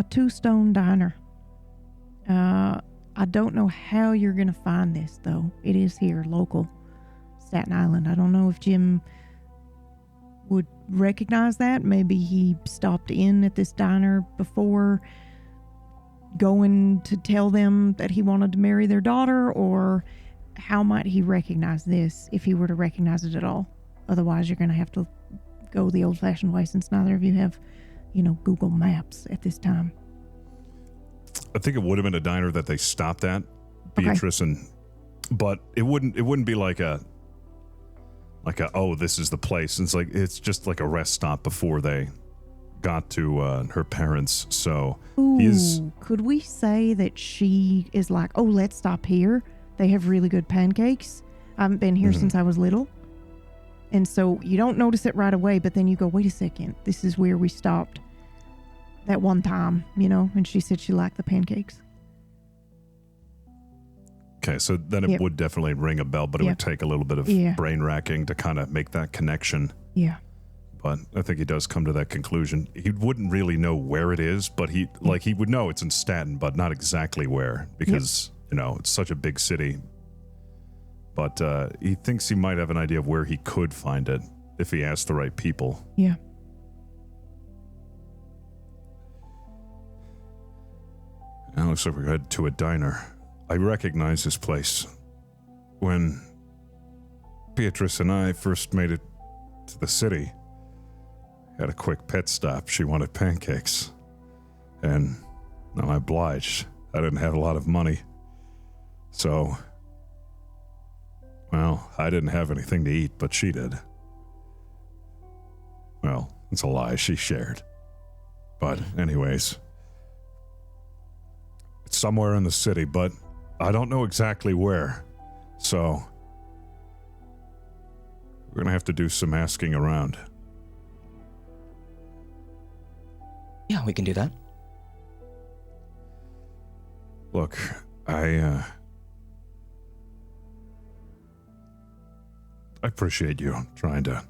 Two-stone diner. I don't know how you're going to find this, though. It is here, local. Staten Island. I don't know if Jim would recognize that. Maybe he stopped in at this diner before. going to tell them that he wanted to marry their daughter, or how might he recognize this if he were to recognize it at all? Otherwise, you're going to have to go the old-fashioned way, since neither of you have, Google Maps at this time. I think it would have been a diner that they stopped at, Beatrice, but it wouldn't be like a oh, this is the place. It's just like a rest stop before they got to her parents. So could we say that she is like, oh, let's stop here? They have really good pancakes. I haven't been here since I was little. And so you don't notice it right away, but then you go, wait a second, this is where we stopped that one time, and she said she liked the pancakes. Okay, so then it would definitely ring a bell, but it would take a little bit of brain racking to kind of make that connection. Yeah. But I think he does come to that conclusion. He wouldn't really know where it is, but he would know it's in Staten, but not exactly where, because, it's such a big city. But he thinks he might have an idea of where he could find it if he asked the right people. Yeah. Now it looks like we're headed to a diner. I recognize this place. When Beatrice and I first made it to the city, had a quick pit stop. She wanted pancakes. And I obliged. I didn't have a lot of money. So, well, I didn't have anything to eat, but she did. Well, it's a lie. She shared. But anyways, it's somewhere in the city, but I don't know exactly where. So, we're going to have to do some asking around. Yeah, we can do that. Look, I appreciate you trying to,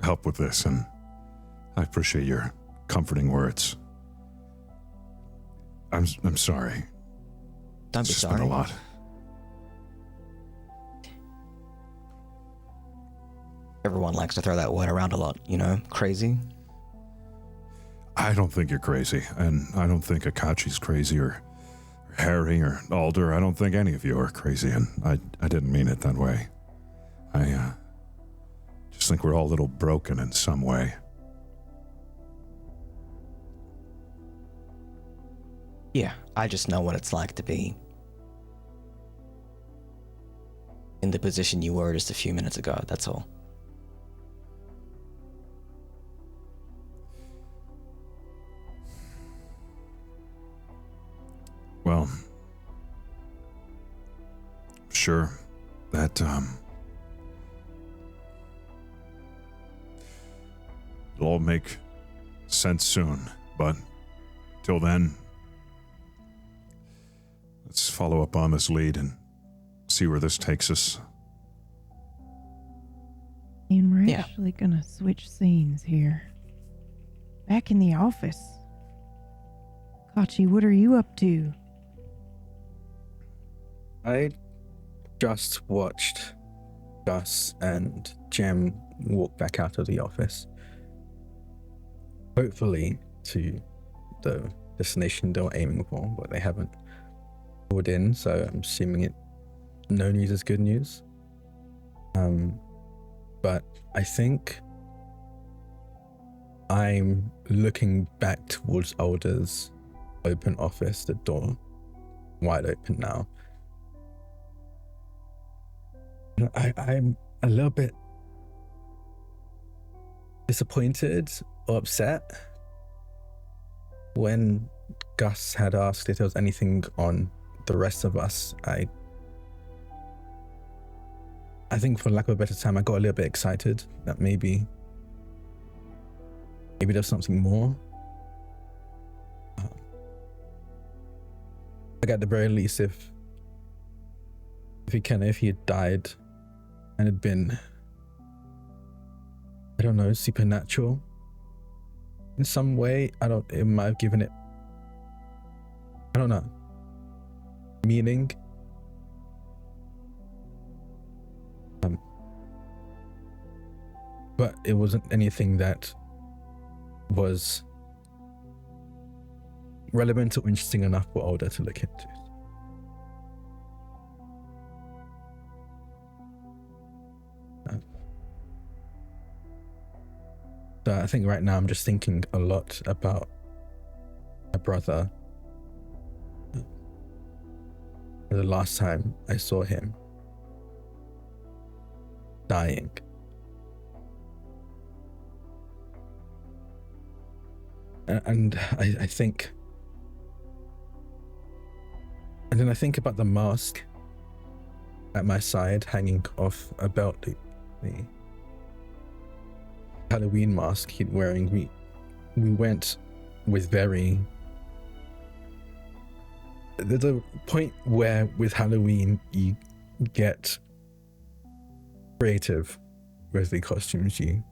help with this, and I appreciate your comforting words. I'm sorry. Don't be It's sorry. been a lot. Everyone likes to throw that word around a lot, crazy. I don't think you're crazy, and I don't think Akachi's crazy, or Harry, or Alder. I don't think any of you are crazy, and I didn't mean it that way. I just think we're all a little broken in some way. Yeah, I just know what it's like to be in the position you were just a few minutes ago, that's all. Well, sure, that, it'll all make sense soon, but till then, let's follow up on this lead and see where this takes us. And we're actually gonna switch scenes here. Back in the office. Kachi, what are you up to? I just watched Gus and Jem walk back out of the office. Hopefully to the destination they were aiming for, but they haven't pulled in, so I'm assuming no news is good news. But I think I'm looking back towards Alder's open office, the door wide open now. I'm a little bit disappointed or upset when Gus had asked if there was anything on the rest of us. I think, for lack of a better term, I got a little bit excited that maybe there's something more. Like, at the very least, if he had died and had been, I don't know, supernatural in some way, it might have given it, I don't know, meaning. But it wasn't anything that was relevant or interesting enough for Older to look into. So I think right now I'm just thinking a lot about my brother. The last time I saw him dying. And I think, and then I think about the mask at my side hanging off a belt, the Halloween mask he'd wearing. We went with very, there's a point where with Halloween you get creative with the costumes you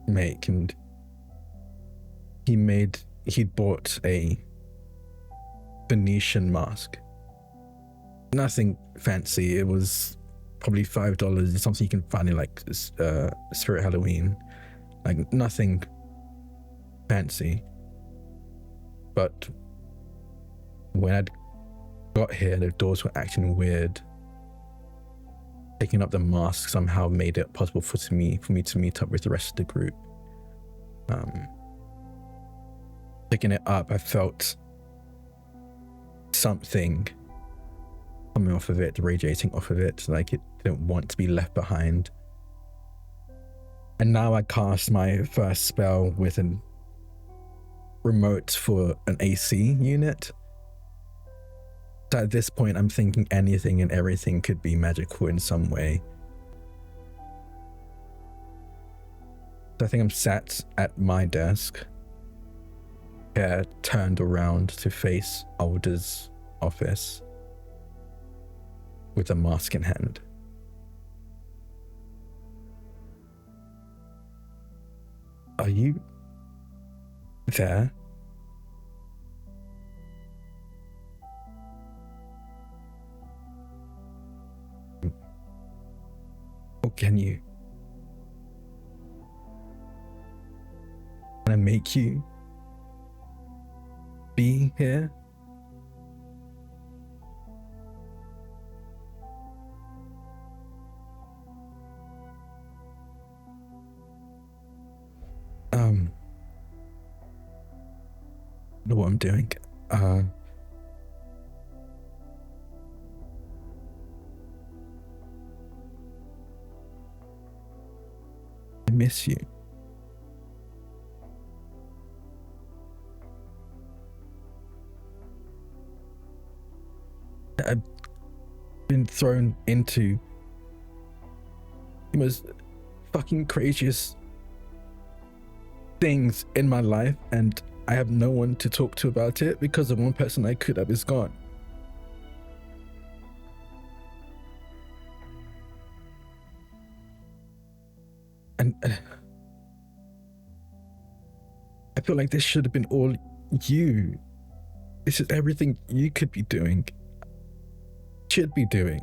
make, and he'd bought a Venetian mask. Nothing fancy. It was probably $5. It's something you can find in like Spirit Halloween. Like nothing fancy. But when I'd got here, the doors were acting weird. Picking up the mask somehow made it possible for me to meet up with the rest of the group. Picking it up, I felt something coming off of it, radiating off of it, like it didn't want to be left behind. And now I cast my first spell with a remote for an AC unit. So at this point, I'm thinking anything and everything could be magical in some way. So I think I'm sat at my desk, hair turned around to face Alder's office with a mask in hand. Are you there? Or can you? Can I make you be here? I know what I'm doing. I miss you. I've been thrown into the most fucking craziest things in my life, and I have no one to talk to about it because the one person I could have is gone. And I feel like this should have been all you. This is everything you could be doing. Should be doing.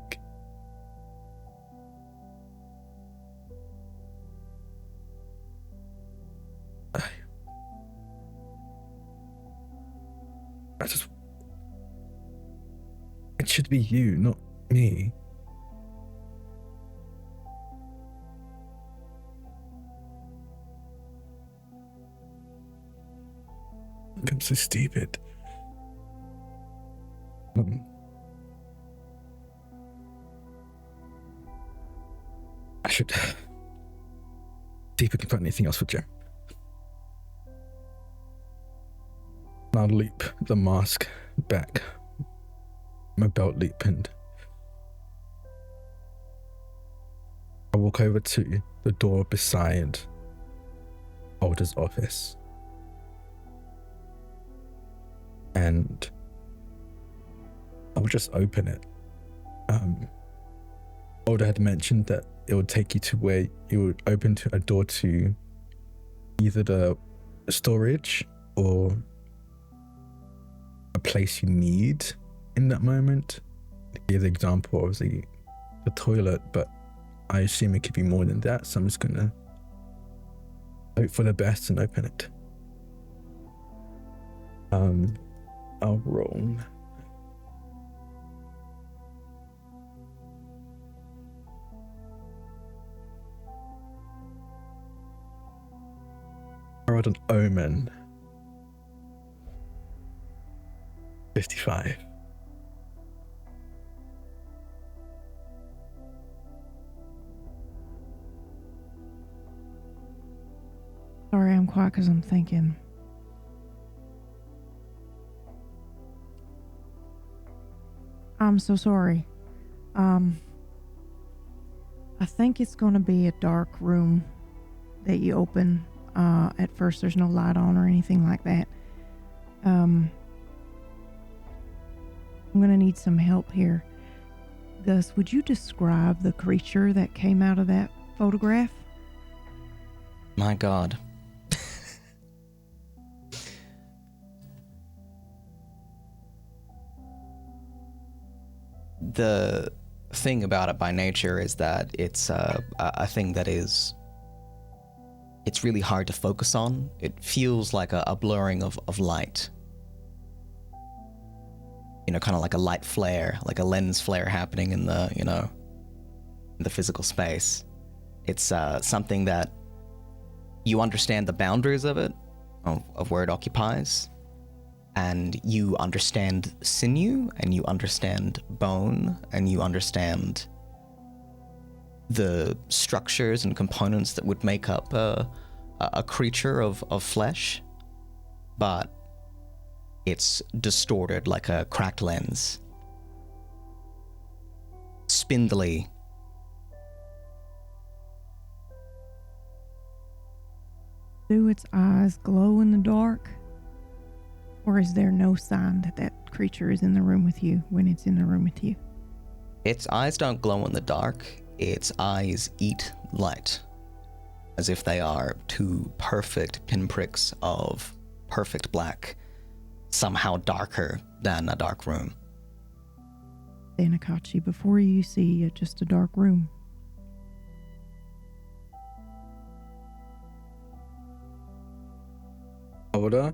It should be you, not me. I'm so stupid. I should see if I can find anything else for Jim. I'll loop the mask back, my belt loop, and I walk over to the door beside Alder's office. And I'll just open it. Alder had mentioned that it would take you to where you would open to a door to either the storage or a place you need in that moment. I gave the example of the toilet, but I assume it could be more than that, so I'm just gonna hope for the best and open it. I'll roll. I rolled an omen. 55. Sorry, I'm quiet because I'm thinking. I'm so sorry. I think it's going to be a dark room that you open. At first, there's no light on or anything like that. I'm going to need some help here. Gus, would you describe the creature that came out of that photograph? My God. The thing about it by nature is that it's a thing that is... It's really hard to focus on. It feels like a blurring of light. You know, kind of like a light flare, like a lens flare happening in the, you know, in the physical space. It's something that you understand the boundaries of it, of where it occupies, and you understand sinew, and you understand bone, and you understand the structures and components that would make up a creature of flesh, but it's distorted like a cracked lens. Spindly. Do its eyes glow in the dark? Or is there no sign that that creature is in the room with you when it's in the room with you? Its eyes don't glow in the dark. Its eyes eat light, as if they are two perfect pinpricks of perfect black, somehow darker than a dark room. Then, Akachi, before you see just a dark room, Order,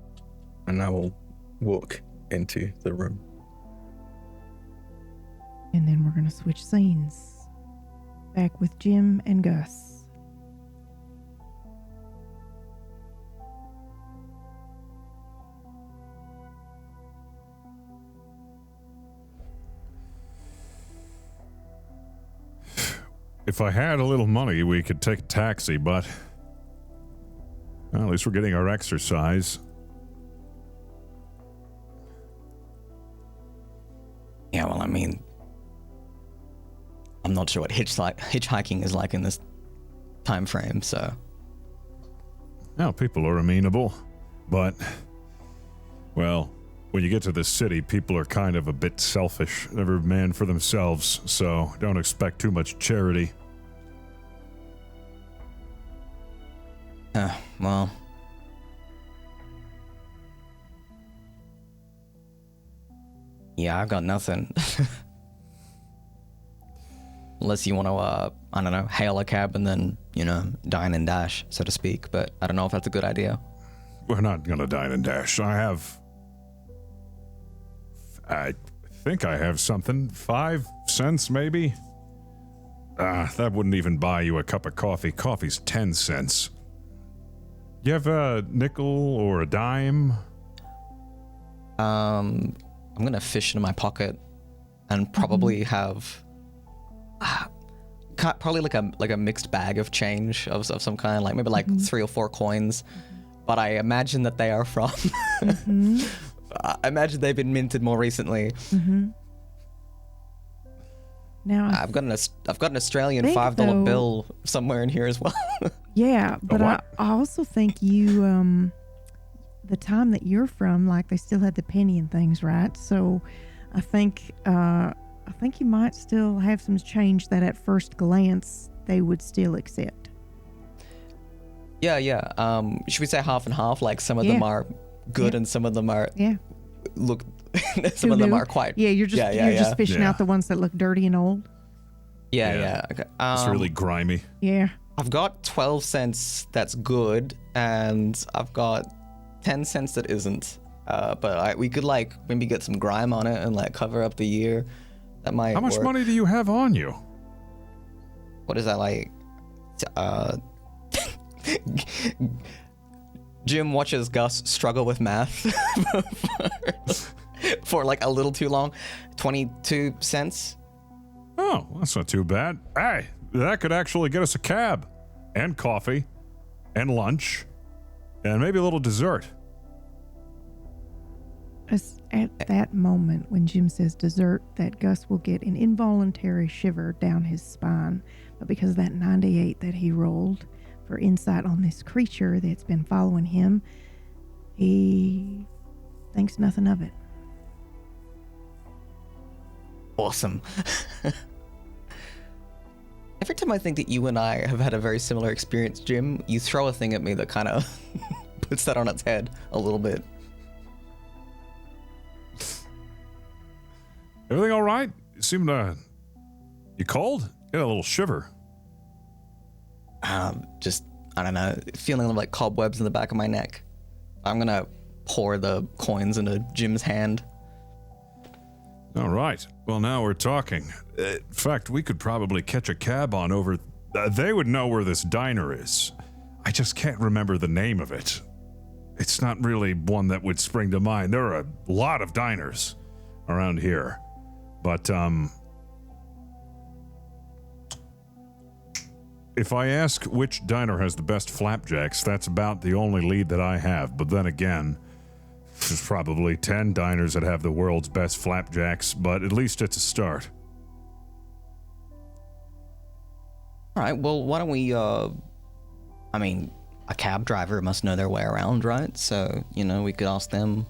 and I will walk into the room. and then we're going to switch scenes. Back with Jim and Gus. If I had a little money, we could take a taxi, but well, at least we're getting our exercise. Yeah, well, I mean, I'm not sure what hitchhiking is like in this time frame, so. Now, people are amenable, but, well, when you get to this city, people are kind of a bit selfish, every man for themselves, so don't expect too much charity. Well. Yeah, I've got nothing. Unless you want to, I don't know, hail a cab and then, you know, dine and dash, so to speak, but I don't know if that's a good idea. We're not gonna dine and dash. I think I have something. 5 cents, maybe? That wouldn't even buy you a cup of coffee. Coffee's 10 cents. You have a nickel or a dime? I'm gonna fish in my pocket and probably have probably like a mixed bag of change of some kind, like maybe like 3 or 4 coins, but I imagine that they are from I imagine they've been minted more recently. Now I've got an Australian $5 bill somewhere in here as well. Yeah, but I also think you, the time that you're from, like they still had the penny and things, right? So I think you might still have some change that at first glance they would still accept. Yeah. Should we say half and half? Like some of them are good and some of them are look. Some of them are quite. Yeah, you're just fishing out the ones that look dirty and old. Yeah. Okay. It's really grimy. Yeah. I've got 12 cents that's good, and I've got 10 cents that isn't. But we could like maybe get some grime on it and like cover up the year. That might. How much work. money do you have on you? What is that like? Jim watches Gus struggle with math for like a little too long. 22 cents. Oh, that's not too bad. Hey, that could actually get us a cab and coffee and lunch and maybe a little dessert. It's at that moment when Jim says dessert that Gus will get an involuntary shiver down his spine. But because of that 98 that he rolled for insight on this creature that's been following him, he thinks nothing of it. Awesome. Every time I think that you and I have had a very similar experience, Jim, you throw a thing at me that kind of puts that on its head a little bit. Everything all right? You seem to... You cold? Get a little shiver. Just, I don't know, feeling like cobwebs in the back of my neck. I'm gonna pour the coins into Jim's hand. All right. Well, now we're talking. In fact, we could probably catch a cab on over... they would know where this diner is. I just can't remember the name of it. It's not really one that would spring to mind. There are a lot of diners around here. But, if I ask which diner has the best flapjacks, that's about the only lead that I have. But then again, there's probably 10 diners that have the world's best flapjacks, but at least it's a start. All right, well, why don't we, I mean, a cab driver must know their way around, right? So, you know, we could ask them.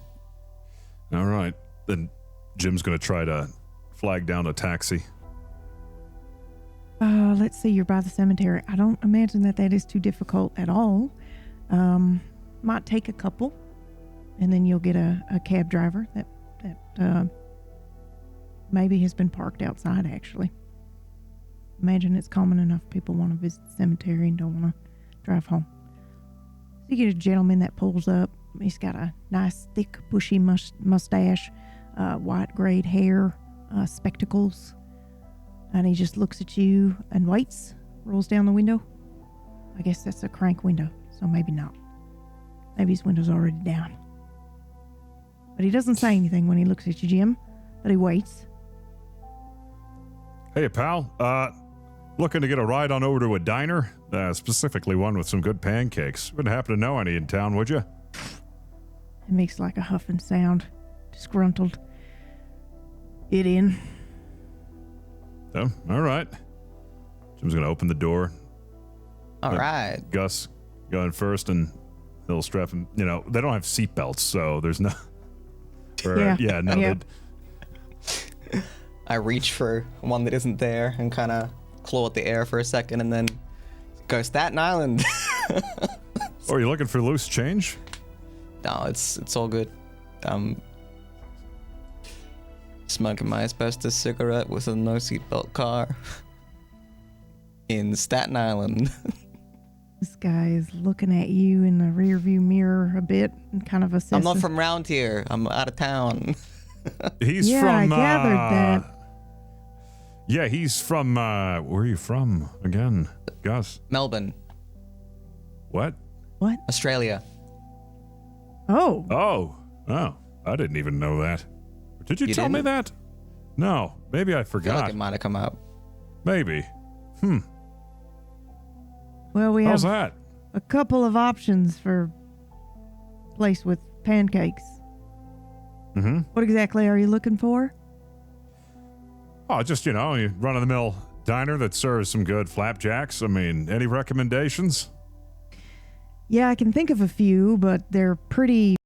All right. Then Jim's going to try to flag down a taxi. Let's see, you're by the cemetery. I don't imagine that is too difficult at all. Might take a couple, and then you'll get a cab driver that maybe has been parked outside, actually. Imagine it's common enough people want to visit the cemetery and don't want to drive home. So you get a gentleman that pulls up. He's got a nice, thick, bushy mustache, white grayed hair, spectacles. And he just looks at you and waits, rolls down the window. I guess that's a crank window, so maybe not. Maybe his window's already down. But he doesn't say anything when he looks at you, Jim, but he waits. Hey, pal. Looking to get a ride on over to a diner? Specifically one with some good pancakes. Wouldn't happen to know any in town, would you? It makes like a huffing sound. Disgruntled. Get in. Oh, all right. Jim's going to open the door. All right. Gus going first, and he'll strap him. You know, they don't have seatbelts, so there's no... Yeah. I reach for one that isn't there and kind of claw at the air for a second and then go Staten Island. Oh, are you looking for loose change? No, it's all good. Smoking my asbestos cigarette with a no seatbelt car in Staten Island. This guy is looking at you in the rearview mirror a bit and kind of assessing. I'm not from around here. I'm out of town. He's yeah, from... I gathered that. Yeah, he's from... where are you from again, Gus? Melbourne, What? What? Australia. Oh. Oh, I didn't even know that. Did you tell me didn't? that? No, maybe I I feel forgot. like it might have come out. Maybe. Well, we How's have that? a couple of options for place with pancakes. Mm-hmm. What exactly are you looking for? Oh, just, you know, you run-of-the-mill diner that serves some good flapjacks. I mean, any recommendations? Yeah, I can think of a few, but they're pretty